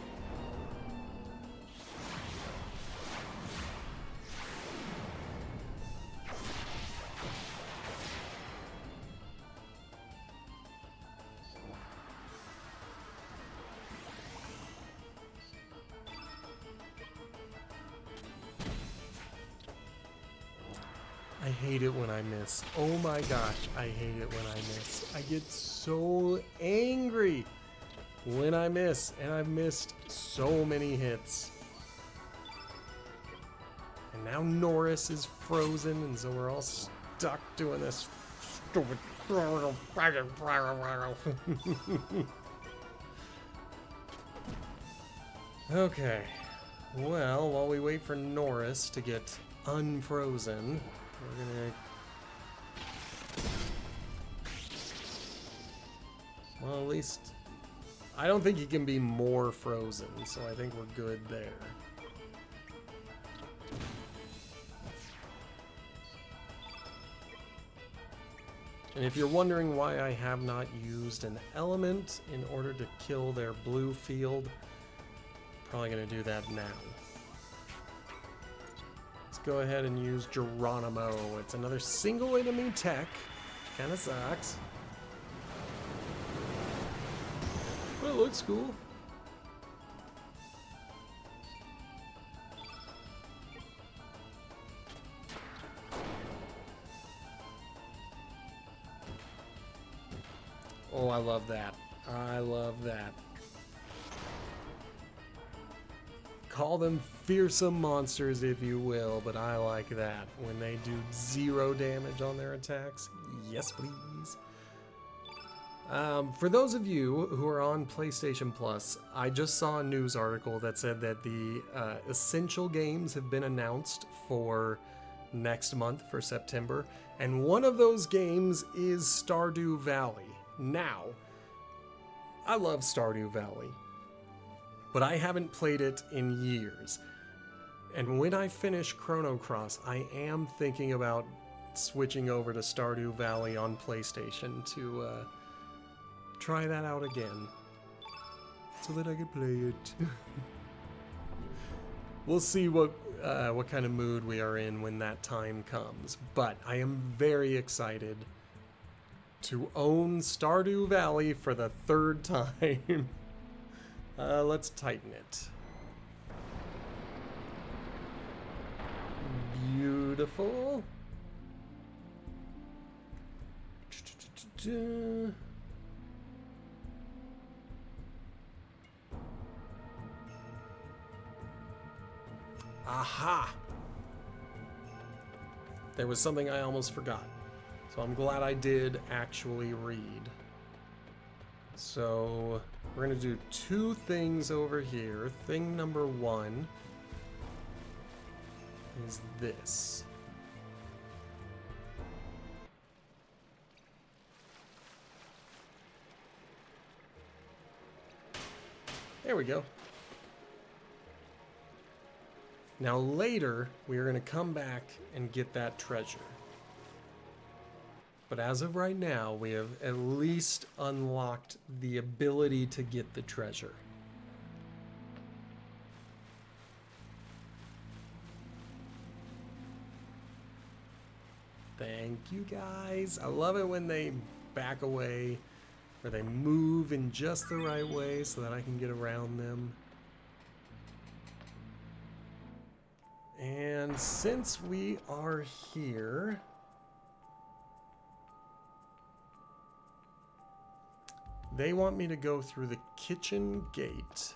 I hate it when I miss. Oh my gosh, I hate it when I miss. I get so angry when I miss, and I've missed so many hits. And now Norris is frozen, and so we're all stuck doing this stupid... Okay, well, while we wait for Norris to get unfrozen, we're gonna... Well, at least... I don't think he can be more frozen, so I think we're good there. And if you're wondering why I have not used an element in order to kill their blue field, probably gonna do that now. Let's go ahead and use Geronimo. It's another single enemy tech. Kinda sucks. But it looks cool. Oh, I love that. I love that. Call them fearsome monsters if you will, but I like that. When they do 0 damage on their attacks. Yes, please. For those of you who are on PlayStation Plus, I just saw a news article that said that the essential games have been announced for next month, for September, and one of those games is Stardew Valley. Now, I love Stardew Valley, but I haven't played it in years. And when I finish Chrono Cross, I am thinking about switching over to Stardew Valley on PlayStation to try that out again, so that I can play it. We'll see what kind of mood we are in when that time comes, but I am very excited to own Stardew Valley for the 3rd time. Let's tighten it. Beautiful. Aha! There was something I almost forgot. So I'm glad I did actually read. So we're gonna do 2 things over here. Thing number 1 is this. There we go. Now later, we are going to come back and get that treasure. But as of right now, we have at least unlocked the ability to get the treasure. Thank you, guys. I love it when they back away, or they move in just the right way so that I can get around them. And since we are here, they want me to go through the kitchen gate,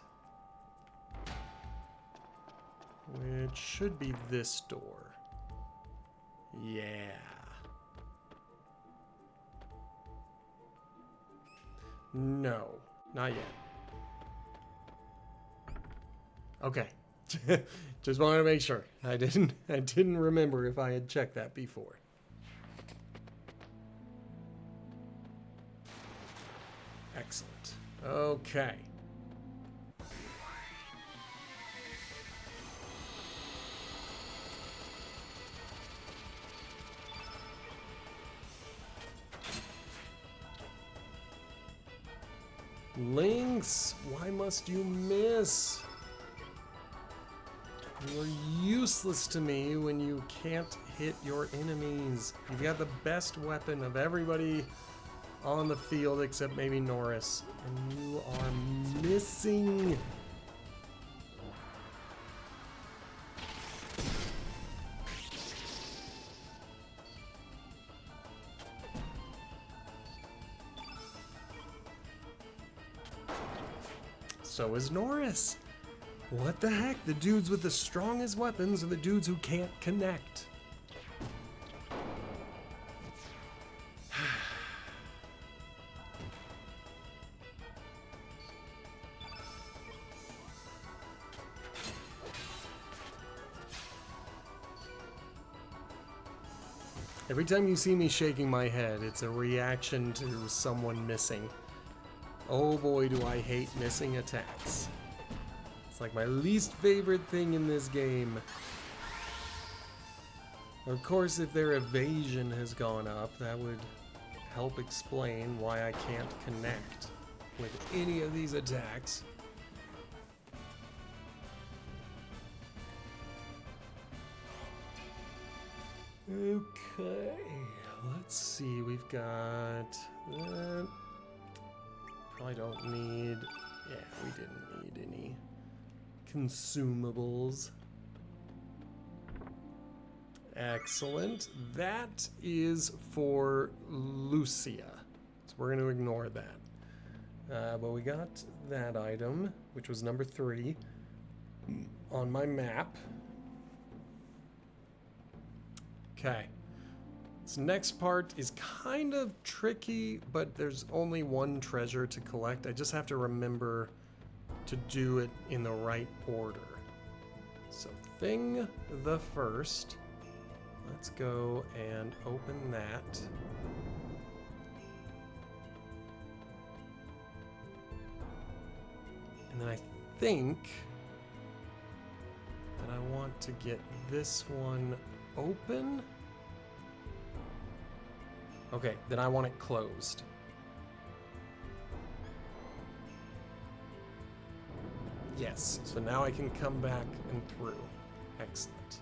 which should be this door. Yeah. No, not yet. Okay. Just wanted to make sure. I didn't remember if I had checked that before. Excellent. Okay. Lynx, why must you miss? You are useless to me when you can't hit your enemies. You've got the best weapon of everybody on the field except maybe Norris, and you are missing. So is Norris. What the heck? The dudes with the strongest weapons are the dudes who can't connect. Every time you see me shaking my head, it's a reaction to someone missing. Oh boy, do I hate missing attacks. It's like my least favorite thing in this game. Of course, if their evasion has gone up, that would help explain why I can't connect with any of these attacks. Okay, let's see, we've got that. Probably don't need, yeah, we didn't need any consumables. Excellent. That is for Lucia, so we're going to ignore that. But we got that item, which was number 3 on my map. Okay. This next part is kind of tricky, but there's only one treasure to collect. I just have to remember to do it in the right order. So thing the first. Let's go and open that. And then I think that I want to get this one open. Okay, then I want it closed. Yes, so now I can come back and through. Excellent.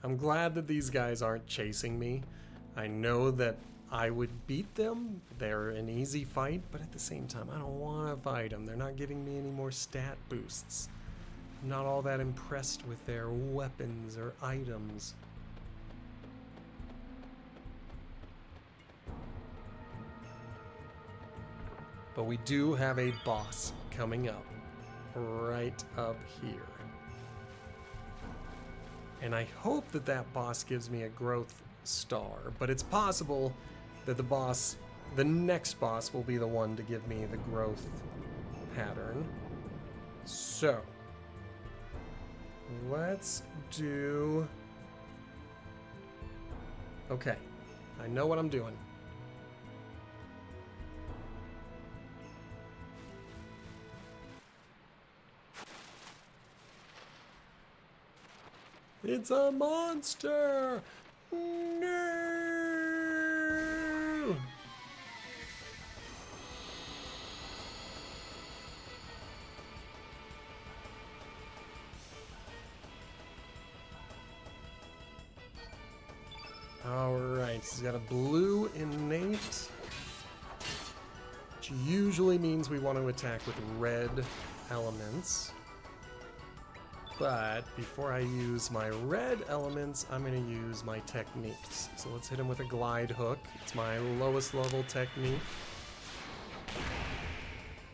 I'm glad that these guys aren't chasing me. I know that I would beat them. They're an easy fight, but at the same time, I don't want to fight them. They're not giving me any more stat boosts. I'm not all that impressed with their weapons or items. But we do have a boss coming up right up here. And I hope that that boss gives me a growth star, but it's possible that the next boss will be the one to give me the growth pattern. So, let's do... Okay, I know what I'm doing. It's a monster! No! Alright, he's got a blue innate, which usually means we want to attack with red elements. But before I use my red elements, I'm going to use my techniques. So let's hit him with a glide hook. It's my lowest level technique.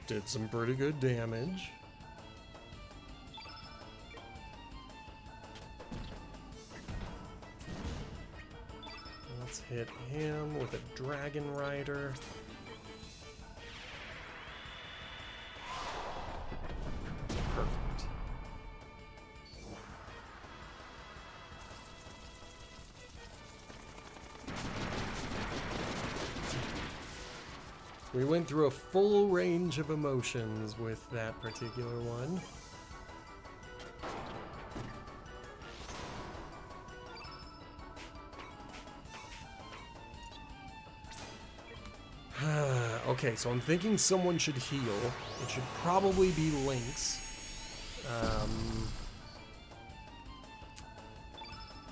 Did some pretty good damage. Let's hit him with a Dragon Rider. Perfect. We went through a full range of emotions with that particular one. Okay, so I'm thinking someone should heal. It should probably be Lynx.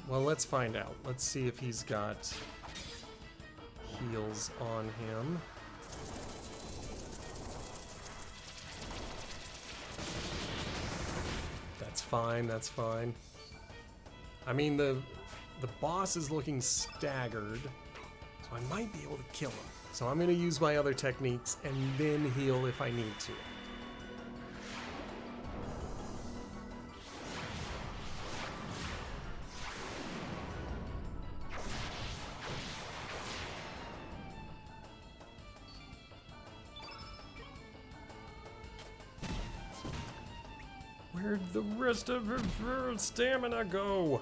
Well, let's find out. Let's see if he's got heals on him. That's fine, that's fine. I mean, the boss is looking staggered, so I might be able to kill him. So I'm going to use my other techniques and then heal if I need to. Where'd the rest of her stamina go?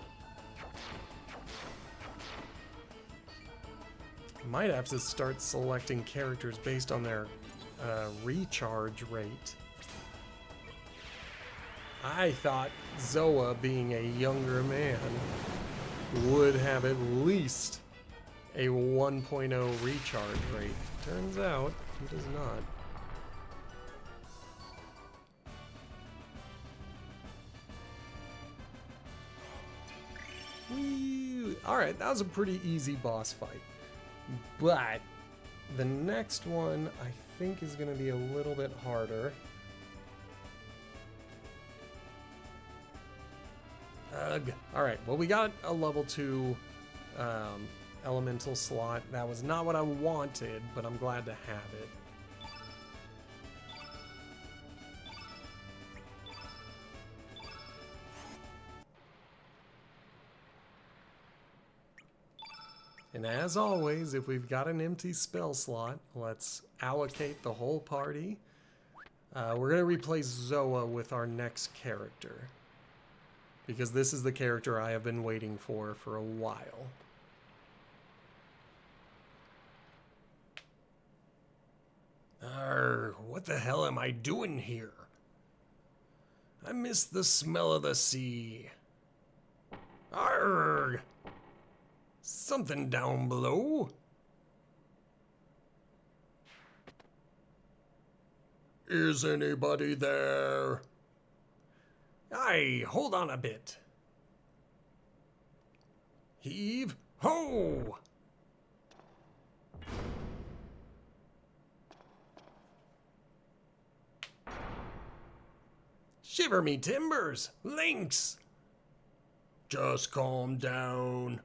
Might have to start selecting characters based on their recharge rate. I thought Zoa, being a younger man, would have at least a 1.0 recharge rate. Turns out he does not. Alright, that was a pretty easy boss fight. But the next one I think is going to be a little bit harder. Ugh. Alright, well, we got a level 2 elemental slot. That was not what I wanted, but I'm glad to have it. And as always, if we've got an empty spell slot, let's allocate the whole party. We're going to replace Zoa with our next character, because this is the character I have been waiting for a while. What the hell am I doing here? I miss the smell of the sea. Arrgh! Something down below. Is anybody there? Aye, hold on a bit. Heave ho! Shiver me timbers, Lynx! Just calm down.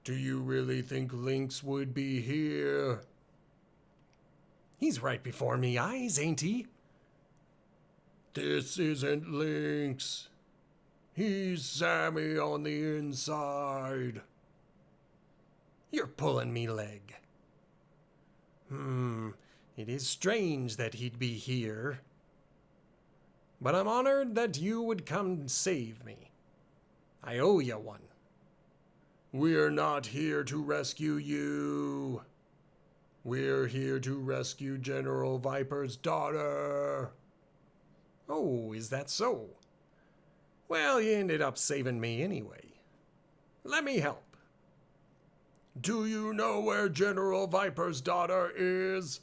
Do you really think Lynx would be here? He's right before me eyes, ain't he? This isn't Lynx. He's Sammy on the inside. You're pulling me leg. It is strange that he'd be here. But I'm honored that you would come save me. I owe you one. We're not here to rescue you. We're here to rescue General Viper's daughter. Oh, is that so? Well, you ended up saving me anyway. Let me help. Do you know where General Viper's daughter is?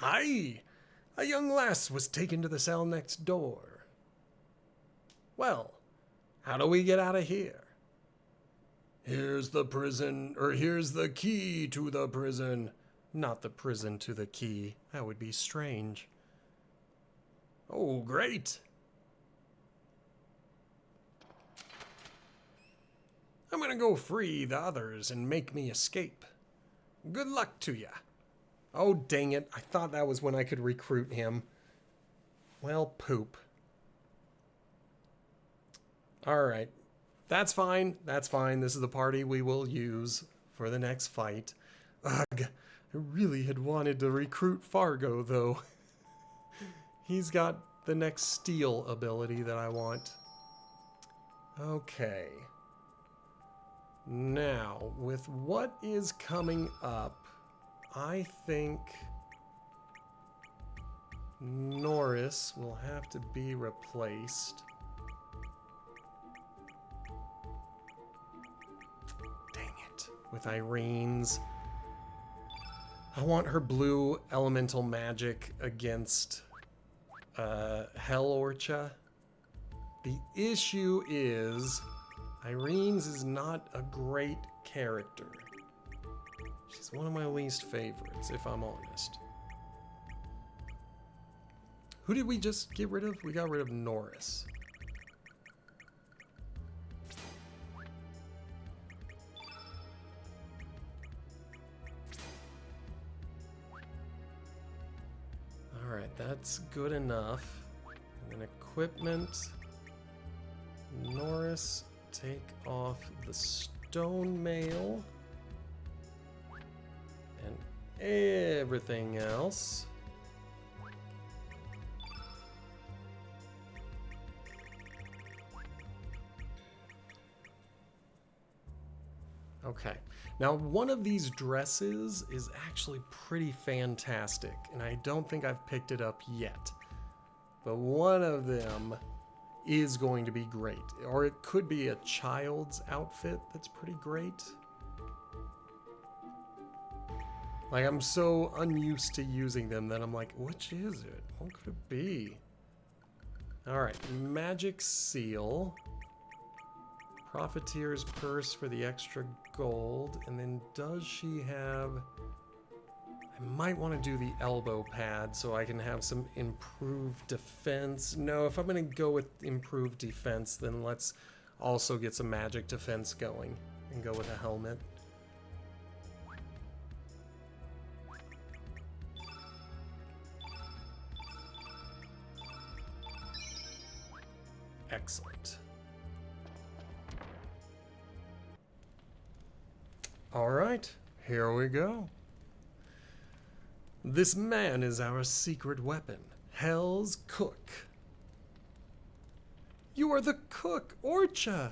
Aye, a young lass was taken to the cell next door. Well, how do we get out of here? Here's the prison, or here's the key to the prison. Not the prison to the key. That would be strange. Oh, great. I'm gonna go free the others and make me escape. Good luck to ya. Oh, dang it. I thought that was when I could recruit him. Well, poop. Alright. That's fine. That's fine. This is the party we will use for the next fight. Ugh. I really had wanted to recruit Fargo, though. He's got the next steal ability that I want. Okay. Now, with what is coming up, I think Norris will have to be replaced. Dang it. With Irene's. I want her blue elemental magic against Hell Orcha. The issue is Irene's is not a great character. She's one of my least favorites, if I'm honest. Who did we just get rid of? We got rid of Norris. Alright, that's good enough. And then equipment. Norris, take off the stone mail. And everything else. Okay. Now, one of these dresses is actually pretty fantastic, and I don't think I've picked it up yet. But one of them is going to be great. Or it could be a child's outfit that's pretty great. Like, I'm so unused to using them that I'm like, which is it? What could it be? Alright, magic seal. Profiteer's purse for the extra gold. And then does she have... I might want to do the elbow pad so I can have some improved defense. No, if I'm going to go with improved defense, then let's also get some magic defense going and go with a helmet. Excellent. All right, here we go. This man is our secret weapon, Hell's Cook. You are the cook, Orcha.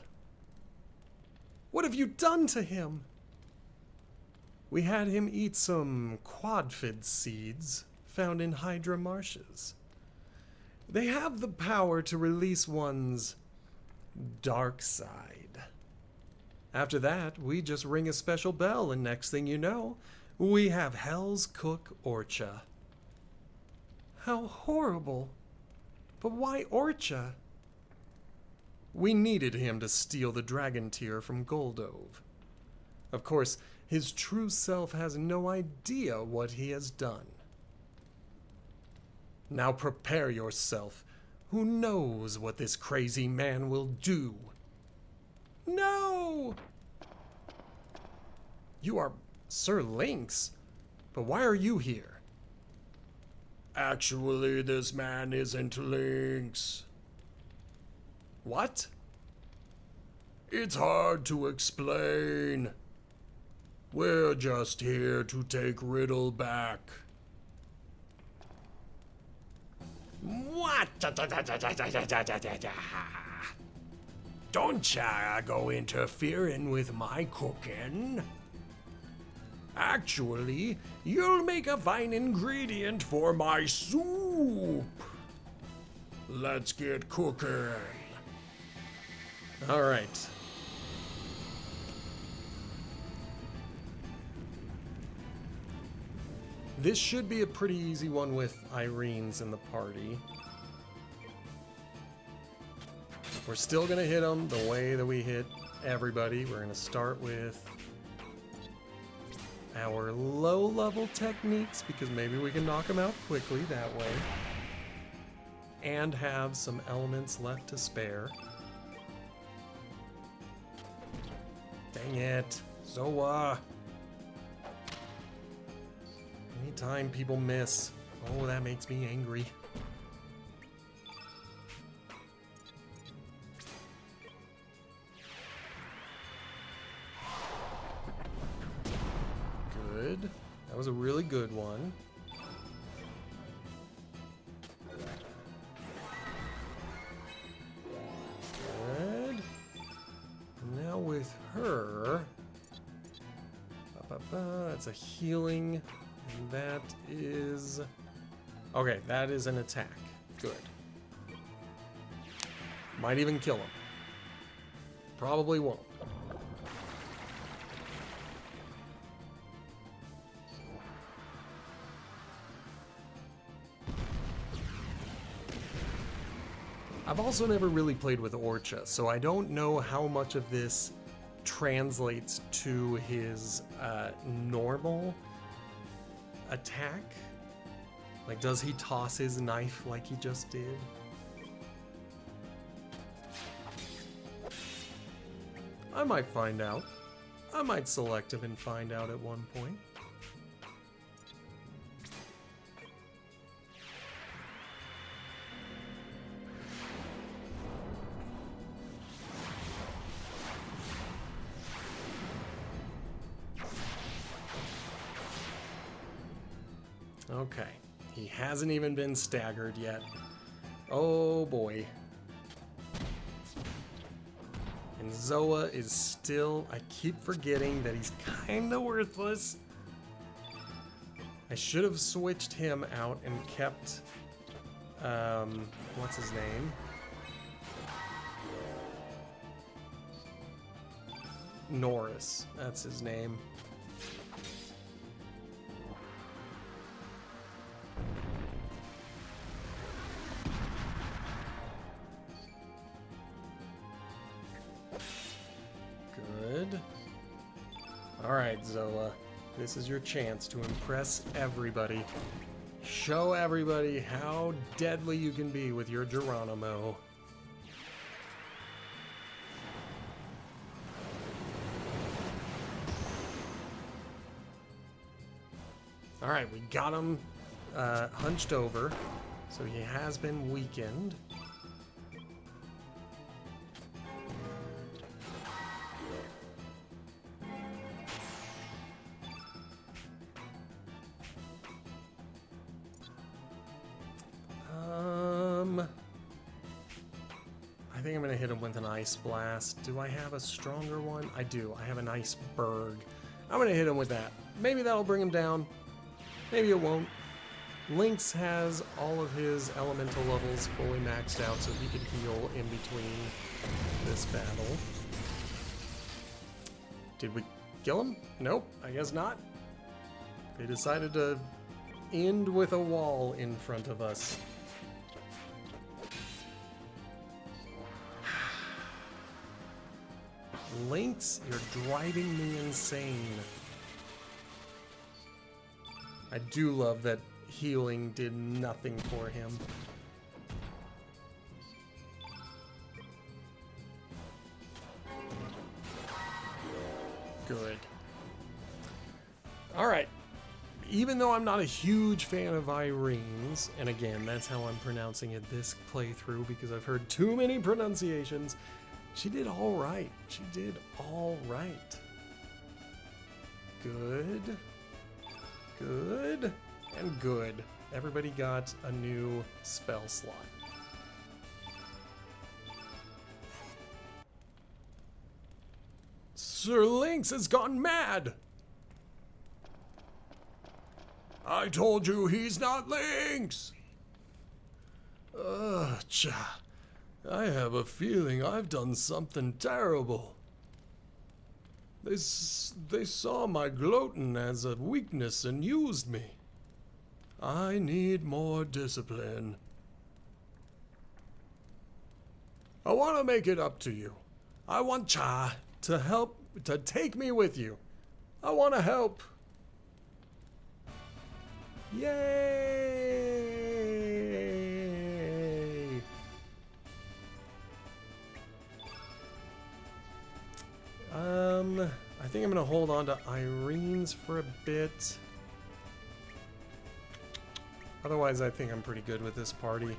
What have you done to him? We had him eat some quadfid seeds found in Hydra marshes. They have the power to release one's dark side. After that, we just ring a special bell, and next thing you know, we have Hell's Cook Orcha. How horrible. But why Orcha? We needed him to steal the dragon tear from Goldove. Of course, his true self has no idea what he has done. Now prepare yourself. Who knows what this crazy man will do? No! You are Sir Lynx, but why are you here? Actually, this man isn't Lynx. What? It's hard to explain. We're just here to take Riddle back. What? Don't ya go interfering with my cooking. Actually, you'll make a fine ingredient for my soup. Let's get cooking. All right. This should be a pretty easy one with Irene's in the party. We're still gonna hit them the way that we hit everybody. We're gonna start with our low-level techniques because maybe we can knock them out quickly that way. And have some elements left to spare. Dang it. Zoa. Anytime people miss. Oh, that makes me angry. Good. That was a really good one. Good. Now with her... That's a healing. And that is... Okay, that is an attack. Good. Might even kill him. Probably won't. I've also never really played with Orcha, so I don't know how much of this translates to his normal attack. Like, does he toss his knife like he just did? I might find out. I might select him and find out at one point. Okay, he hasn't even been staggered yet. Oh boy. And Zoa is still, I keep forgetting that he's kinda worthless. I should have switched him out and kept, what's his name? Norris, that's his name. Good. Alright, Zola. This is your chance to impress everybody. Show everybody how deadly you can be with your Geronimo. Alright, we got him hunched over, so he has been weakened. I think I'm gonna hit him with an Ice Blast. Do I have a stronger one? I do. I have an Iceberg. I'm gonna hit him with that. Maybe that'll bring him down. Maybe it won't. Lynx has all of his elemental levels fully maxed out, so he can heal in between this battle. Did we kill him? Nope, I guess not. They decided to end with a wall in front of us. Lynx, you're driving me insane. I do love that healing did nothing for him. Good. Alright. Even though I'm not a huge fan of Irene's, and again, that's how I'm pronouncing it this playthrough because I've heard too many pronunciations, she did all right. She did all right. Good. Good. And good. Everybody got a new spell slot. Sir Lynx has gone mad! I told you he's not Lynx! Cha. I have a feeling I've done something terrible. They saw my gloating as a weakness and used me. I need more discipline. I want to make it up to you. I want Cha to help, to take me with you. I want to help. Yay! I think I'm going to hold on to Irene's for a bit. Otherwise, I think I'm pretty good with this party.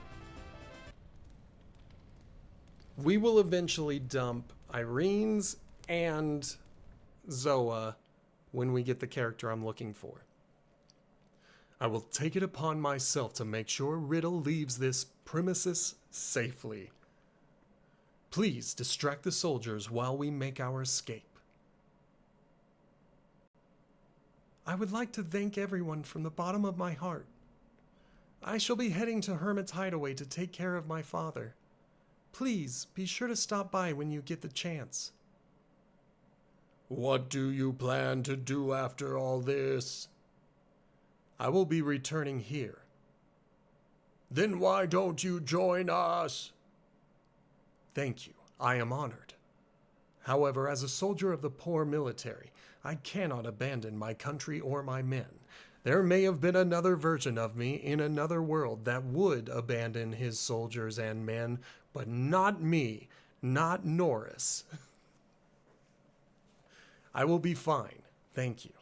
We will eventually dump Irene's and Zoa when we get the character I'm looking for. I will take it upon myself to make sure Riddle leaves this premises safely. Please distract the soldiers while we make our escape. I would like to thank everyone from the bottom of my heart. I shall be heading to Hermit's Hideaway to take care of my father. Please be sure to stop by when you get the chance. What do you plan to do after all this? I will be returning here. Then why don't you join us? Thank you. I am honored. However, as a soldier of the poor military, I cannot abandon my country or my men. There may have been another version of me in another world that would abandon his soldiers and men, but not me, not Norris. I will be fine, thank you.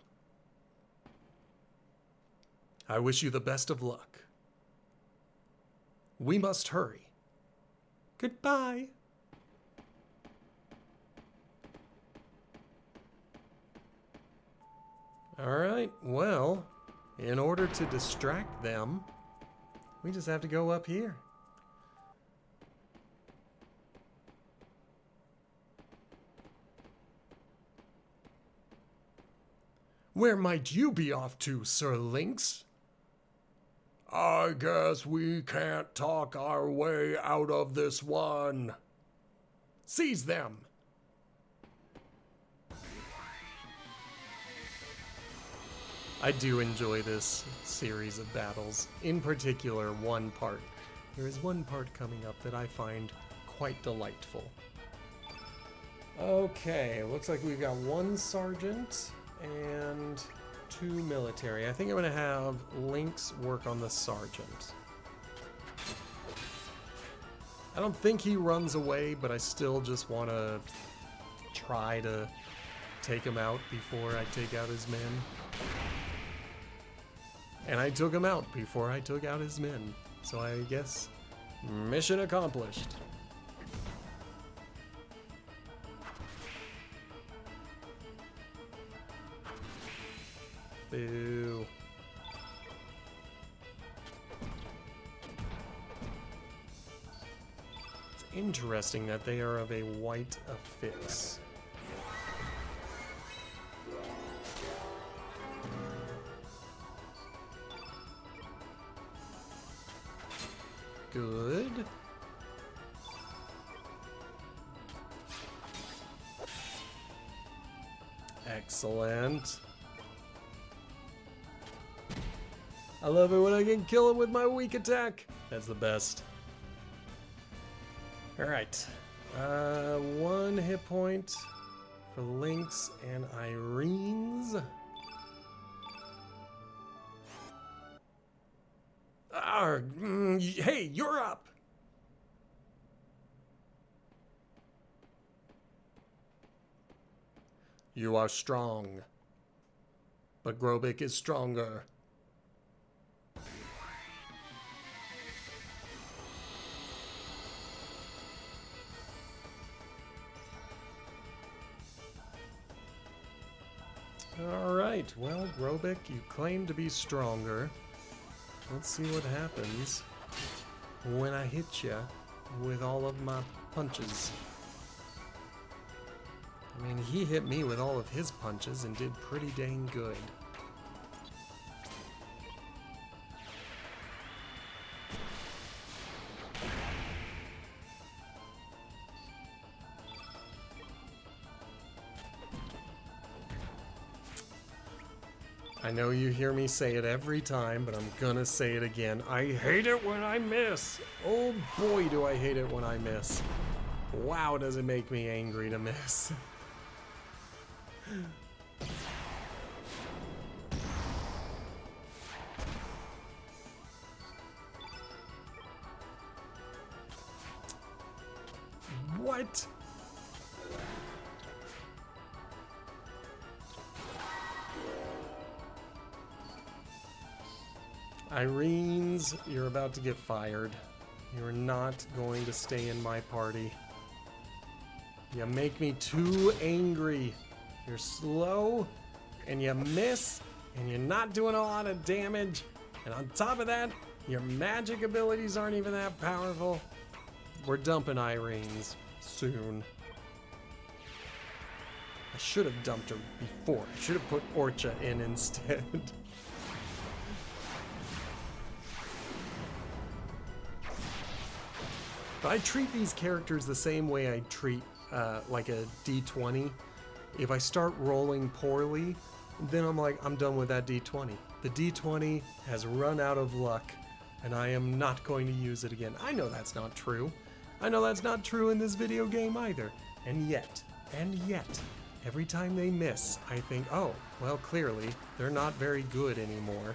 I wish you the best of luck. We must hurry. Goodbye. All right, well, in order to distract them, we just have to go up here. Where might you be off to, Sir Lynx? I guess we can't talk our way out of this one. Seize them! I do enjoy this series of battles. In particular, one part. There is one part coming up that I find quite delightful. Okay, looks like we've got one sergeant and 2 military. I think I'm going to have Lynx work on the sergeant. I don't think he runs away, but I still just want to try to take him out before I take out his men. And I took him out before I took out his men. So I guess mission accomplished. Boo. It's interesting that they are of a white affix. Good. Excellent. I love it when I can kill him with my weak attack. That's the best. Alright. 1 hit point for Lynx and Irene's. Hey, you're up! You are strong, but Grobik is stronger. Alright, well, Grobik, you claim to be stronger. Let's see what happens when I hit you with all of my punches. I mean, he hit me with all of his punches and did pretty dang good. I know you hear me say it every time, but I'm gonna say it again. I hate it when I miss. Oh boy, do I hate it when I miss. Wow, does it make me angry to miss. What? Irene's, you're about to get fired. You're not going to stay in my party. You make me too angry. You're slow, and you miss, and you're not doing a lot of damage. And on top of that, your magic abilities aren't even that powerful. We're dumping Irene's soon. I should have dumped her before. I should have put Orcha in instead. But I treat these characters the same way I treat like a D20. If I start rolling poorly, then I'm like, I'm done with that D20. The D20 has run out of luck, and I am not going to use it again. I know that's not true. I know that's not true in this video game either. And yet, every time they miss, I think, oh, well, clearly, they're not very good anymore.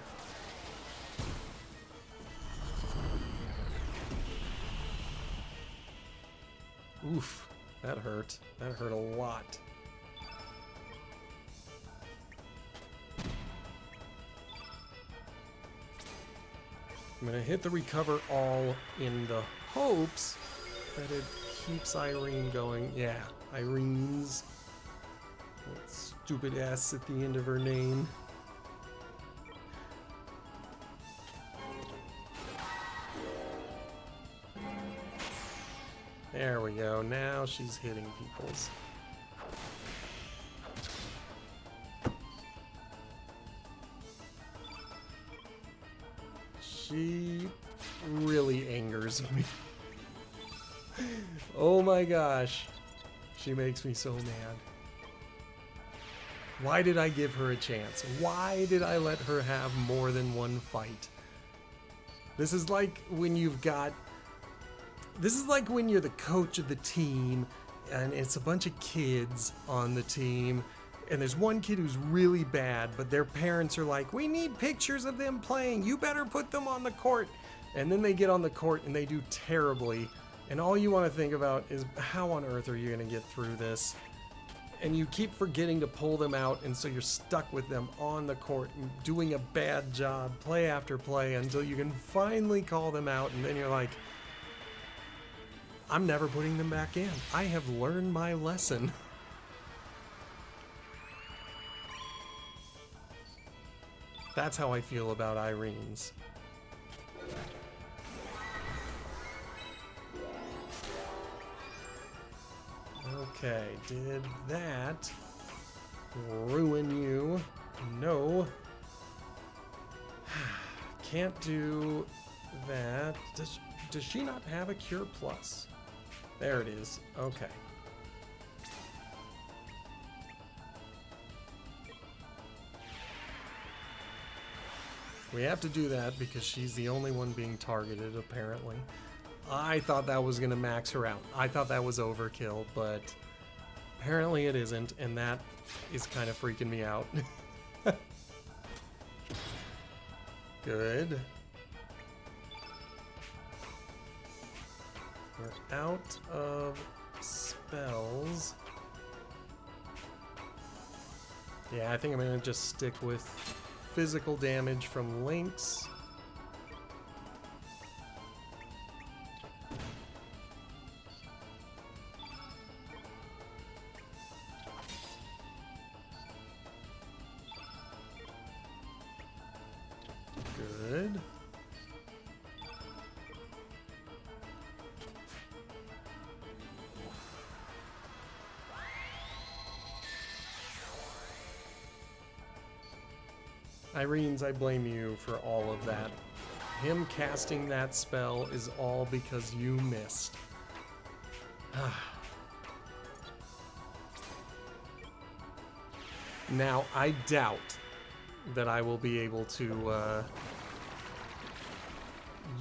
Oof, that hurt. That hurt a lot. I'm gonna hit the recover all in the hopes that it keeps Irene going. Yeah, Irene's that stupid S at the end of her name. There we go. Now she's hitting people's. She really angers me. Oh my gosh. She makes me so mad. Why did I give her a chance? Why did I let her have more than one fight? This is like when you've got... This is like when you're the coach of the team and it's a bunch of kids on the team and there's one kid who's really bad, but their parents are like, we need pictures of them playing. You better put them on the court. And then they get on the court and they do terribly. And all you want to think about is how on earth are you going to get through this? And you keep forgetting to pull them out, and so you're stuck with them on the court and doing a bad job, play after play, until you can finally call them out, and then you're like, I'm never putting them back in. I have learned my lesson. That's how I feel about Irene's. Okay, did that ruin you? No. Can't do that. Does she not have a Cure Plus? There it is. Okay. We have to do that because she's the only one being targeted, apparently. I thought that was going to max her out. I thought that was overkill, but apparently it isn't, and that is kind of freaking me out. Good. We're out of spells. Yeah, I think I'm going to just stick with physical damage from Lynx. Good. Irene's, I blame you for all of that. Him casting that spell is all because you missed. Now, I doubt that I will be able to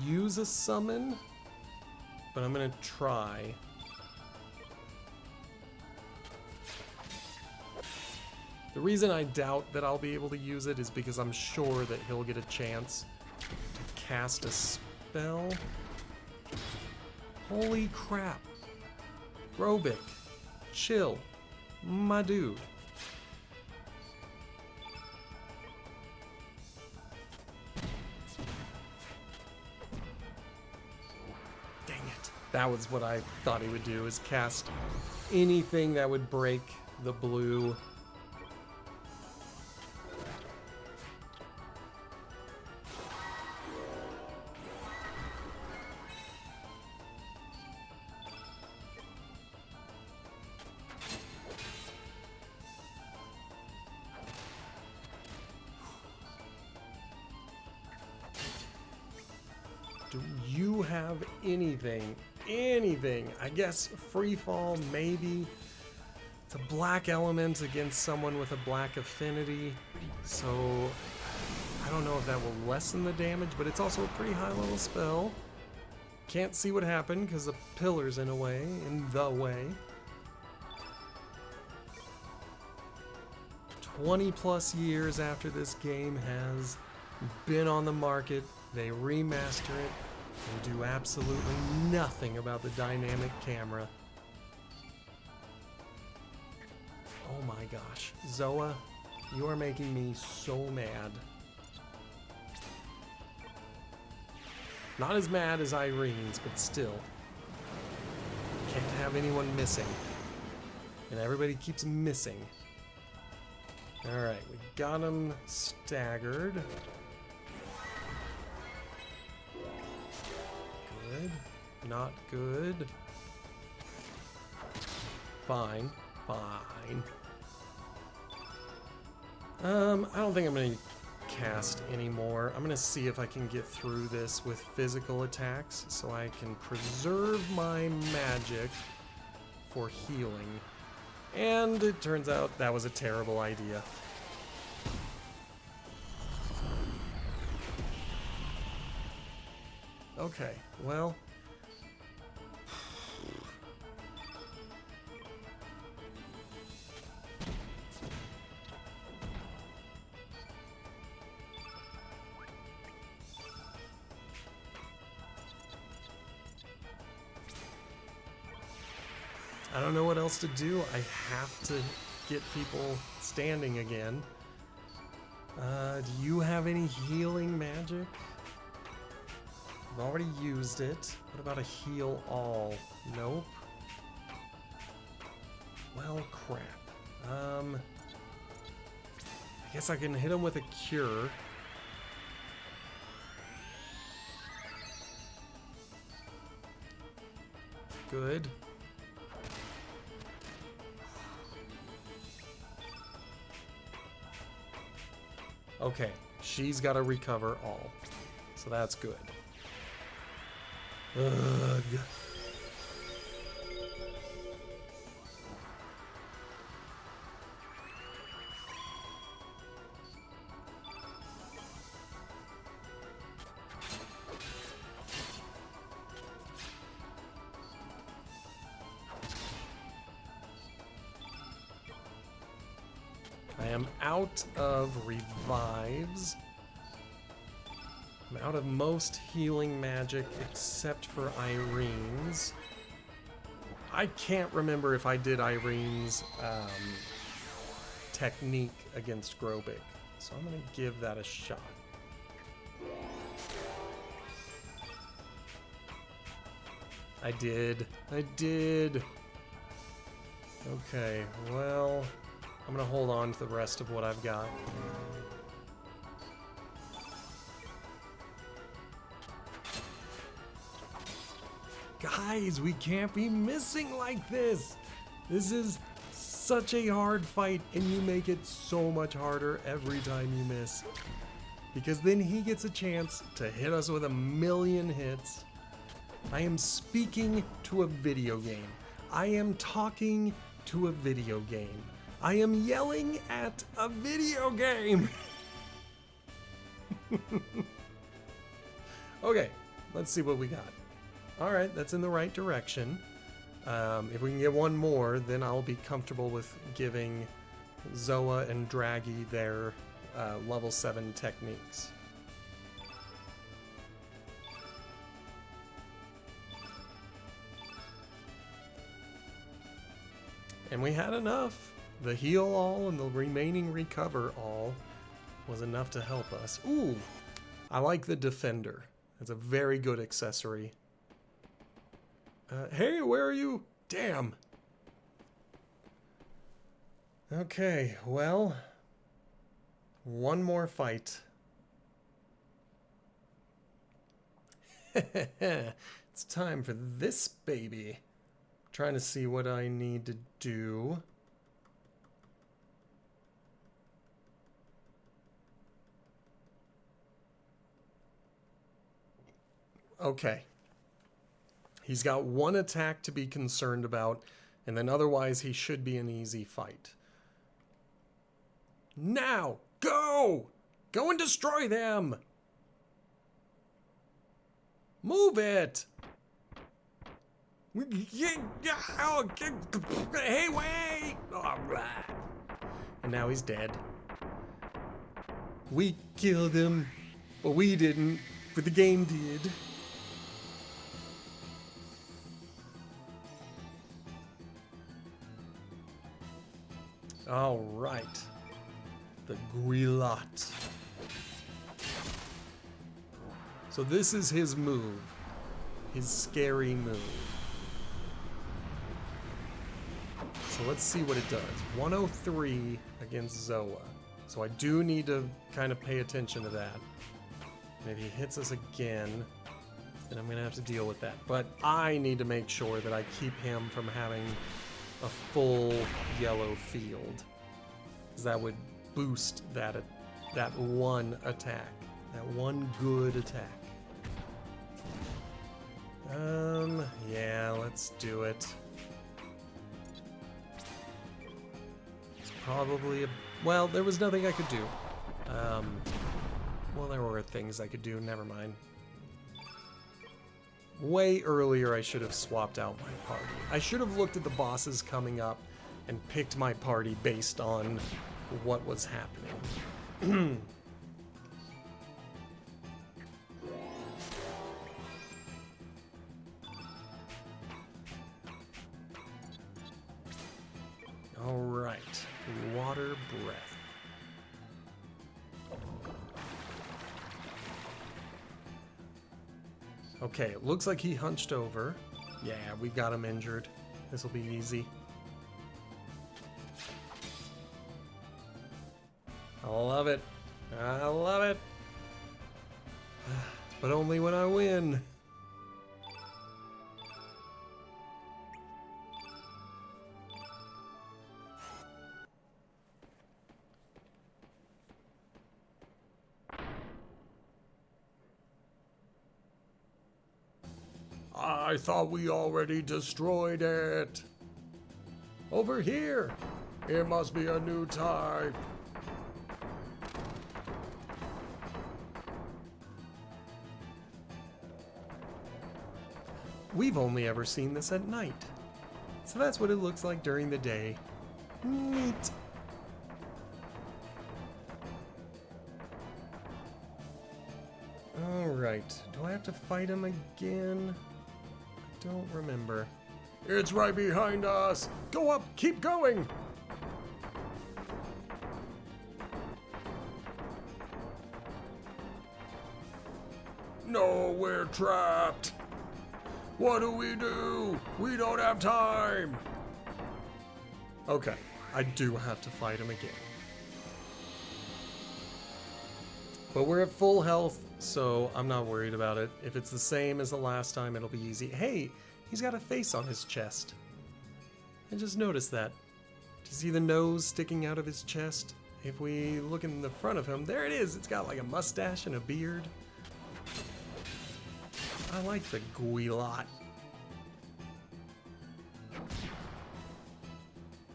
use a summon, but I'm gonna try. The reason I doubt that I'll be able to use it is because I'm sure that he'll get a chance to cast a spell. Holy crap. Robic, chill, my dude. Dang it. That was what I thought he would do, is cast anything that would break the blue. Do you have anything? Anything? I guess free fall, maybe. It's a black element against someone with a black affinity, so I don't know if that will lessen the damage, but it's also a pretty high level spell. Can't see what happened because the pillar's in the way. 20 plus years after this game has been on the market, they remaster it and do absolutely nothing about the dynamic camera. Oh my gosh. Zoa, you are making me so mad. Not as mad as Irene's, but still. Can't have anyone missing. And everybody keeps missing. Alright, we got him staggered. Good. Not good. Fine. Fine. I don't think I'm going to cast anymore. I'm going to see if I can get through this with physical attacks so I can preserve my magic for healing. And it turns out that was a terrible idea. Okay, well. I don't know what else to do. I have to get people standing again. Do you have any healing magic? I've already used it. What about a heal all? Nope. Well, crap. I guess I can hit him with a cure. Good. Okay, she's got to recover all. So that's good. Ugh. I am out of revives. I'm out of most healing magic except for Irene's. I can't remember if I did Irene's technique against Grobic, so I'm going to give that a shot. I did. Okay, well, I'm going to hold on to the rest of what I've got. Guys, we can't be missing like this. This is such a hard fight, and you make it so much harder every time you miss. Because then he gets a chance to hit us with 1,000,000 hits. I am speaking to a video game. I am talking to a video game. I am yelling at a video game. Okay, let's see what we got. All right, that's in the right direction. If we can get one more, then I'll be comfortable with giving Zoa and Draggy their level 7 techniques. And we had enough. The heal all and the remaining recover all was enough to help us. Ooh, I like the defender. It's a very good accessory. Hey, where are you? Damn. Okay, well, one more fight. It's time for this baby. Trying to see what I need to do. Okay. He's got one attack to be concerned about, and then otherwise he should be an easy fight. Now, go! Go and destroy them! Move it! Hey, wait! All right. And now he's dead. We killed him, but we didn't, but the game did. All right. The Guilot. So this is his move. His scary move. So let's see what it does. 103 against Zoa. So I do need to kind of pay attention to that. And if he hits us again, then I'm going to have to deal with that. But I need to make sure that I keep him from having a full yellow field. Because that would boost that one attack. That one good attack. Yeah, let's do it. It's probably a... Well, there was nothing I could do. Well, there were things I could do, never mind. Way earlier I should have swapped out my party. I should have looked at the bosses coming up and picked my party based on what was happening. All right, water breath. Okay, it looks like he hunched over. Yeah, we got him injured. This will be easy. I love it. I love it. But only when I win. I thought we already destroyed it. Over here. It must be a new type. We've only ever seen this at night. So that's what it looks like during the day. Neat. Alright, do I have to fight him again? I don't remember. It's right behind us! Go up, keep going! No, we're trapped! What do? We don't have time! Okay, I do have to fight him again. But we're at full health, so I'm not worried about it. If it's the same as the last time, it'll be easy. Hey, he's got a face on his chest. I just noticed that. Do you see the nose sticking out of his chest? If we look in the front of him, there it is. It's got like a mustache and a beard. I like the Guilot.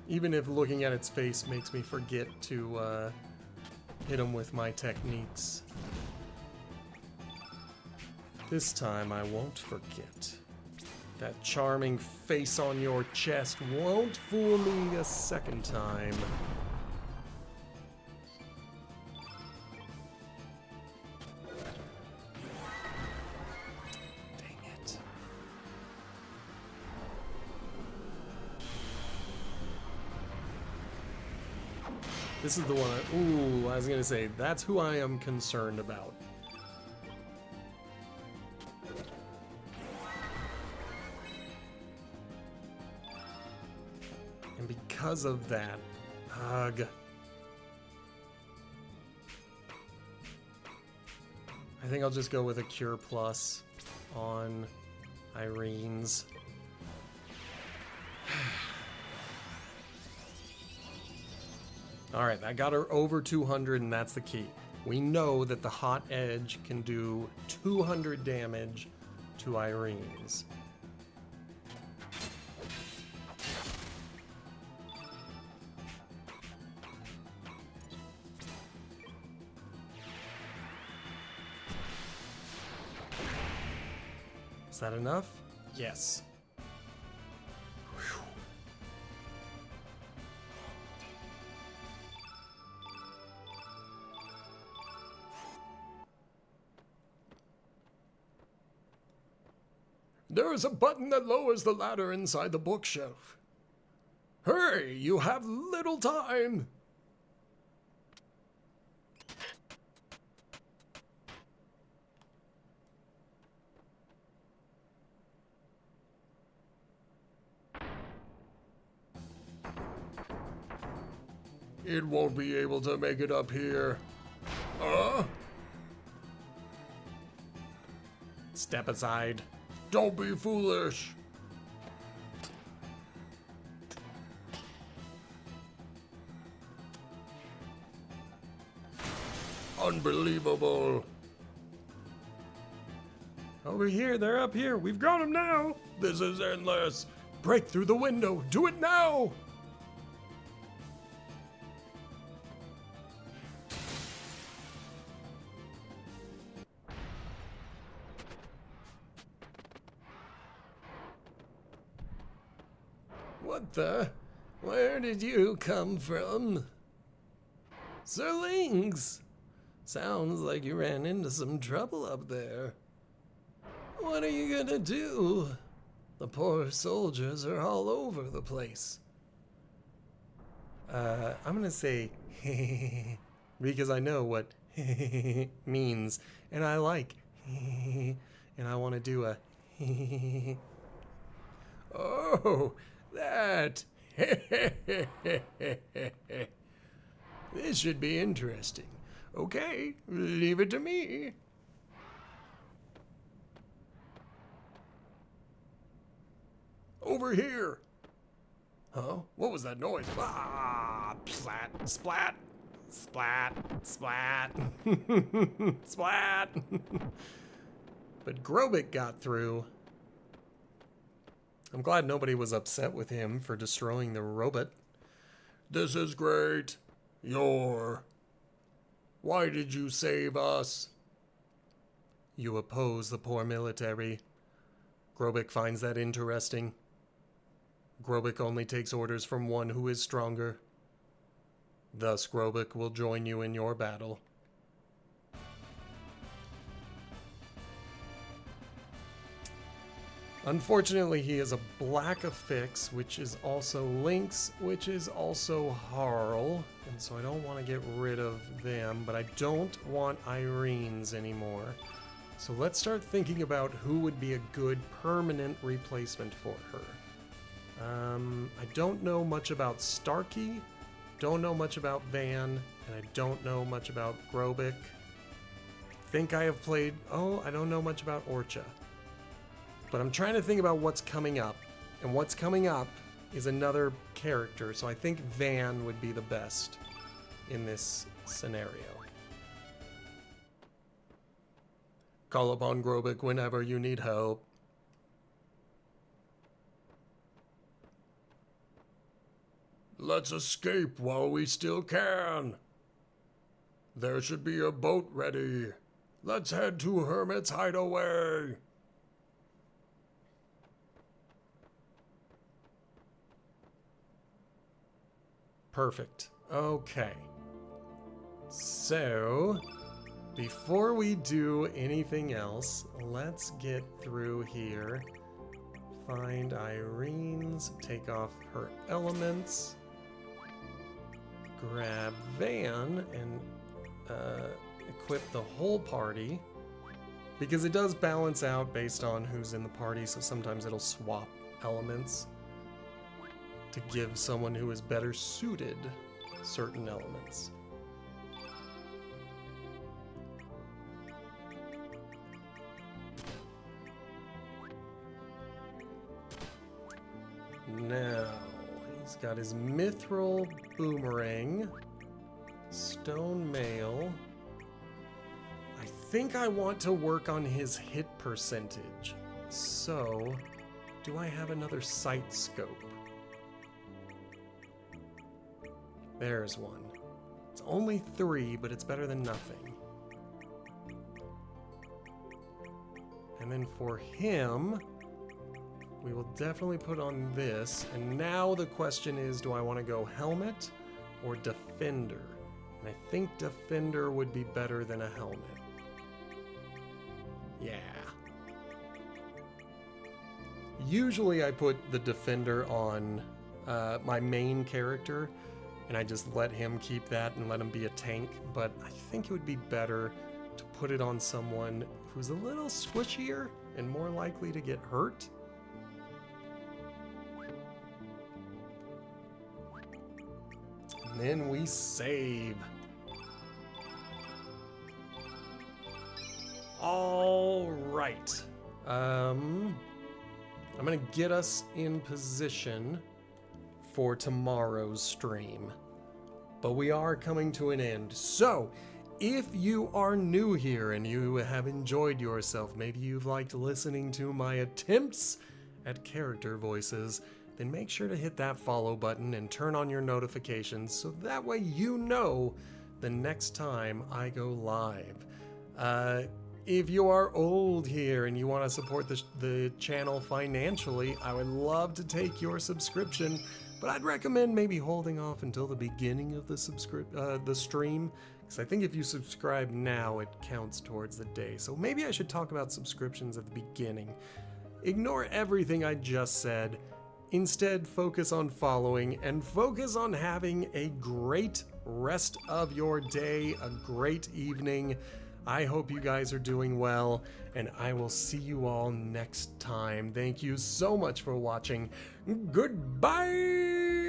Even if looking at its face makes me forget to hit him with my techniques. This time I won't forget. That charming face on your chest won't fool me a second time. This is the one I was gonna say, that's who I am concerned about. And because of that, ugh. I think I'll just go with a Cure Plus on Irene's. Alright, I got her over 200, and that's the key. We know that the Hot Edge can do 200 damage to Irene's. Is that enough? Yes. Whew. There is a button that lowers the ladder inside the bookshelf. Hurry, you have little time. It won't be able to make it up here. Step aside. Don't be foolish. Unbelievable. Over here, they're up here. We've got them now. This is endless. Break through the window. Do it now. What the? Where did you come from? Sir Lynx! Sounds like you ran into some trouble up there. What are you gonna do? The poor soldiers are all over the place. I'm gonna say because I know what means, and I like and I want to do a oh, that. This should be interesting. Okay, leave it to me. Over here. Huh? What was that noise? Ah, splat, splat, splat, splat, splat. But Grobik got through. I'm glad nobody was upset with him for destroying the robot. This is great. Why did you save us? You oppose the poor military. Grobik finds that interesting. Grobik only takes orders from one who is stronger. Thus, Grobik will join you in your battle. Unfortunately, he is a black affix, which is also Lynx, which is also Harl, and so I don't want to get rid of them, but I don't want Irene's anymore. So let's start thinking about who would be a good permanent replacement for her. I don't know much about Starkey, don't know much about Van, and I don't know much about Grobik. I think I have played... Oh, I don't know much about Orcha. But I'm trying to think about what's coming up. And what's coming up is another character, so I think Van would be the best in this scenario. Call upon Grobik whenever you need help. Let's escape while we still can. There should be a boat ready. Let's head to Hermit's Hideaway. Perfect. Okay. So, before we do anything else, let's get through here. Find Irene's, take off her elements. grab Van and equip the whole party, because it does balance out based on who's in the party, so sometimes it'll swap elements to give someone who is better suited certain elements. Now, he's got his mithril boomerang, stone mail. I think I want to work on his hit percentage. So, do I have another sight scope? There's one. It's only 3, but it's better than nothing. And then for him, we will definitely put on this. And now the question is, do I want to go helmet or defender? And I think defender would be better than a helmet. Yeah. Usually I put the defender on my main character, and I just let him keep that and let him be a tank, but I think it would be better to put it on someone who's a little squishier and more likely to get hurt. And then we save. All right. I'm gonna get us in position for tomorrow's stream, but we are coming to an end. So if you are new here and you have enjoyed yourself, maybe you've liked listening to my attempts at character voices, then make sure to hit that follow button and turn on your notifications so that way you know the next time I go live. If you are old here and you want to support the channel financially, I would love to take your subscription, but I'd recommend maybe holding off until the beginning of the stream, because I think if you subscribe now, it counts towards the day. So maybe I should talk about subscriptions at the beginning. Ignore everything I just said. Instead, focus on following and focus on having a great rest of your day, a great evening. I hope you guys are doing well, and I will see you all next time. Thank you so much for watching. Goodbye!